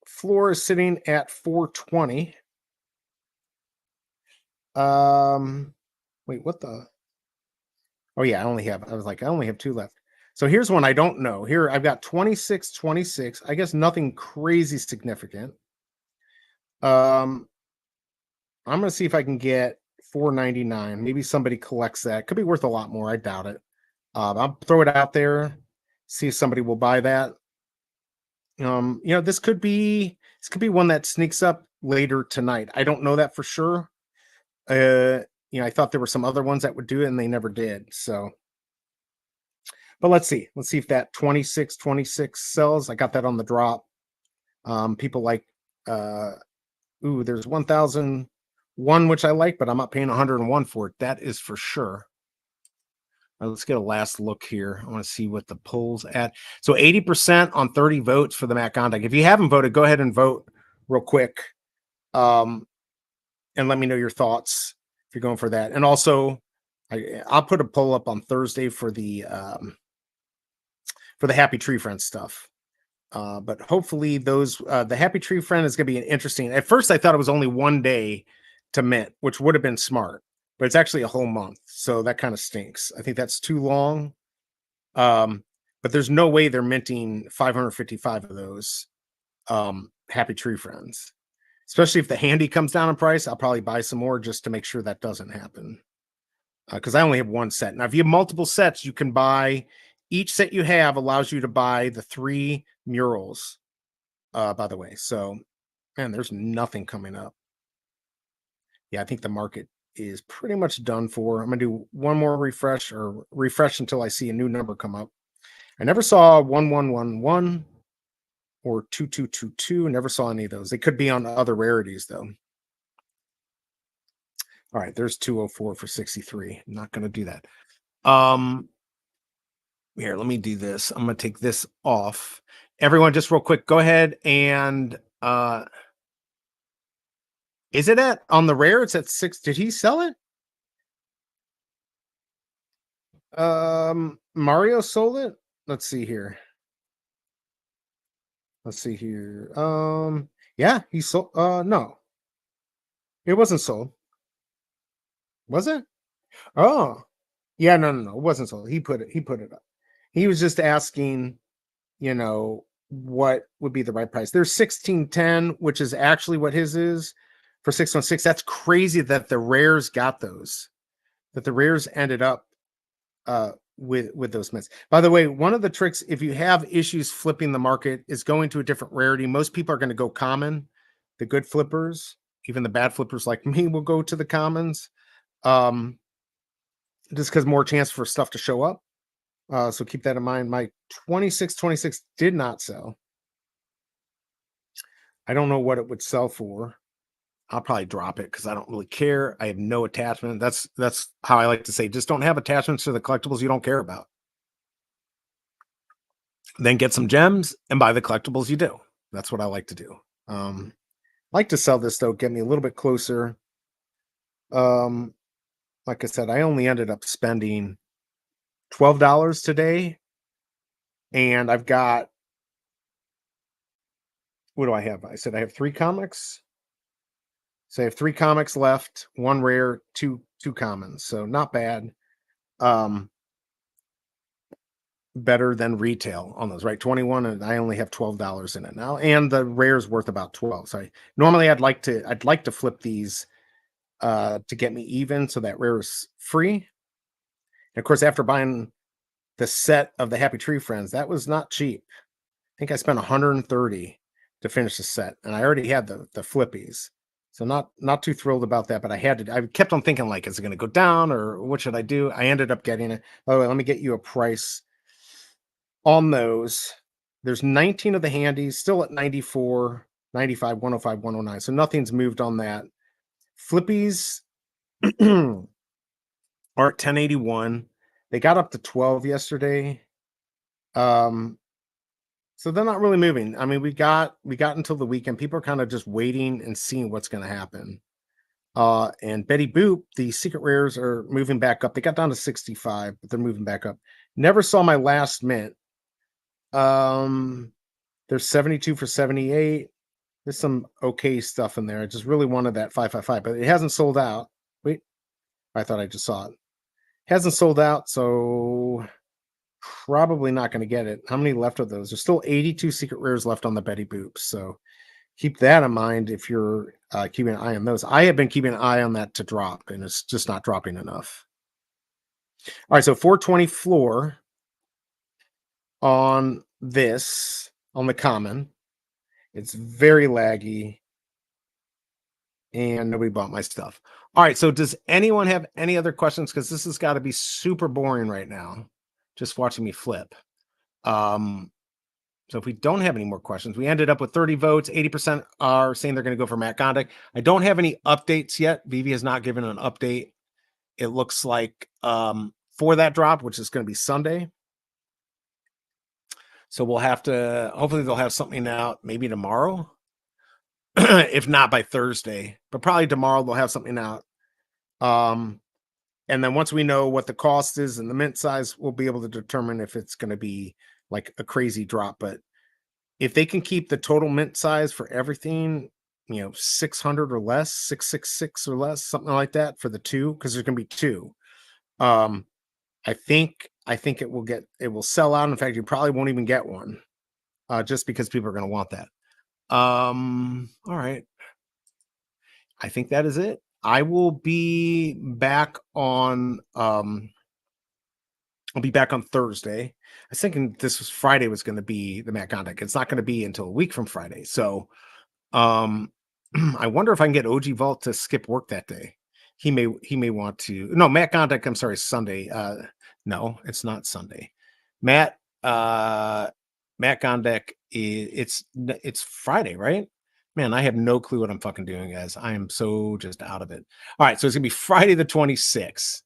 Floor is sitting at 420. Wait, what the? Oh yeah, I only have two left. So here's one I don't know. Here I've got 26, 26. I guess nothing crazy significant. I'm gonna see if I can get 499. Maybe somebody collects that. Could be worth a lot more. I doubt it. I'll throw it out there, see if somebody will buy that. This could be one that sneaks up later tonight. I don't know that for sure. I thought there were some other ones that would do it and they never did. So, but let's see. Let's see if that 26 sells. I got that on the drop. People like there's 1001 which I like, but I'm not paying 101 for it. That is for sure. Let's get a last look here. I want to see what the polls at. So 80% on 30 votes for the Matt Gondek. If you haven't voted, go ahead and vote real quick. And let me know your thoughts if you're going for that. And also, I'll put a poll up on Thursday for the Happy Tree Friend stuff. But hopefully the Happy Tree Friend is going to be interesting. At first, I thought it was only 1 day to mint, which would have been smart. But it's actually a whole month, so that kind of stinks. I think that's too long. But there's no way they're minting 555 of those Happy Tree Friends. Especially if the handy comes down in price, I'll probably buy some more just to make sure that doesn't happen. Because I only have one set. Now, if you have multiple sets, you can buy, each set you have allows you to buy the 3 murals, by the way. So, man, there's nothing coming up. Yeah, I think the market is pretty much done for. I'm gonna do one more refresh until I see a new number come up. I never saw 1111 or 2222. Never saw any of those. They could be on other rarities though. All right, there's 204 for 63. I'm not gonna do that. Here, let me do this. I'm gonna take this off. Everyone, just real quick, go ahead and is it on the rare? It's at 6. Did he sell it? Mario sold it. Let's see here. Yeah, he sold. No, it wasn't sold. Was it? Oh, yeah. No. It wasn't sold. He put it up. He was just asking, what would be the right price. There's 1610, which is actually what his is for 616. That's crazy that the rares got those. That the rares ended up with those mints. By the way, one of the tricks, if you have issues flipping the market, is going to a different rarity. Most people are going to go common. The good flippers, even the bad flippers like me, will go to the commons, just because more chance for stuff to show up. So keep that in mind. My 26 did not sell. I don't know what it would sell for. I'll probably drop it because I don't really care. I have no attachment. That's how I like to say, just don't have attachments to the collectibles you don't care about. Then get some gems and buy the collectibles you do. That's what I like to do. Like to sell this though, get me a little bit closer. Like I said, I only ended up spending $12 today, and I've got, what do I have? I said I have 3 comics. So I have 3 comics left, 1 rare, 2 commons. So not bad. Better than retail on those, right? 21, and I only have $12 in it now, and the rare's worth about 12. So normally I'd like to flip these to get me even, so that rare is free. And of course, after buying the set of the Happy Tree Friends, that was not cheap. I think I spent 130 to finish the set, and I already had the flippies. So not too thrilled about that, but I kept on thinking, like, is it going to go down or what should I do? I ended up getting it. By the way, let me get you a price on those. There's 19 of the handies, still at 94, 95, 105, 109. So nothing's moved on that. Flippies, are at 1081. They got up to 12 yesterday. So they're not really moving. I mean, we got until the weekend. People are kind of just waiting and seeing what's going to happen. And Betty Boop, the secret rares are moving back up. They got down to 65, but they're moving back up. Never saw my last mint. There's 72 for 78. There's some okay stuff in there. I just really wanted that 555, but it hasn't sold out. Wait, I thought I just saw it. Hasn't sold out, so probably not going to get it. How many left of those? There's still 82 secret rares left on the Betty Boops, so keep that in mind if you're keeping an eye on those. I have been keeping an eye on that to drop, and it's just not dropping enough. All right, so 420 floor on this, on the common. It's very laggy, and nobody bought my stuff. All right, so does anyone have any other questions? Because this has got to be super boring right now, just watching me flip. So if we don't have any more questions, we ended up with 30 votes. 80% are saying they're going to go for Matt Gondek. I don't have any updates yet. VeVe has not given an update. It looks like for that drop, which is going to be Sunday. So we'll have to, hopefully they'll have something out maybe tomorrow. If not by Thursday, but probably tomorrow they'll have something out. And then once we know what the cost is and the mint size, we'll be able to determine if it's going to be like a crazy drop. But if they can keep the total mint size for everything, 600 or less, 666 or less, something like that for the two, because there's going to be two. I think it will sell out. In fact, you probably won't even get one, just because people are going to want that. All right. I think that is it. I will be back on I'll be back on Thursday. I was thinking this was Friday was going to be the Matt Gondek. It's not going to be until a week from Friday. So I wonder if I can get OG Vault to skip work that day. He may want to. No, Matt Gondek, I'm sorry, Sunday. No, it's not Sunday. Matt Gondek, it's Friday, right? Man, I have no clue what I'm fucking doing, guys. I am so just out of it. All right, so it's gonna be Friday the 26th.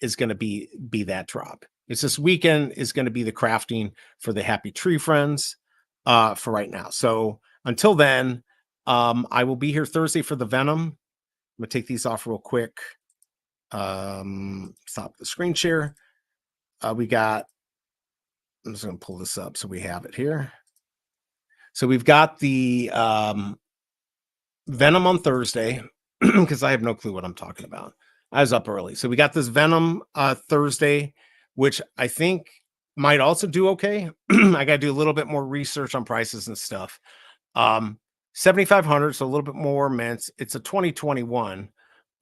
Is gonna be that drop. It's this weekend is gonna be the crafting for the Happy Tree Friends for right now. So until then, I will be here Thursday for the Venom. I'm gonna take these off real quick. Stop the screen share. I'm just gonna pull this up so we have it here. So we've got the Venom on Thursday, because I have no clue what I'm talking about. I was up early. So we got this Venom Thursday, which I think might also do okay. I got to do a little bit more research on prices and stuff. 7,500, so a little bit more mints. It's a 2021,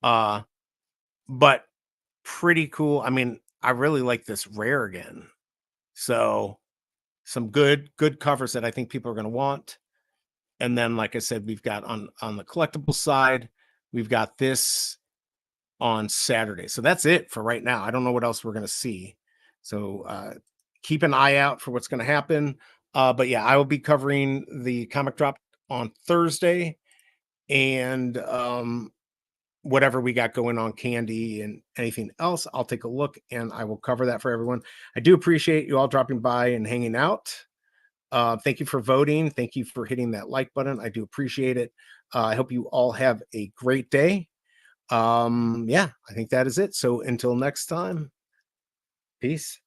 but pretty cool. I mean, I really like this rare again. So some good covers that I think people are going to want. And then, like I said, we've got on the collectible side, we've got this on Saturday. So that's it for right now. I don't know what else we're going to see. So keep an eye out for what's going to happen. But yeah, I will be covering the comic drop on Thursday, and whatever we got going on candy and anything else, I'll take a look and I will cover that for everyone. I do appreciate you all dropping by and hanging out. Thank you for voting. Thank you for hitting that like button. I do appreciate it. I hope you all have a great day. Yeah, I think that is it. So until next time, peace.